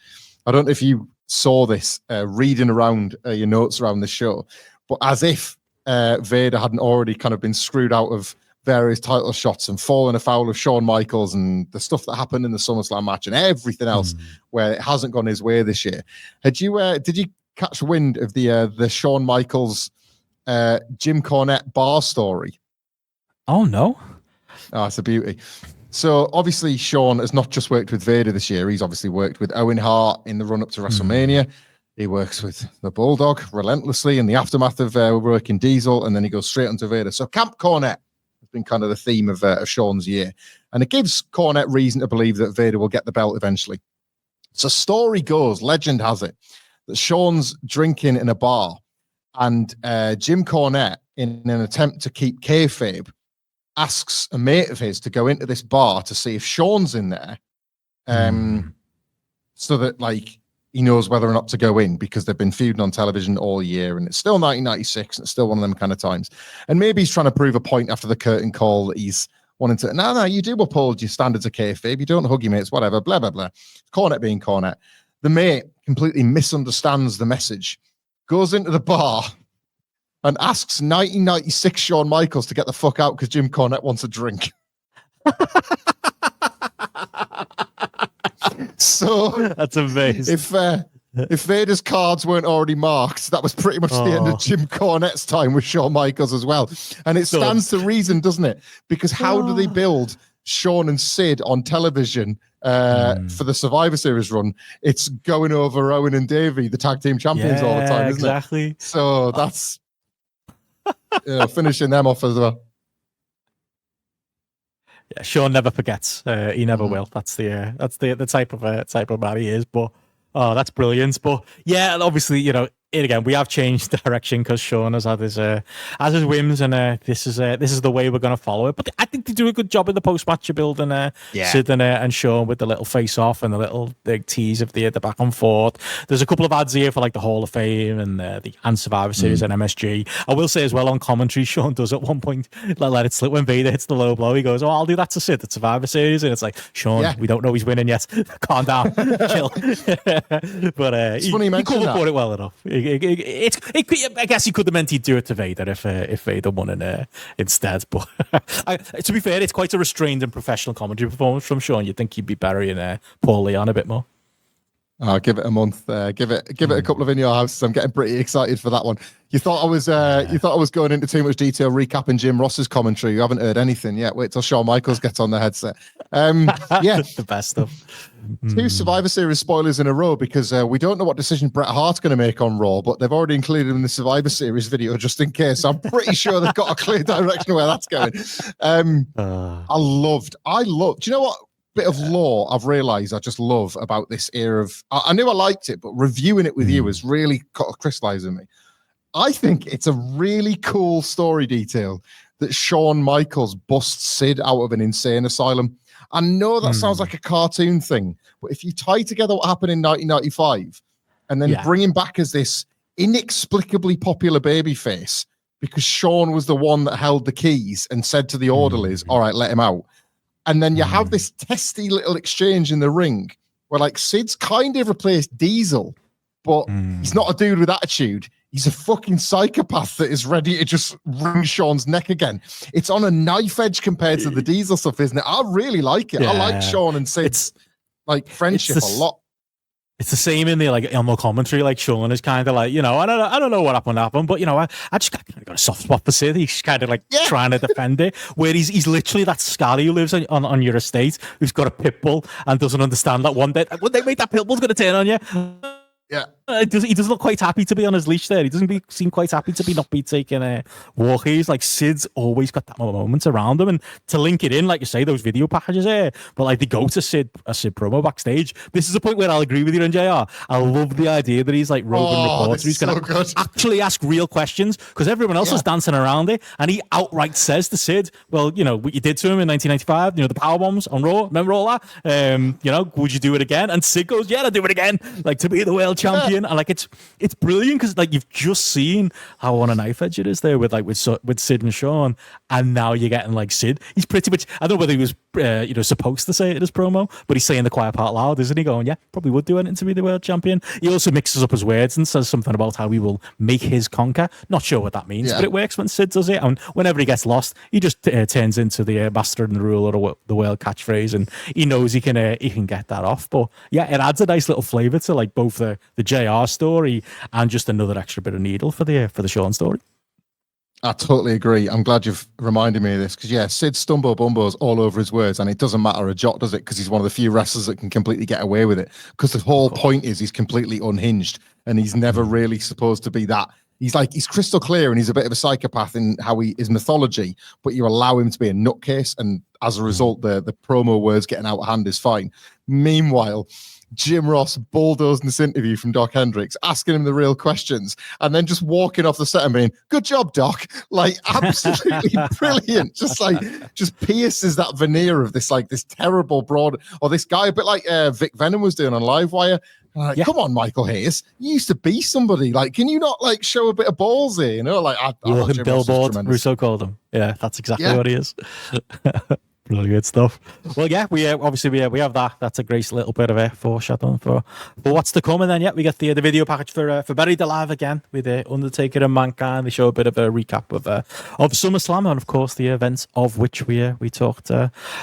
I don't know if you saw this reading around your notes around the show, but as if Vader hadn't already kind of been screwed out of various title shots and fallen afoul of Shawn Michaels and the stuff that happened in the SummerSlam match and everything else where it hasn't gone his way this year. Did you catch wind of the Shawn Michaels Jim Cornette bar story? Oh no. Oh, it's a beauty. So obviously Shawn has not just worked with Vader this year. He's obviously worked with Owen Hart in the run-up to WrestleMania. He works with the Bulldog relentlessly in the aftermath of working Diesel, and then he goes straight onto Vader. So Camp Cornette has been kind of the theme of Shawn's year. And it gives Cornette reason to believe that Vader will get the belt eventually. So story goes, legend has it, that Shawn's drinking in a bar, and Jim Cornette, in an attempt to keep kayfabe, asks a mate of his to go into this bar to see if Shawn's in there, so that like he knows whether or not to go in, because they've been feuding on television all year, and it's still 1996, and it's still one of them kind of times. And maybe he's trying to prove a point after the curtain call that he's wanting to. No, you do uphold your standards of kayfabe. You don't hug your mates, whatever. Blah blah blah. Cornette being Cornette. The mate completely misunderstands the message, goes into the bar, and asks 1996 Shawn Michaels to get the fuck out because Jim Cornette wants a drink. So that's amazing. If Vader's cards weren't already marked, that was pretty much the end of Jim Cornette's time with Shawn Michaels as well. And it stands to reason, doesn't it? Because how do they build Shawn and Sid on television for the Survivor Series run? It's going over Owen and Davey, the tag team champions, all the time, isn't it? So that's finishing them off as well. Yeah, Shawn never forgets. He never will. That's the type of man he is. But that's brilliant. But yeah, obviously, again, we have changed direction because Shawn has had his whims, and this is the way we're going to follow it. But I think they do a good job in the post match of building Sid and Shawn with the little face off and the little tease of the back and forth. There's a couple of ads here for like the Hall of Fame and the Survivor Series and MSG. I will say as well on commentary, Shawn does at one point let it slip when Vader hits the low blow. He goes, "Oh, I'll do that to Sid at Survivor Series," and it's like, Shawn, we don't know he's winning yet. Calm down, chill. But it's funny you mention he could that. have it well enough. I guess he could have meant he'd do it to Vader if Vader won instead. But to be fair, it's quite a restrained and professional commentary performance from Shawn. You'd think he'd be burying Paul Leon a bit more. I'll give it a month. Give it a couple of In Your House. I'm getting pretty excited for that one. You thought I was going into too much detail recapping Jim Ross's commentary. You haven't heard anything yet. Wait till Shawn Michaels gets on the headset. Yeah, the best stuff. 2 Survivor Series spoilers in a row because we don't know what decision Bret Hart's going to make on Raw, but they've already included him in the Survivor Series video just in case. I'm pretty sure they've got a clear direction where that's going. I loved. Do you know what bit of lore I've realized I just love about this era of? I knew I liked it, but reviewing it with you has really crystallized in me. I think it's a really cool story detail that Shawn Michaels busts Sid out of an insane asylum. I know that sounds like a cartoon thing, but if you tie together what happened in 1995 and then bring him back as this inexplicably popular babyface because Shawn was the one that held the keys and said to the orderlies, "All right, let him out." And then you have this testy little exchange in the ring where like Sid's kind of replaced Diesel, but he's not a dude with attitude. He's a fucking psychopath that is ready to just wring Shawn's neck again. It's on a knife edge compared to the Diesel stuff, isn't it? I really like it. I like Shawn and Sid's like friendship a lot. It's the same in the on the commentary. Like Shawn is kind of like, I don't know what happened, but I just kind of got a soft spot for Sid. He's kind of like trying to defend it, where he's literally that Scally who lives on your estate, who's got a pit bull and doesn't understand that one day that pit bull's going to turn on you. Yeah, he doesn't look quite happy to be on his leash there. He doesn't seem quite happy to not be taking walkies. Like Sid's always got that moment around him, and to link it in, like you say, those video packages there. But like they go to a Sid promo backstage. This is a point where I'll agree with you on JR. I love the idea that he's like roving reporter. He's going to actually ask real questions because everyone else is dancing around it, and he outright says to Sid, "Well, what you did to him in 1995, the power bombs on Raw. Remember all that? Would you do it again?" And Sid goes, "Yeah, I'll do it again. Like to be the world champion." And like it's brilliant because like you've just seen how on a knife edge it is there with Sid and Shawn, and now you're getting like Sid. He's pretty much, I don't know whether he was supposed to say it in his promo, but he's saying the quiet part loud, isn't he? Going, yeah, probably would do anything to be the world champion. He also mixes up his words and says something about how he will make his conquer. Not sure what that means, but it works when Sid does it. And whenever he gets lost, he just turns into the master and the ruler of the world catchphrase, and he knows he can get that off. But yeah, it adds a nice little flavor to like both the JR story and just another extra bit of needle for the Shawn story. I totally agree. I'm glad you've reminded me of this because Sid stumbo bumbos all over his words, and it doesn't matter a jot, does it? Because he's one of the few wrestlers that can completely get away with it. Because the whole point is he's completely unhinged, and he's never really supposed to be that. He's crystal clear, and he's a bit of a psychopath in how his mythology. But you allow him to be a nutcase, and as a result, the promo words getting out of hand is fine. Meanwhile, Jim Ross bulldozing this interview from Doc Hendricks, asking him the real questions, and then just walking off the set and being, "Good job, Doc." Like, absolutely brilliant. Just pierces that veneer of this terrible broad, or this guy, a bit like Vic Venom was doing on Livewire. Come on, Michael Hayes. You used to be somebody. Like, can you not show a bit of balls here? Billboard, Russo called him. Yeah, that's exactly what he is. Really good stuff. Well, we obviously we have that. That's a great little bit of a foreshadowing for what's to come. And then we get the video package for Buried Alive again with Undertaker and Mankind. They show a bit of a recap of SummerSlam and of course the events of which we talked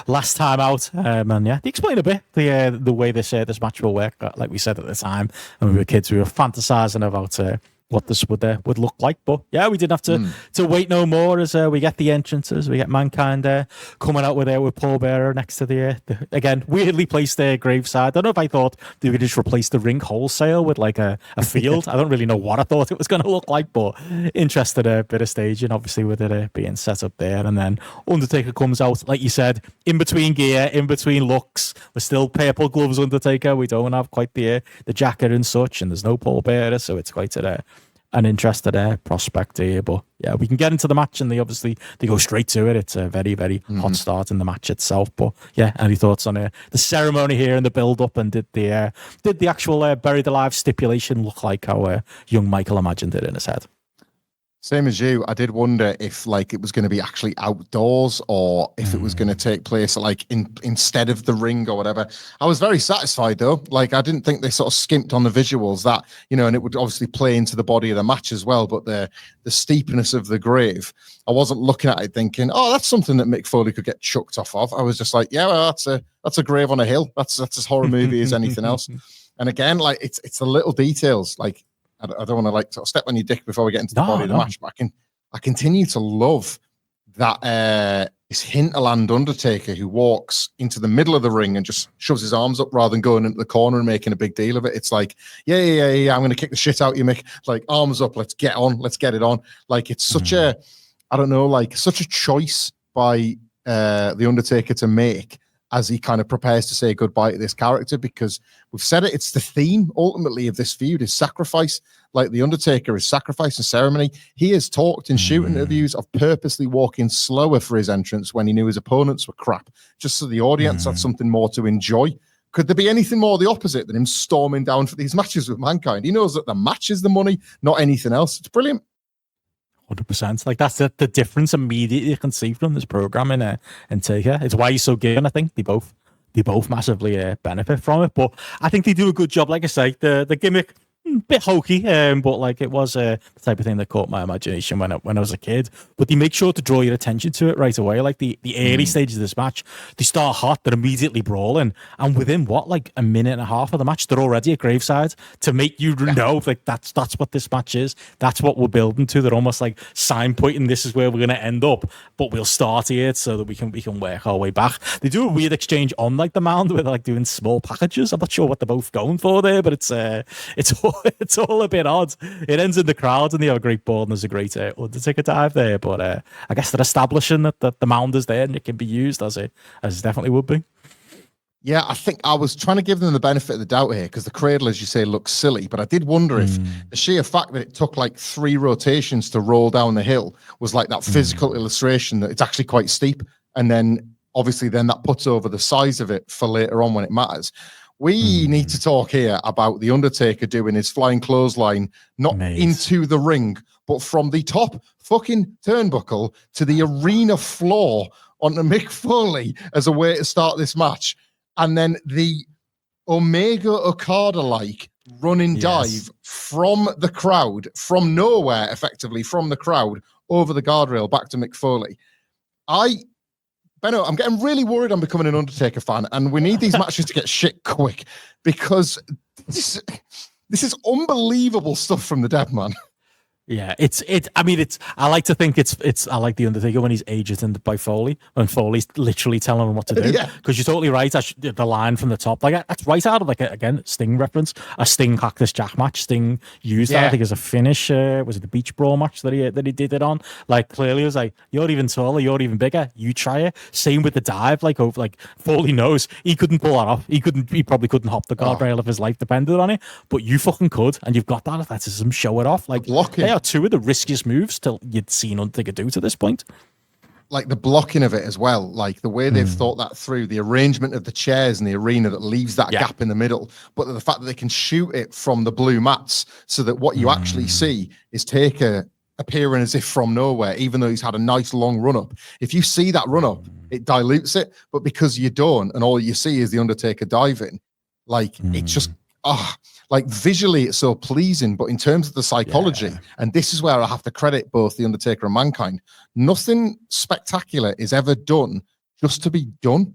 last time out. And they explain a bit the way this match will work. Like we said at the time, when we were kids, we were fantasizing about what this would look like. But yeah, we didn't have to wait no more as we get the entrances. We get Mankind coming out with Paul Bearer next to the again, weirdly placed graveside. I don't know if I thought they would just replace the ring wholesale with like a field. I don't really know what I thought it was going to look like, but interested bit of staging, obviously, with it being set up there. And then Undertaker comes out, like you said, in between gear, in between looks. We're still purple gloves Undertaker. We don't have quite the jacket and such, and there's no Paul Bearer, so it's quite an interested prospect here. But yeah, we can get into the match, and they go straight to it. It's a very, very hot start in the match itself. But yeah, any thoughts on the ceremony here and the build up, and did the actual buried alive stipulation look like how young Michael imagined it in his head? Same as you. I did wonder if like it was going to be actually outdoors or if it was going to take place like instead of the ring or whatever. I was very satisfied though. Like I didn't think they sort of skimped on the visuals that, and it would obviously play into the body of the match as well. But the steepness of the grave, I wasn't looking at it thinking, oh, that's something that Mick Foley could get chucked off of. I was just like, yeah, well, that's a grave on a hill. That's as horror movie as anything else. And again, like it's the little details. Like I don't want to like sort of step on your dick before we get into the body of the match, but I continue to love that this hinterland Undertaker who walks into the middle of the ring and just shoves his arms up rather than going into the corner and making a big deal of it. It's like, yeah, I'm going to kick the shit out of you, Mick. Like arms up, let's get it on. Like it's such a, I don't know, like such a choice by the Undertaker to make as he kind of prepares to say goodbye to this character, because we've said it, it's the theme ultimately of this feud is sacrifice. Like the Undertaker is sacrifice and ceremony. He has talked in shoot interviews of purposely walking slower for his entrance when he knew his opponents were crap, just so the audience had something more to enjoy. Could there be anything more the opposite than him storming down for these matches with Mankind? He knows that the match is the money, not anything else. It's brilliant. 100%. Like that's the difference immediately you can see from this program and Taker. It's why he's so given. I think they both massively benefit from it. But I think they do a good job. Like I say, the gimmick bit hokey, but like it was the type of thing that caught my imagination when I was a kid. But they make sure to draw your attention to it right away. Like the early stages of this match, they start hot, they're immediately brawling, and within like a minute and a half of the match, they're already at graveside to make you know like that's what this match is. That's what we're building to. They're almost like signpointing this is where we're going to end up, but we'll start here so that we can work our way back. They do a weird exchange on like the mound where they're like doing small packages. I'm not sure what they're both going for there, but it's all a bit odd. It ends in the crowd and they have a great ball and there's a great Undertaker dive there. But I guess they're establishing that the mound is there and it can be used as it definitely would be. Yeah, I think I was trying to give them the benefit of the doubt here because the cradle, as you say, looks silly. But I did wonder if the sheer fact that it took like 3 rotations to roll down the hill was like that physical illustration that it's actually quite steep. And then obviously then that puts over the size of it for later on when it matters. We need to talk here about the Undertaker doing his flying clothesline, not into the ring, but from the top fucking turnbuckle to the arena floor onto Mick Foley as a way to start this match. And then the Omega Okada-like running dive from the crowd, from nowhere, effectively, from the crowd, over the guardrail back to Mick Foley. Benno, I'm getting really worried I'm becoming an Undertaker fan, and we need these matches to get shit quick because this is unbelievable stuff from the dead man. Yeah, I like to think I like the Undertaker when he's aged by Foley, when Foley's literally telling him what to do. Because you're totally right. The line from the top, like that's right out of like again Sting reference, a Sting Cactus Jack match. Sting used that I think as a finish. Was it the Beach Brawl match that he did it on? Like clearly it was like, you're even taller, you're even bigger. You try it. Same with the dive. Like Foley knows he couldn't pull that off. He probably couldn't hop the guardrail if his life depended on it. But you fucking could, and you've got that athleticism. Show it off. Like blocking. They are 2 of the riskiest moves you'd seen Undertaker do to this point. Like the blocking of it as well, like the way they've thought that through, the arrangement of the chairs in the arena that leaves that gap in the middle, but the fact that they can shoot it from the blue mats so that what you actually see is Taker appearing as if from nowhere, even though he's had a nice long run up. If you see that run up, it dilutes it, but because you don't and all you see is the Undertaker diving, like it's just like visually it's so pleasing, but in terms of the psychology, and this is where I have to credit both the Undertaker and Mankind, nothing spectacular is ever done just to be done. Do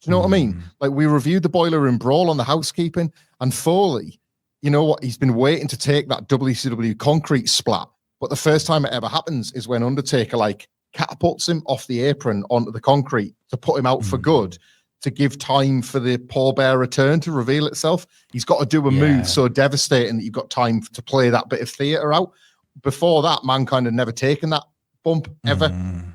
you know what I mean? Like we reviewed the Boiler Room Brawl on the Housekeeping, and Foley you know what? He's been waiting to take that WCW concrete splat. But the first time it ever happens is when Undertaker like catapults him off the apron onto the concrete to put him out for good, to give time for the pallbearer return to reveal itself. He's got to do a move so devastating that you've got time to play that bit of theatre out. Before that, Mankind had never taken that bump ever.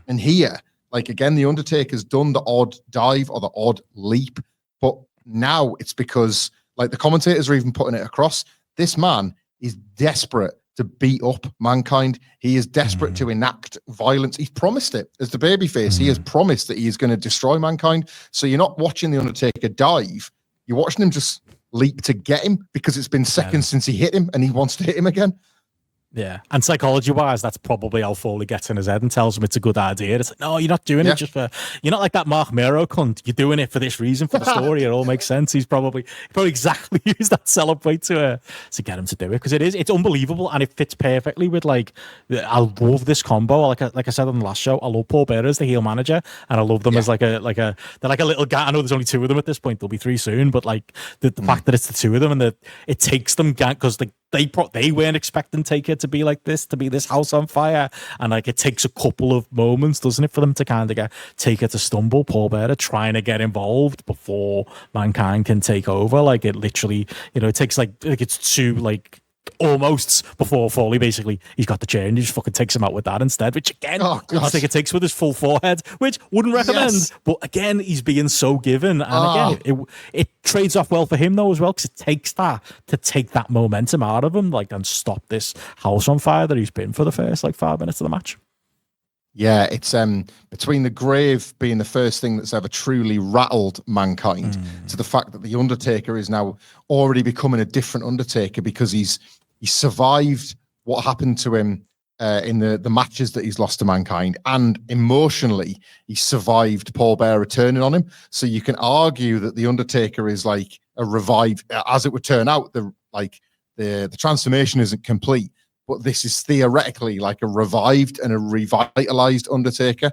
And here, like again, the Undertaker's done the odd dive or the odd leap. But now it's because, like the commentators are even putting it across, this man is desperate to beat up Mankind. He is desperate to enact violence. He's promised it as the babyface. He has promised that he is going to destroy Mankind. So you're not watching the Undertaker dive. You're watching him just leap to get him because it's been seconds since he hit him and he wants to hit him again. Yeah, and psychology-wise, that's probably how Foley gets in his head and tells him it's a good idea. It's like, no, you're not doing it just for... You're not like that Mark Mero cunt. You're doing it for this reason, for the story. It all makes sense. He probably exactly used that celebrate to get him to do it, because it's unbelievable, and it fits perfectly with, like... I love this combo. Like I said on the last show, I love Paul Bearer as the heel manager, and I love them as they're like a little guy. I know there's only two of them at this point. There'll be three soon, but like the fact that it's the two of them and that it takes them, because they weren't expecting Taker to be like this, to be this house on fire, and like it takes a couple of moments, doesn't it, for them to kind of get Taker to stumble, Paul Bearer trying to get involved before Mankind can take over. Like it literally, it takes like it's two like almost before Foley basically he's got the chair and he just fucking takes him out with that instead, which again Taker takes with his full forehead, which wouldn't recommend, but again he's being so given, and again it trades off well for him though as well, because it takes that to take that momentum out of him, like, and stop this house on fire that he's been for the first like 5 minutes of the match. Yeah, it's between the grave being the first thing that's ever truly rattled Mankind to the fact that the Undertaker is now already becoming a different Undertaker because he survived what happened to him in the matches that he's lost to Mankind, and emotionally he survived Paul Bearer returning on him. So you can argue that the Undertaker is like a revived, as it would turn out, the transformation isn't complete, but this is theoretically like a revived and a revitalized Undertaker.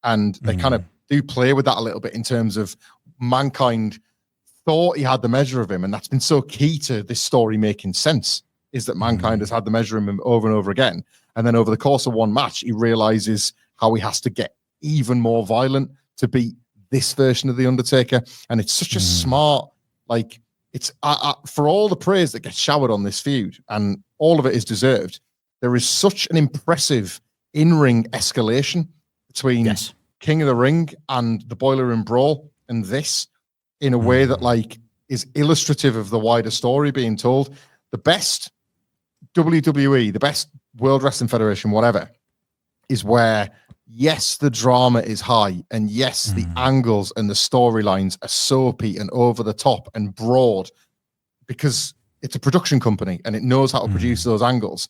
And they kind of do play with that a little bit in terms of Mankind thought he had the measure of him. And that's been so key to this story making sense, is that Mankind has had the measure of him over and over again. And then over the course of one match, he realizes how he has to get even more violent to beat this version of the Undertaker. And it's such a smart, like, it's for all the praise that gets showered on this feud, and all of it is deserved, there is such an impressive in-ring escalation between King of the Ring and the Boiler Room Brawl and this, in a way that like is illustrative of the wider story being told. The best WWE, the best World Wrestling Federation, whatever, is where, yes, the drama is high, and yes, the angles and the storylines are soapy and over the top and broad, because it's a production company and it knows how to produce those angles.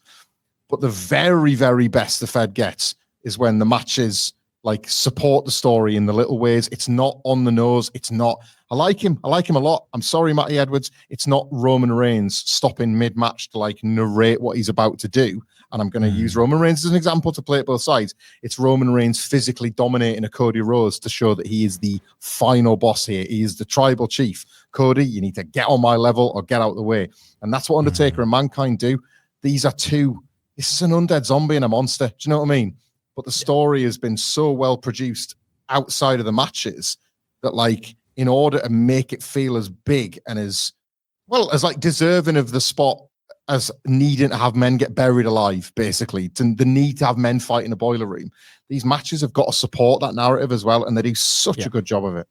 But the very, very best the Fed gets is when the matches like support the story in the little ways. It's not on the nose. It's not, I like him a lot. I'm sorry, Matty Edwards. It's not Roman Reigns stopping mid-match to like narrate what he's about to do. And I'm going to use Roman Reigns as an example to play it both sides. It's Roman Reigns physically dominating a Cody Rhodes to show that he is the final boss here. He is the tribal chief. Cody, you need to get on my level or get out of the way. And that's what Undertaker and Mankind do. These are two. This is an undead zombie and a monster. Do you know what I mean? But the story has been so well produced outside of the matches that, like, in order to make it feel as big and as well as like deserving of the spot as needing to have men get buried alive, basically, to the need to have men fight in a boiler room, these matches have got to support that narrative as well, and they do such a good job of it.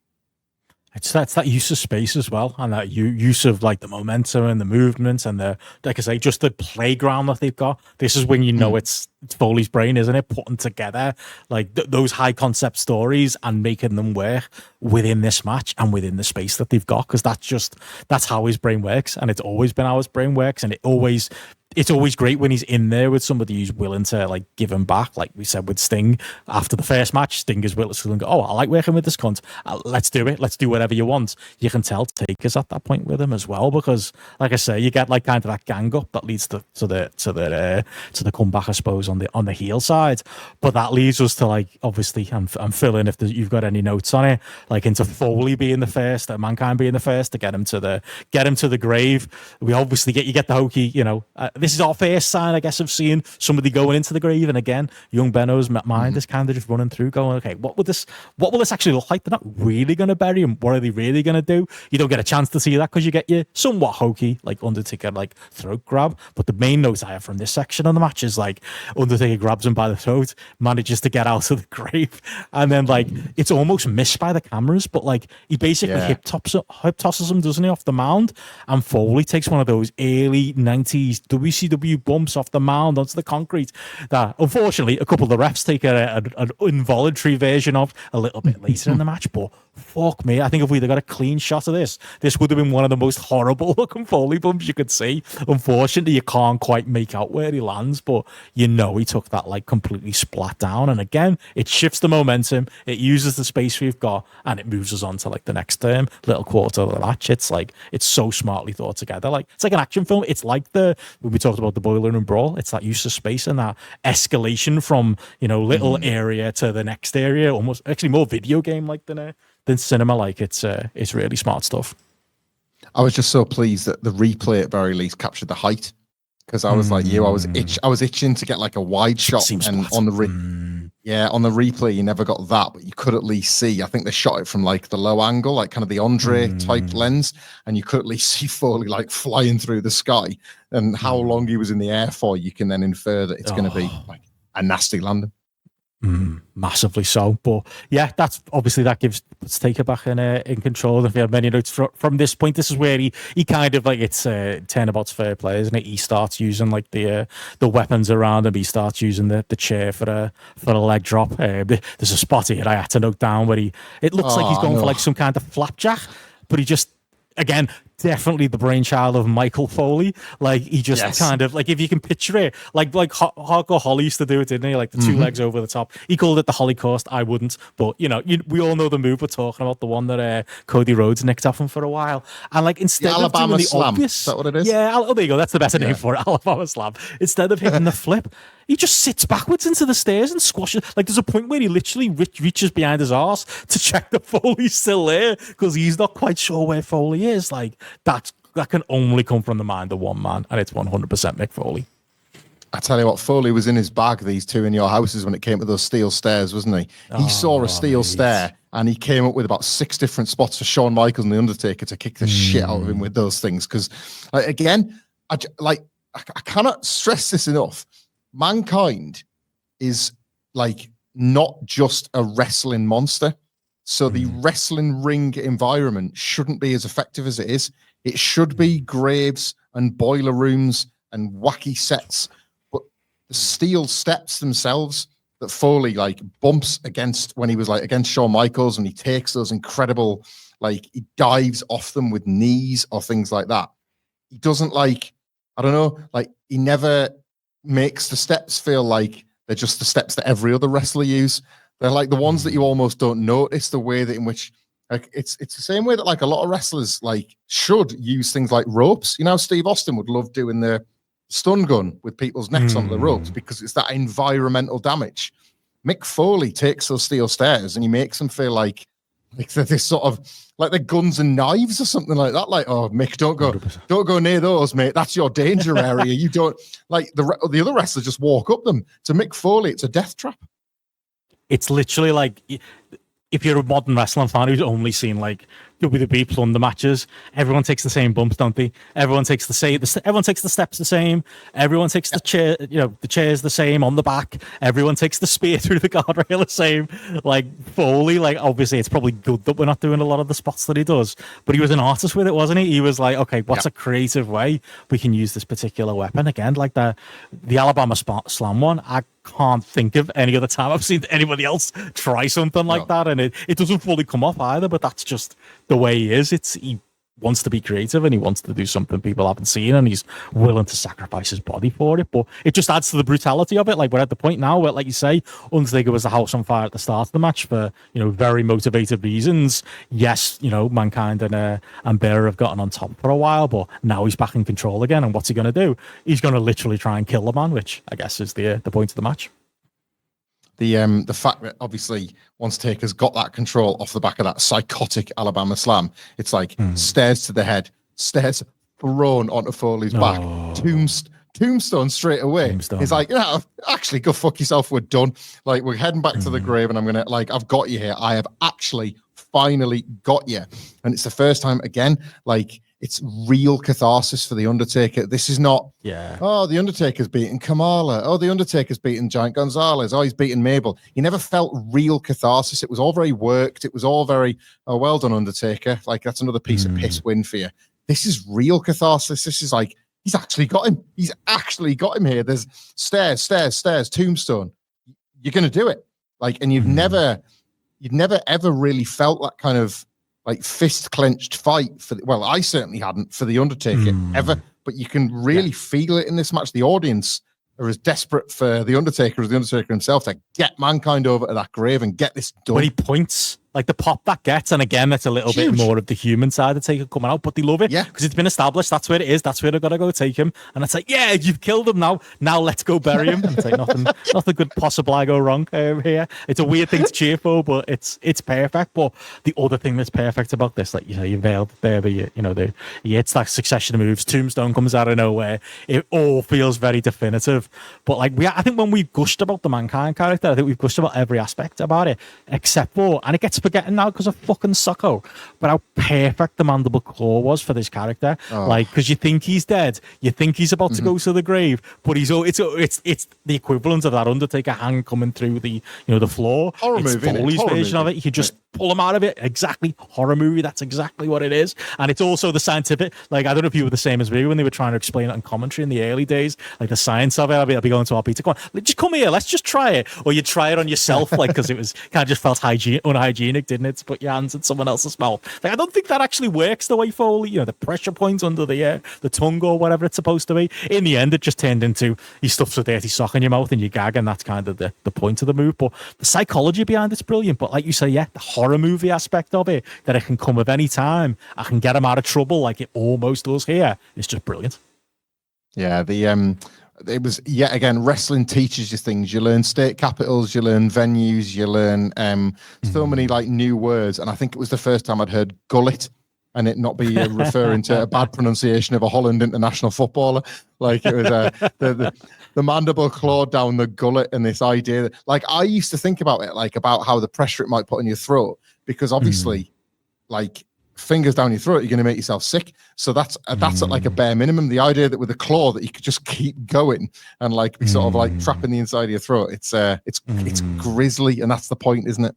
It's that use of space as well, and that use of like the momentum and the movement and the, like I say, just the playground that they've got. This is when you know it's Foley's brain, isn't it? Putting together like those high concept stories and making them work within this match and within the space that they've got, because that's how his brain works, and it's always been how his brain works, and it always it's always great when he's in there with somebody who's willing to like give him back. Like we said with Sting after the first match, Sting is willing to go, oh, I like working with this cunt. Let's do it. Let's do whatever you want. You can tell Taker's at that point with him as well, because like I say, you get like kind of that gang up that leads to the comeback, I suppose, on the heel side. But that leads us to like, obviously, I'm filling if you've got any notes on it, like into Foley being the first, Mankind being the first to get him to the grave. We obviously get the hokey, this is our first sign, I guess, of seeing somebody going into the grave. And again, young Benno's mind is kind of just running through, going, okay, what will this actually look like? They're not really going to bury him. What are they really going to do? You don't get a chance to see that because you get your somewhat hokey, like Undertaker, like throat grab. But the main note I have from this section of the match is like Undertaker grabs him by the throat, manages to get out of the grave, and then like it's almost missed by the cameras, but like he basically hip tosses him, doesn't he, off the mound? And Foley takes one of those early 90s WCW bumps off the mound onto the concrete that unfortunately a couple of the refs take an involuntary version of a little bit later in the match. But fuck me, I think if we'd have got a clean shot of this would have been one of the most horrible looking Foley bumps you could see. Unfortunately, you can't quite make out where he lands, but he took that like completely splat down. And again, it shifts the momentum, it uses the space we've got, and it moves us on to like the next little quarter of the match. It's like, it's so smartly thought together. Like, it's like an action film. It's like when we talked about the Boiler Room Brawl, it's that use of space and that escalation from, little area to the next area, almost actually more video game like than cinema. Like, it's really smart stuff. I was just so pleased that the replay at very least captured the height, because I was like you, I was itching to get like a wide shot, and on the replay you never got that, but you could at least see. I think they shot it from like the low angle, like kind of the Andre type lens, and you could at least see Foley like flying through the sky, and how long he was in the air for. You can then infer that it's going to be like a nasty landing. Massively so, but yeah, that's obviously that gives Taker back in control. If you have many notes from this point, this is where he kind of like, it's turnabout's fair play, isn't it? He starts using like the weapons around him. He starts using the chair for a leg drop. There's a spot here I had to note down where it looks like he's going for like some kind of flapjack, but he just, again, definitely the brainchild of Michael Foley. Like, he just kind of like, if you can picture it, like Hardcore Holly used to do it, didn't he? Like the two legs over the top. He called it the Holocaust. I wouldn't, but we all know the move we're talking about, the one that Cody Rhodes nicked off him for a while. And like, instead of Alabama doing the Slam, obvious, is that what it is? Yeah, there you go. That's the better name for it, Alabama Slam. Instead of hitting the flip, he just sits backwards into the stairs and squashes. Like, there's a point where he literally reaches behind his arse to check that Foley's still there, because he's not quite sure where Foley is. Like, that can only come from the mind of one man, and it's 100% Mick Foley. I tell you what, Foley was in his bag, these two in your houses, when it came to those steel stairs, wasn't he? He saw a steel stair, and he came up with about 6 different spots for Shawn Michaels and The Undertaker to kick the shit out of him with those things. Because, again, I cannot stress this enough. Mankind is, like, not just a wrestling monster. So the wrestling ring environment shouldn't be as effective as it is. It should be graves and boiler rooms and wacky sets. But the steel steps themselves that Foley like bumps against when he was like against Shawn Michaels, and he takes those incredible, like, he dives off them with knees or things like that. He doesn't like, I don't know, like, he never makes the steps feel like they're just the steps that every other wrestler use. They're like the ones that you almost don't notice, the way that in which, like, it's the same way that like a lot of wrestlers like should use things like ropes. Steve Austin would love doing the stun gun with people's necks onto the ropes, because it's that environmental damage. Mick Foley takes those steel stairs and he makes them feel like they're this sort of like they're guns and knives or something like that. Like, oh, Mick, don't go near those, mate. That's your danger area. You don't, like, the other wrestlers just walk up them. To Mick Foley, it's a death trap. It's literally like, if you're a modern wrestling fan who's only seen like WWE Plunder matches, everyone takes the same bumps, don't they? Everyone takes the same. Everyone takes the steps the same. Everyone takes the chair. The chair's the same on the back. Everyone takes the spear through the guardrail the same. Like, Foley, like, obviously it's probably good that we're not doing a lot of the spots that he does, but he was an artist with it, wasn't he? He was like, okay, what's a creative way we can use this particular weapon? Again, like the Alabama Slam one, I can't think of any other time I've seen anybody else try something like that, and it doesn't fully come off either, but that's just the way he is. He wants to be creative and he wants to do something people haven't seen, and he's willing to sacrifice his body for it. But it just adds to the brutality of it. Like, we're at the point now where, like you say, Undertaker was the house on fire at the start of the match for, you know, very motivated reasons. Yes, you know, Mankind and Vader have gotten on top for a while, but now he's back in control again. And what's he going to do? He's going to literally try and kill the man, which I guess is the point of the match. The fact that obviously once Taker's got that control off the back of that psychotic Alabama slam, it's like stairs to the head, stairs thrown onto Foley's back, tombstone straight away. Tombstone. He's like, yeah, actually, go fuck yourself. We're done. Like, we're heading back to the grave, and I'm gonna, like, I've got you here. I have actually finally got you. And it's the first time again, like, it's real catharsis for the Undertaker. This is not, oh, the Undertaker's beating Kamala. Oh, the Undertaker's beating Giant Gonzalez. Oh, he's beating Mabel. You never felt real catharsis. It was all very worked. It was all very, oh, well done, Undertaker. Like, that's another piece of piss win for you. This is real catharsis. This is like, he's actually got him. He's actually got him here. There's stairs, tombstone. You're going to do it. Like, and you've never ever really felt that kind of, like, fist clenched fight for well, I certainly hadn't for the Undertaker ever, but you can really feel it in this match. The audience are as desperate for the Undertaker as the Undertaker himself to get Mankind over to that grave and get this done. When he points, like, the pop that gets, and again, that's a little bit more of the human side of Taker coming out, but they love it because it's been established. That's where it is. That's where they've got to go take him. And it's like, yeah, you've killed him now. Now let's go bury him. And it's like nothing could possibly go wrong here. It's a weird thing to cheer for, but it's perfect. But the other thing that's perfect about this, like, you know, you veiled there, but it's that succession of moves. Tombstone comes out of nowhere. It all feels very definitive. But like, I think when we've gushed about the Mankind character, I think we've gushed about every aspect about it, except for, and it gets forgetting now because of fucking Sycho, but how perfect the mandible claw was for this character. Like, because you think he's dead, you think he's about to go to the grave, but it's the equivalent of that Undertaker hand coming through the floor. Horror it's movie, Foley's version of it. You just pull him out of it. Exactly, horror movie. That's exactly what it is, and it's also the scientific. Like, I don't know if you were the same as me when they were trying to explain it in commentary in the early days, like the science of it. I'll be going to our pizza. Come on, just come here. Let's just try it, or you try it on yourself, like, because it was kind of just felt unhygienic, didn't it? To put your hands in someone else's mouth. Like, I don't think that actually works the way Foley, the pressure point under the tongue or whatever it's supposed to be. In the end, it just turned into he stuffs a dirty sock in your mouth and you gag, and that's kind of the point of the move. But the psychology behind it's brilliant. But like you say, the horror movie aspect of it, that it can come at any time, I can get him out of trouble like it almost does here. It's just brilliant. Yeah, it was yet again, wrestling teaches you things. You learn state capitals, you learn venues, you learn so many like new words. And I think it was the first time I'd heard gullet, and it not be referring to a bad pronunciation of a Holland international footballer. Like, it was the mandible claw down the gullet, and this idea that, like, I used to think about it, like, about how the pressure it might put in your throat, because obviously like, fingers down your throat, you're going to make yourself sick. So that's at like a bare minimum. The idea that with a claw that you could just keep going and like be sort of like trapping the inside of your throat, it's grisly, and that's the point, isn't it?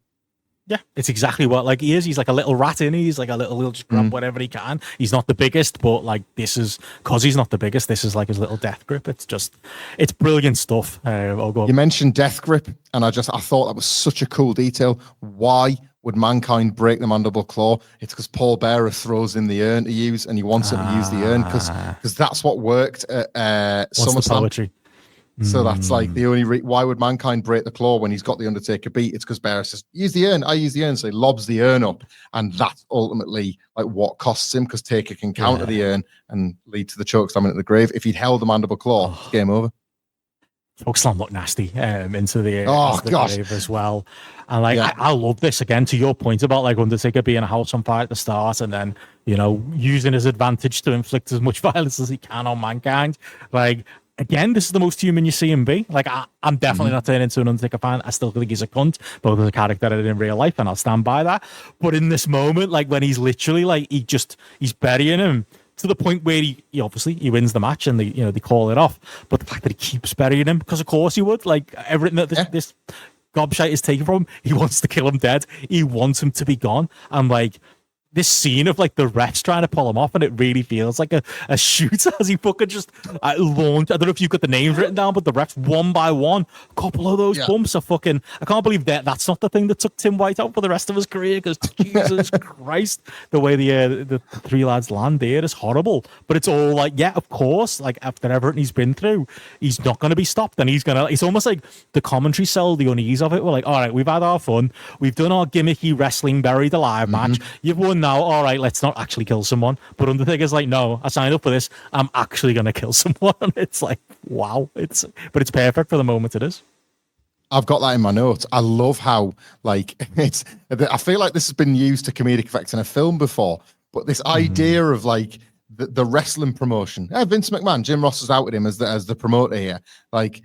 Yeah, it's exactly what, like, he is. He's like a little rat, in. He's like he'll just grab whatever he can. He's not the biggest, but like, this is, because he's not the biggest, this is like his little death grip. It's brilliant stuff. You mentioned death grip, and I thought that was such a cool detail. Why would Mankind break the mandible claw? It's because Paul Bearer throws in the urn to use, and he wants him to use the urn because that's what worked at SummerSlam. So that's like the only why would Mankind break the claw when he's got the Undertaker beat? It's because Bearer says, use the urn, I use the urn. So he lobs the urn up, and that's ultimately like what costs him, because Taker can counter the urn and lead to the chokeslam at the grave. If he'd held the mandible claw, it's game over. Chokeslam looked nasty into the grave as well. And like, I love this, again, to your point about like Undertaker being a house on fire at the start, and then, using his advantage to inflict as much violence as he can on Mankind. Like, again, this is the most human you see him be. Like, I'm definitely not turning into an Undertaker fan. I still think he's a cunt, both as a character and in real life, and I'll stand by that. But in this moment, like, when he's literally like, he's burying him to the point where he obviously wins the match, and they call it off. But the fact that he keeps burying him, because of course he would. Like, everything that this gobshite is taken from him, he wants to kill him dead. He wants him to be gone. And like, this scene of like the refs trying to pull him off, and it really feels like a shoot as he fucking just launched. I don't know if you've got the names written down, but the refs one by one, a couple of those bumps are fucking. I can't believe that's not the thing that took Tim White out for the rest of his career. Because Jesus Christ, the way the three lads land there is horrible. But it's all like, yeah, of course, like after everything he's been through, he's not going to be stopped, and it's almost like the commentary sell the unease of it. We're like, all right, we've had our fun, we've done our gimmicky wrestling buried alive match. You've won now. All right, let's not actually kill someone. But Undertaker's like, no, I signed up for this. I'm actually going to kill someone. It's like, wow. But it's perfect for the moment. It is. I've got that in my notes. I love how, like, I feel like this has been used to comedic effects in a film before, but this idea of like the wrestling promotion. Vince McMahon, Jim Ross has outed him as the promoter here. Like,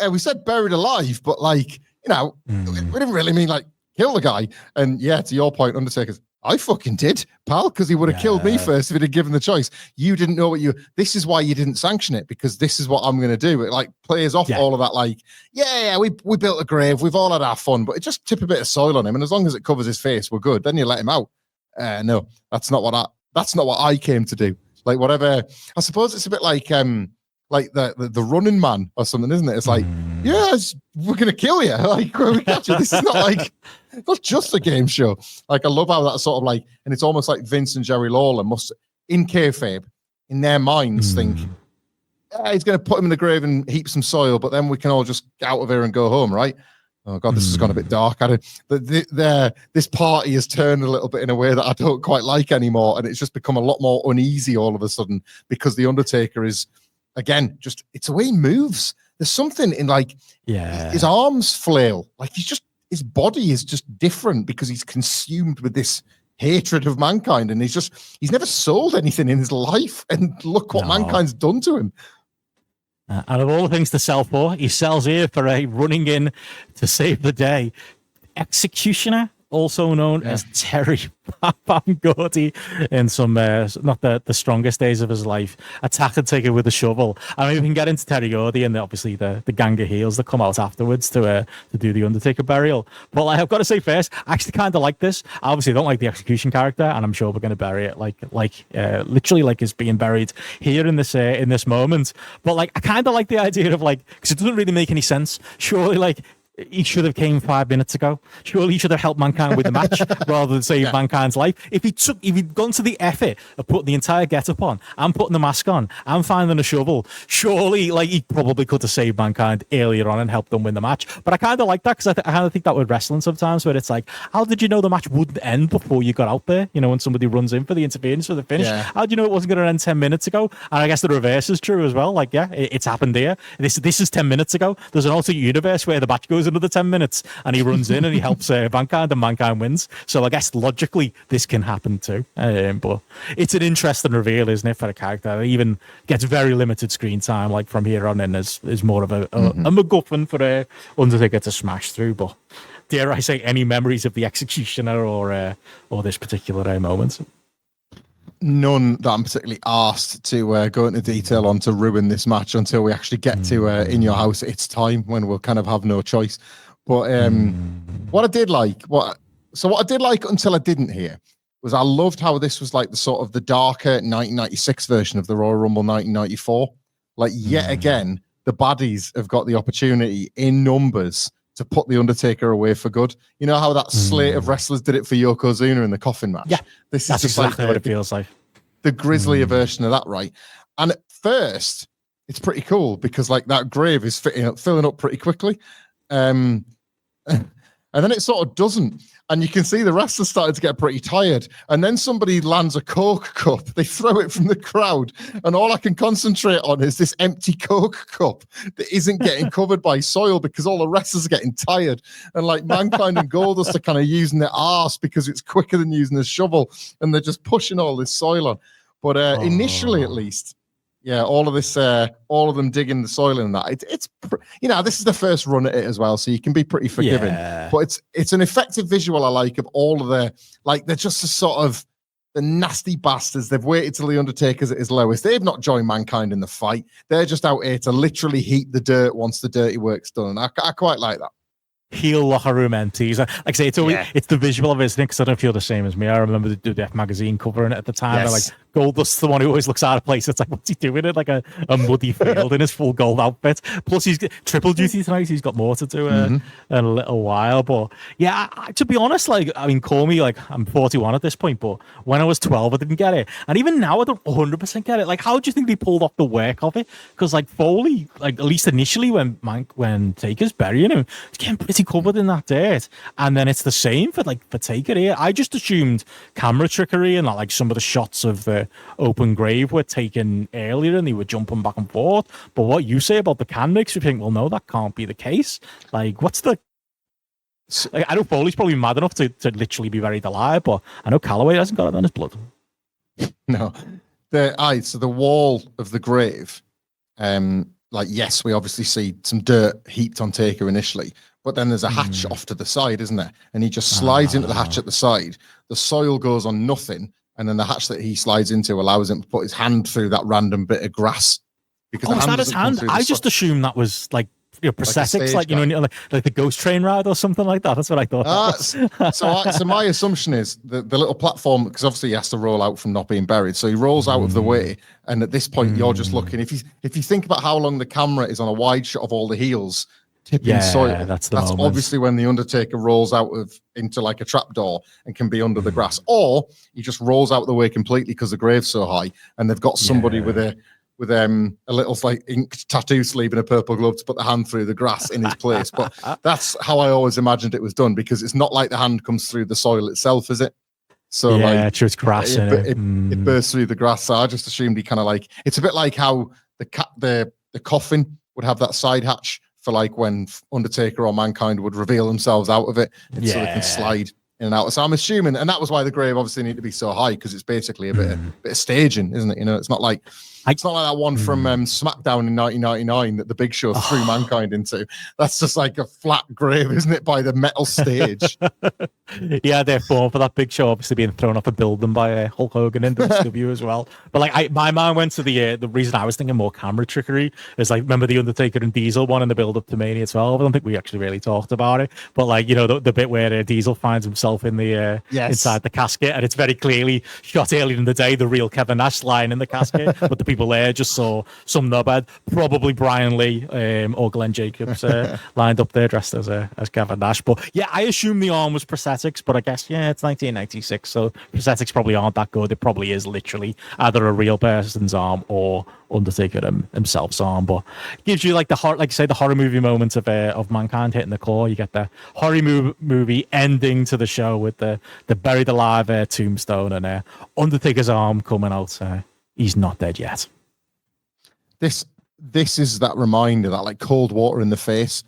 we said buried alive, but like, you know, we didn't really mean like kill the guy. And yeah, to your point, Undertaker's, I fucking did, pal, because he would have killed me first if he'd have given the choice. You didn't know this is why you didn't sanction it, because this is what I'm going to do. It like plays off all of that, like, we built a grave, we've all had our fun, but it just tip a bit of soil on him, and as long as it covers his face, we're good. Then you let him out. No, that's not what I came to do. Like, whatever, I suppose it's a bit like the running man or something, isn't it? It's like, we're gonna kill you. Like, when we catch you, this is not like, not just a game show. Like, I love how that sort of like, and it's almost like Vince and Jerry Lawler must, in kayfabe, in their minds, think, he's gonna put him in the grave and heap some soil, but then we can all just get out of here and go home, right? Oh God, this has gone a bit dark. This party has turned a little bit in a way that I don't quite like anymore, and it's just become a lot more uneasy all of a sudden because the Undertaker is, again, just, it's the way he moves. There's something in like his arms flail, like his body is just different because he's consumed with this hatred of mankind, and he's never sold anything in his life, and look what mankind's done to him. And of all the things to sell for, he sells here for a running in to save the day. Executioner, also known as Terry Van Gordy, in some not the strongest days of his life, attack and take it with a shovel. I mean, we can get into Terry Gordy and obviously the gang of heels that come out afterwards to do the Undertaker burial. But like, I've got to say first, I actually kind of like this. I obviously don't like the execution character, and I'm sure we're going to bury it like literally like it's being buried here in this moment. But like, I kind of like the idea of like, because it doesn't really make any sense. Surely, like, he should have came 5 minutes ago. Surely he should have helped Mankind with the match rather than save Mankind's life. If he'd gone to the effort of putting the entire getup on and putting the mask on and finding a shovel, surely like he probably could have saved Mankind earlier on and helped them win the match. But I kind of like that, because I kind of think that with wrestling sometimes, where it's like, how did you know the match wouldn't end before you got out there? You know, when somebody runs in for the interference for the finish, how do you know it wasn't going to end 10 minutes ago? And I guess the reverse is true as well. Like, it's happened here. This is 10 minutes ago. There's an alternate universe where the match goes another 10 minutes and he runs in and he helps Mankind, and Mankind wins. So I guess logically this can happen too. But it's an interesting reveal, isn't it, for a character that even gets very limited screen time, like from here on in, is more of a MacGuffin for Undertaker to smash through. But dare I say, any memories of the Executioner or this particular moment? None that I'm particularly asked to go into detail on to ruin this match until we actually get to In Your House. It's time when we'll kind of have no choice. But what I did like until I didn't hear was I loved how this was like the sort of the darker 1996 version of the Royal Rumble 1994. Like, yet again, the baddies have got the opportunity in numbers to put the Undertaker away for good. You know how that slate of wrestlers did it for Yokozuna in the coffin match? Yeah, this is that's just exactly like what it feels like. The grislier version of that, right? And at first, it's pretty cool because like that grave is filling up pretty quickly. And then it sort of doesn't. And you can see the wrestlers started to get pretty tired. And then somebody lands a Coke cup. They throw it from the crowd. And all I can concentrate on is this empty Coke cup that isn't getting covered by soil because all the wrestlers are getting tired. And like Mankind and Goldust are kind of using their arse because it's quicker than using a shovel. And they're just pushing all this soil on. But initially, at least, all of them digging the soil in that. It's this is the first run at it as well, so you can be pretty forgiving. Yeah. But it's an effective visual I like of all of they're just a sort of the nasty bastards. They've waited till the Undertaker's at his lowest. They've not joined Mankind in the fight. They're just out here to literally heat the dirt once the dirty work's done. And I quite like that. heel locker room empties. Like I say, it's always it's the visual of it, isn't it? Because I don't feel the same as me. I remember the WWF magazine covering it at the time. And like Goldust, the one who always looks out of place. It's like, what's he doing in like a muddy field in his full gold outfit? Plus, he's triple duty tonight. He's got more to do in a little while. But yeah, to be honest, like, I mean, call me like I'm 41 at this point, but when I was 12, I didn't get it. And even now, I don't 100% get it. Like, how do you think they pulled off the work of it? Because like Foley, like at least initially when Taker's burying him, it's getting pretty covered in that dirt, and then it's the same for Taker here. I just assumed camera trickery and like some of the shots of the open grave were taken earlier and they were jumping back and forth. But what you say about the can makes you think, well, no, that can't be the case. Like, what's the? Like, I know Foley's probably mad enough to literally be buried alive, but I know Calloway hasn't got it on his blood. No, so the wall of the grave, like, yes, we obviously see some dirt heaped on Taker initially, but then there's a hatch off to the side, isn't there? And he just slides into the hatch at the side. The soil goes on nothing, and then the hatch that he slides into allows him to put his hand through that random bit of grass. Because is that his hand? I just assumed that was like, you know, prosthetics, like you know, like the ghost train ride or something like that. That's what I thought. So my assumption is the little platform, because obviously he has to roll out from not being buried, so he rolls out of the way, and at this point you're just looking. If you think about how long the camera is on a wide shot of all the heels tipping soil, that's obviously when the Undertaker rolls out into like a trapdoor and can be under the grass, or he just rolls out of the way completely because the grave's so high, and they've got somebody with a little like inked tattoo sleeve and a purple glove to put the hand through the grass in his place. But that's how I always imagined it was done, because it's not like the hand comes through the soil itself, is it? So it's grass. It bursts through the grass. So I just assumed he kind of like, it's a bit like how the coffin would have that side hatch for like when Undertaker or Mankind would reveal themselves out of it, and so they can slide in and out. So I'm assuming, and that was why the grave obviously needed to be so high, because it's basically a bit of staging, isn't it? You know, it's not like that one from SmackDown in 1999 that the Big Show threw Mankind into. That's just like a flat grave, isn't it, by the metal stage? Yeah, they're for that Big Show obviously being thrown off a building by Hulk Hogan in WCW as well. But like, my mind went to the reason I was thinking more camera trickery is like, remember the Undertaker and Diesel one in the build up to Mania 12? I don't think we actually really talked about it, but like, you know, the bit where Diesel finds himself in the inside the casket, and it's very clearly shot earlier in the day, the real Kevin Nash lying in the casket, but the people there just saw some knobhead, probably Brian Lee or Glenn Jacobs lined up there dressed as Kevin Nash. But yeah, I assume the arm was prosthetics, but I guess it's 1996, so prosthetics probably aren't that good. It probably is literally either a real person's arm or Undertaker himself's arm. But it gives you like the horror movie moment of Mankind hitting the core. You get the horror movie ending to the show with the buried alive tombstone and Undertaker's arm coming out. He's not dead yet. This is that reminder, that like cold water in the face.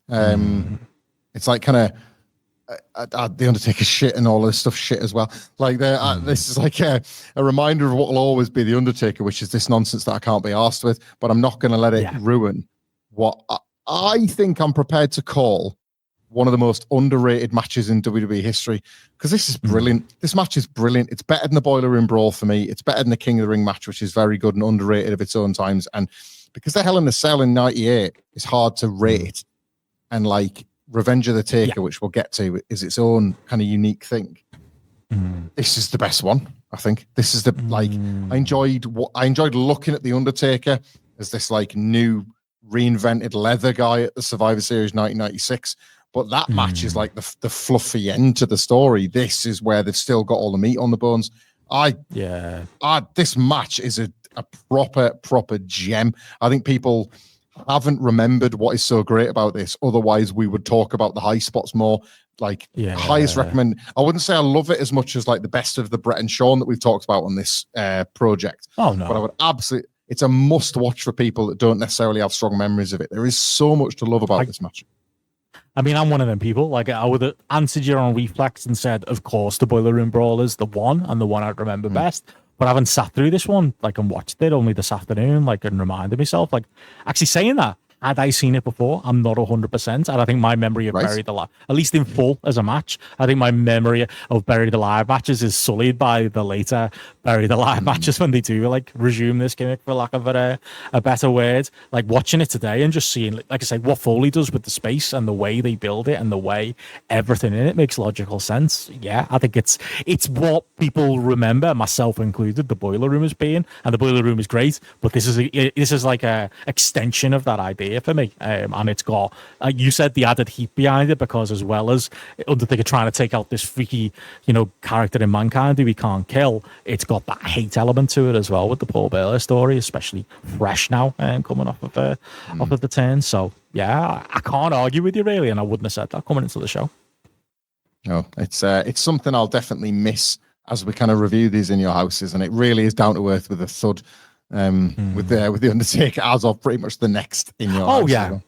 It's like kind of the Undertaker shit and all this stuff shit as well. Like this is like a reminder of what will always be the Undertaker, which is this nonsense that I can't be arsed with, but I'm not going to let it ruin what I think I'm prepared to call one of the most underrated matches in WWE history, because this is brilliant. This match is brilliant. It's better than the Boiler Room Brawl for me. It's better than the King of the Ring match, which is very good and underrated of its own times. And because the Hell in a Cell in 98 is hard to rate, and like Revenge of the Taker, which we'll get to, is its own kind of unique thing. This is the best one, I think. This is the I enjoyed looking at the Undertaker as this like new reinvented leather guy at the Survivor Series 1996. But that match is like the fluffy end to the story. This is where they've still got all the meat on the bones. This match is a proper gem. I think people haven't remembered what is so great about this. Otherwise, we would talk about the high spots more. Like highest recommend. I wouldn't say I love it as much as like the best of the Brett and Shawn that we've talked about on this project. Oh no! But I would absolutely. It's a must watch for people that don't necessarily have strong memories of it. There is so much to love about this match. I mean, I'm one of them people. Like, I would have answered you on reflex and said, of course, the Boiler Room Brawl is the one and the one I remember best. But I haven't sat through this one, like, and watched it only this afternoon, like, and reminded myself. Like, actually saying that, had I seen it before? I'm not 100%. And I think my memory of Buried Alive, at least in full as a match, I think my memory of Buried Alive matches is sullied by the later Buried Alive matches when they do like resume this gimmick, for lack of a better word. Like watching it today and just seeing, like I said, what Foley does with the space and the way they build it and the way everything in it makes logical sense. Yeah, I think it's what people remember, myself included, the Boiler Room as being, and the Boiler Room is great, but this is like a extension of that idea for me, and it's got, you said, the added heat behind it, because as well as Undertaker trying to take out this freaky, character in Mankind who he can't kill, it's got that hate element to it as well with the Paul Bearer story, especially fresh now, coming off of the turn. So yeah, I can't argue with you really, and I wouldn't have said that coming into the show. No, it's something I'll definitely miss as we kind of review these In Your Houses, and it really is down to earth with a thud. With the Undertaker as of pretty much the next In Your House. Oh yeah,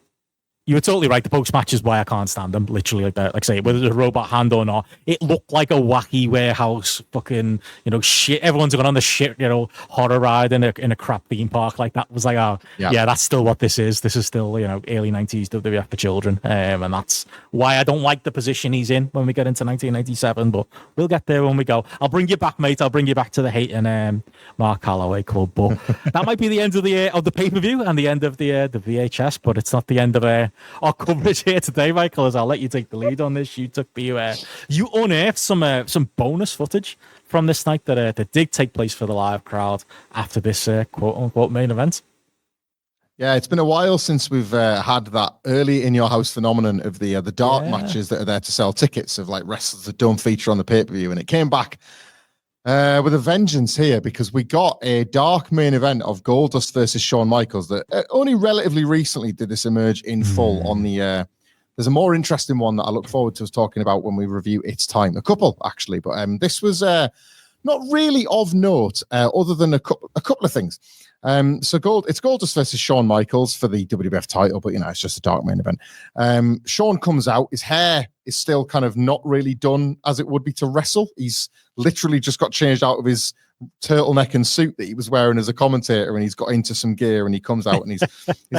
you were totally right. The post match is why I can't stand them. Literally, like that. Like I say, whether it's a robot hand or not, it looked like a wacky warehouse fucking shit. Everyone's going on the shit horror ride in a crap theme park. Like that was like, oh yeah, that's still what this is. This is still early 90s WWF for children, and that's why I don't like the position he's in when we get into 1997. But we'll get there when we go. I'll bring you back, mate. I'll bring you back to the hate and Mark Calloway club. But that might be the end of the pay per view and the end of the VHS. But it's not the end of our coverage here today, Michael, as I'll let you take the lead on this. You took you unearthed some bonus footage from this night that did take place for the live crowd after this quote unquote main event. Yeah, it's been a while since we've had that early In Your House phenomenon of the dark matches that are there to sell tickets, of like wrestlers that don't feature on the pay-per-view, and it came back with a vengeance here, because we got a dark main event of Goldust versus Shawn Michaels that only relatively recently did this emerge in full on the there's a more interesting one that I look forward to us talking about when we review It's Time. A couple actually, but this was not really of note other than a couple of things. So it's Goldust versus Shawn Michaels for the WWF title, but it's just a dark main event. Shawn comes out, his hair is still kind of not really done as it would be to wrestle. He's literally just got changed out of his turtleneck and suit that he was wearing as a commentator, and he's got into some gear, and he comes out and he's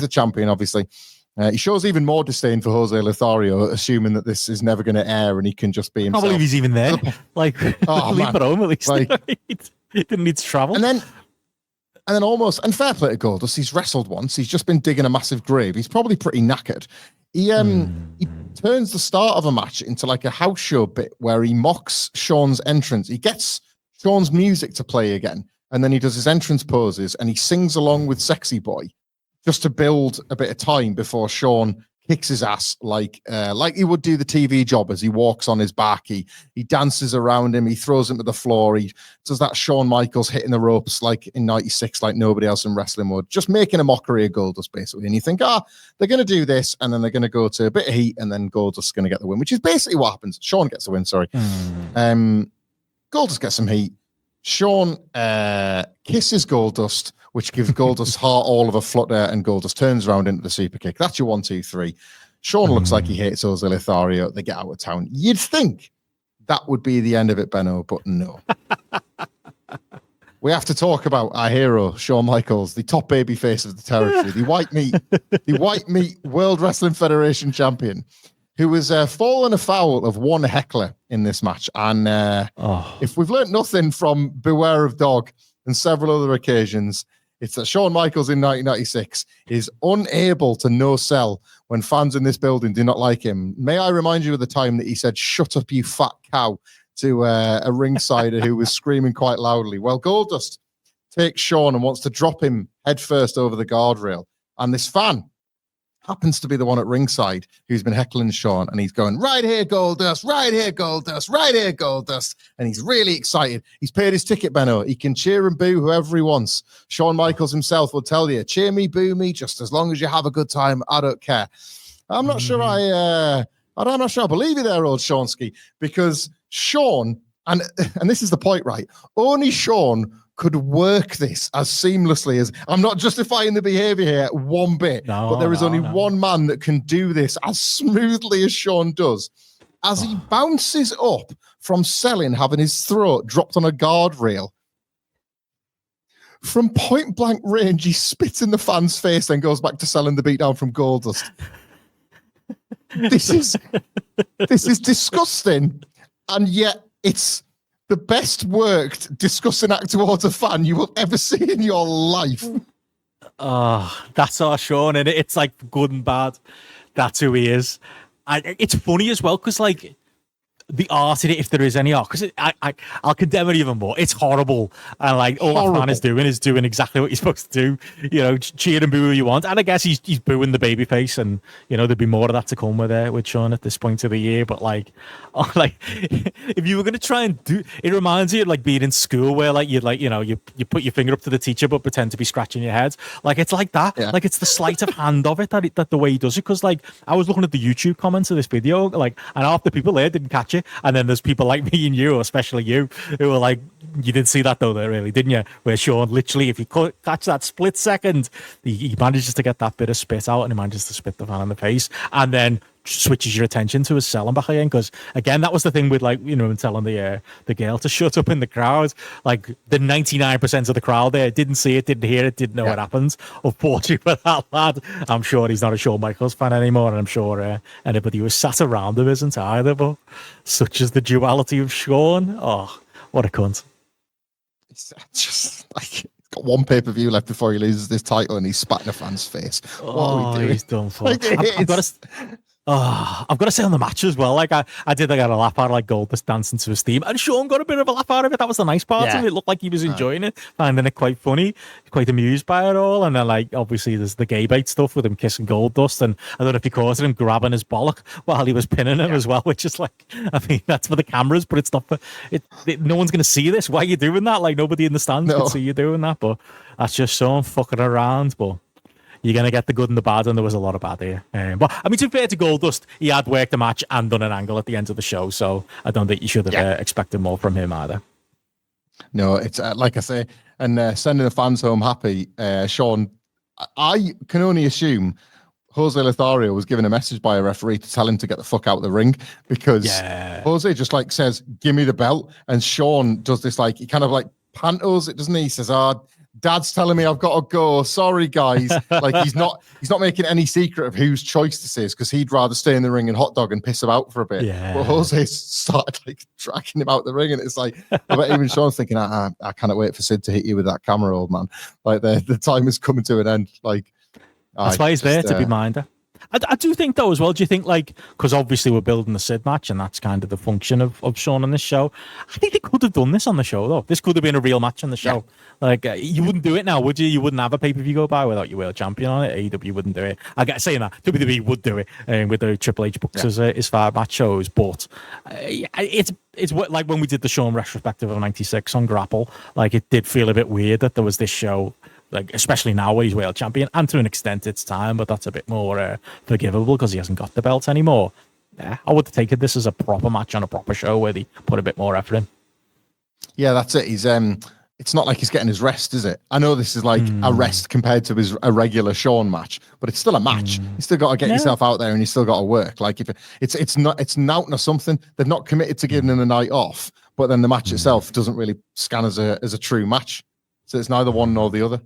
a champion, obviously. He shows even more disdain for Jose Lothario, assuming that this is never going to air and he can just be himself. I can't believe he's even there. Like, leave it home at least. Like, he didn't need to travel. And then almost, and fair play to Goldust, he's wrestled once. He's just been digging a massive grave. He's probably pretty knackered. He turns the start of a match into like a house show bit where he mocks Shawn's entrance. He gets Shawn's music to play again, and then he does his entrance poses, and he sings along with Sexy Boy just to build a bit of time before Shawn kicks his ass like he would do the TV job as he walks on his back. He dances around him. He throws him to the floor. He does that Shawn Michaels hitting the ropes like in 96, like nobody else in wrestling would, just making a mockery of Goldust, basically. And you think, they're going to do this, and then they're going to go to a bit of heat, and then Goldust's going to get the win, which is basically what happens. Shawn gets the win, sorry. Goldust gets some heat. Shawn kisses Goldust, which gives Goldust's heart all of a flutter, and Goldust turns around into the super kick. That's your 1, 2, 3. Shawn looks like he hates Jose Lothario. They get out of town. You'd think that would be the end of it, Benno, but no. We have to talk about our hero, Shawn Michaels, the top babyface of the territory, the white meat World Wrestling Federation champion, who was fallen afoul of one heckler in this match. And if we've learned nothing from Beware of Dog and several other occasions, it's that Shawn Michaels in 1996 is unable to no-sell when fans in this building do not like him. May I remind you of the time that he said, "Shut up, you fat cow," to a ringsider who was screaming quite loudly? Well, Goldust takes Shawn and wants to drop him headfirst over the guardrail. And this fan happens to be the one at ringside who's been heckling Shawn, and he's going, "Right here, Goldust, right here, Goldust, right here, Goldust." And he's really excited. He's paid his ticket, Benno. He can cheer and boo whoever he wants. Shawn Michaels himself will tell you, cheer me, boo me, just as long as you have a good time. I don't care. I'm not sure I'm not sure I believe you there, old Shawnsky, because Shawn, and this is the point, right? Only Shawn could work this as seamlessly as, I'm not justifying the behavior here one bit, but there is only one man that can do this as smoothly as Shawn does. As he bounces up from selling, having his throat dropped on a guardrail, from point blank range, he spits in the fan's face, then goes back to selling the beatdown from Goldust. This is disgusting, and yet it's the best worked disgusting act towards a fan you will ever see in your life. Oh, that's our Shawn, and it's like good and bad. That's who he is. And it's funny as well because like the art in it, if there is any art, because I'll condemn it even more. It's horrible, and like all that fan is doing exactly what you're supposed to do. You know, cheer and boo who you want, and I guess he's booing the baby face, and you know there'd be more of that to come with Shawn at this point of the year. But like, if you were gonna try and do, it reminds you of like being in school where like you put your finger up to the teacher but pretend to be scratching your head. Like it's like that. Yeah. Like it's the sleight of hand of it that the way he does it. Because like I was looking at the YouTube comments of this video, like, and half the people there didn't catch it. And then there's people like me and you, especially you, who were like, you didn't see that though, really, didn't you? Where Shawn literally, if you catch that split second, he manages to get that bit of spit out and he manages to spit the fan in the face and then switches your attention to his selling back again. Because again, that was the thing with like, you know, telling the girl to shut up in the crowd. Like the 99% of the crowd there didn't see it, didn't hear it, didn't know what happens. Unfortunately for that lad, I'm sure he's not a Shawn Michaels fan anymore, and I'm sure anybody who sat around him isn't either. But such is the duality of Shawn. Oh, what a cunt! It's just like he's got one pay-per-view left before he loses this title, and he's spat in a fan's face. What are we doing? He's done for. I've got to say on the match as well, like I did get a laugh out of like Goldust dancing to his theme, and Shawn got a bit of a laugh out of it. That was the nice part of it. It looked like he was enjoying it, finding it quite funny, quite amused by it all. And then like obviously there's the gay bait stuff with him kissing Goldust, and I don't know if you caught him grabbing his bollock while he was pinning him as well, which is like, I mean, that's for the cameras, but it's not for it. No one's going to see this. Why are you doing that? Like nobody in the stands can see you doing that, but that's just Shawn fucking around. But you're going to get the good and the bad, and there was a lot of bad here. But, I mean, to be fair to Goldust, he had worked the match and done an angle at the end of the show, so I don't think you should have expected more from him either. No, it's like I say, and sending the fans home happy, Shawn, I can only assume Jose Lothario was given a message by a referee to tell him to get the fuck out of the ring, because Jose just like says, give me the belt, and Shawn does this like, he kind of like pantos it, doesn't he? He says, Dad's telling me I've got to go. Sorry, guys. Like he's not making any secret of whose choice this is, because he'd rather stay in the ring and hot dog and piss him out for a bit. Yeah. But Jose started like dragging him out the ring, and it's like, I bet even Shawn's thinking, I cannot wait for Sid to hit you with that camera, old man. Like the time is coming to an end. Like that's why he's there to be minder. I do think though as well. Do you think like, because obviously we're building the Sid match and that's kind of the function of Shawn on this show. I think they could have done this on the show though. This could have been a real match on the show. Yeah. Like you wouldn't do it now, would you? You wouldn't have a pay-per-view go by without your world champion on it. AEW wouldn't do it. I get saying that WWE would do it with the Triple H books as 5 match shows. But it's what, like when we did the Shawn retrospective of '96 on GRAPPL, like it did feel a bit weird that there was this show. Like especially now where he's world champion, and to an extent it's time, but that's a bit more forgivable because he hasn't got the belt anymore. Yeah, I would have taken this as a proper match on a proper show where they put a bit more effort in. Yeah, that's it. He's it's not like he's getting his rest, is it? I know this is like a rest compared to a regular Shawn match, but it's still a match. You still got to get yourself out there, and you still got to work. Like if it's Naughton or something, they've not committed to giving him a night off, but then the match itself doesn't really scan as a true match. So it's neither one nor the other.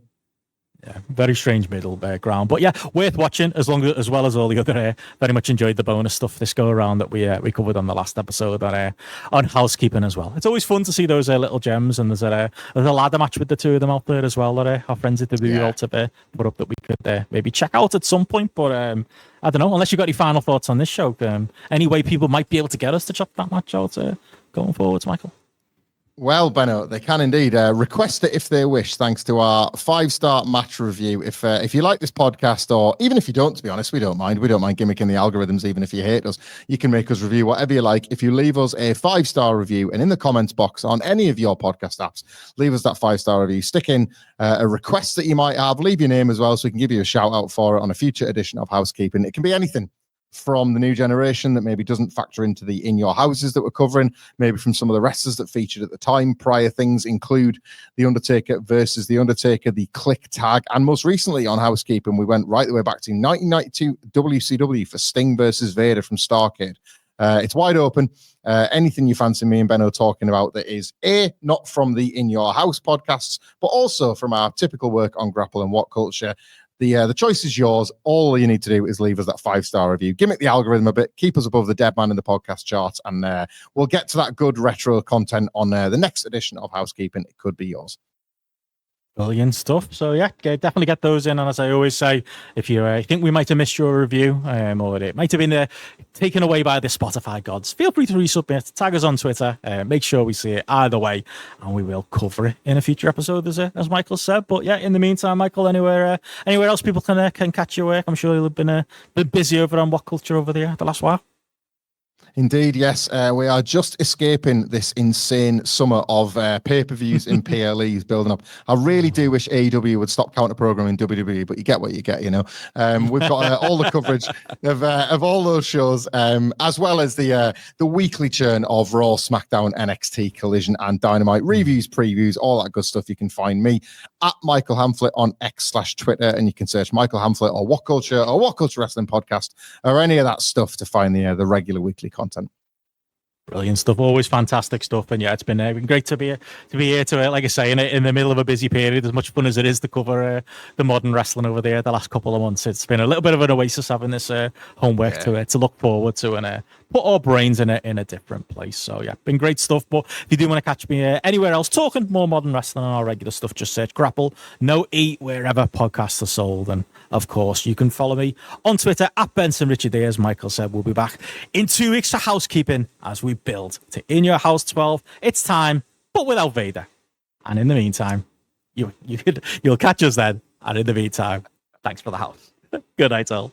Yeah, very strange middle ground, but yeah, worth watching as well as all the other. Very much enjoyed the bonus stuff this go around that we covered on the last episode on Housekeeping as well. It's always fun to see those little gems, and there's a ladder match with the two of them out there as well that our friends at the Vault have put up that we could maybe check out at some point. But I don't know, unless you've got any final thoughts on this show, any way people might be able to get us to check that match out going forwards, Michael. Well, Benno, they can indeed request it if they wish, thanks to our 5-star match review. If you like this podcast, or even if you don't, to be honest, we don't mind. We don't mind gimmicking the algorithms, even if you hate us. You can make us review whatever you like. If you leave us a 5-star review, and in the comments box on any of your podcast apps, leave us that 5-star review. Stick in a request that you might have. Leave your name as well, so we can give you a shout out for it on a future edition of Housekeeping. It can be anything from the new generation that maybe doesn't factor into the In Your Houses that we're covering, maybe from some of the wrestlers that featured at the time. Prior things include The Undertaker versus The Undertaker, the Click tag, and most recently on Housekeeping, we went right the way back to 1992 WCW for Sting versus Vader from Starrcade. It's wide open. Anything you fancy me and Benno talking about that is not from the In Your House podcasts, but also from our typical work on GRAPPL and WhatCulture. The choice is yours. All you need to do is leave us that 5-star review. Gimmick the algorithm a bit. Keep us above the dead man in the podcast charts. And we'll get to that good retro content on the next edition of Housekeeping. It could be yours. Brilliant stuff. So yeah, definitely get those in. And as I always say, if you think we might have missed your review, or it might have been taken away by the Spotify gods, feel free to resubmit. Tag us on Twitter. Make sure we see it either way, and we will cover it in a future episode, as Michael said. But yeah, in the meantime, Michael, anywhere else people can catch your work? I'm sure you've been busy over on WhatCulture over the last while. Indeed, yes. We are just escaping this insane summer of pay-per-views in PLEs building up. I really do wish AEW would stop counter-programming WWE, but you get what you get, you know. We've got all the coverage of all those shows, as well as the weekly churn of Raw, SmackDown, NXT, Collision, and Dynamite reviews, previews, all that good stuff. You can find me at Michael Hamflett on X/Twitter, and you can search Michael Hamflett or WhatCulture Wrestling Podcast or any of that stuff to find the regular weekly content. Brilliant stuff, always fantastic stuff, and yeah, it's been great to be here to like I say, in the middle of a busy period. As much fun as it is to cover the modern wrestling over there the last couple of months, it's been a little bit of an oasis having this homework to look forward to and put our brains in a different place. So yeah, been great stuff. But if you do want to catch me anywhere else talking more modern wrestling and our regular stuff, just search GRAPPL, no E, wherever podcasts are sold. And of course, you can follow me on Twitter at Benson Richard D. As Michael said, we'll be back in 2 weeks for Housekeeping as we build to In Your House 12. It's time, but without Vader. And in the meantime, you'll catch us then. And in the meantime, thanks for the house. Good night, all.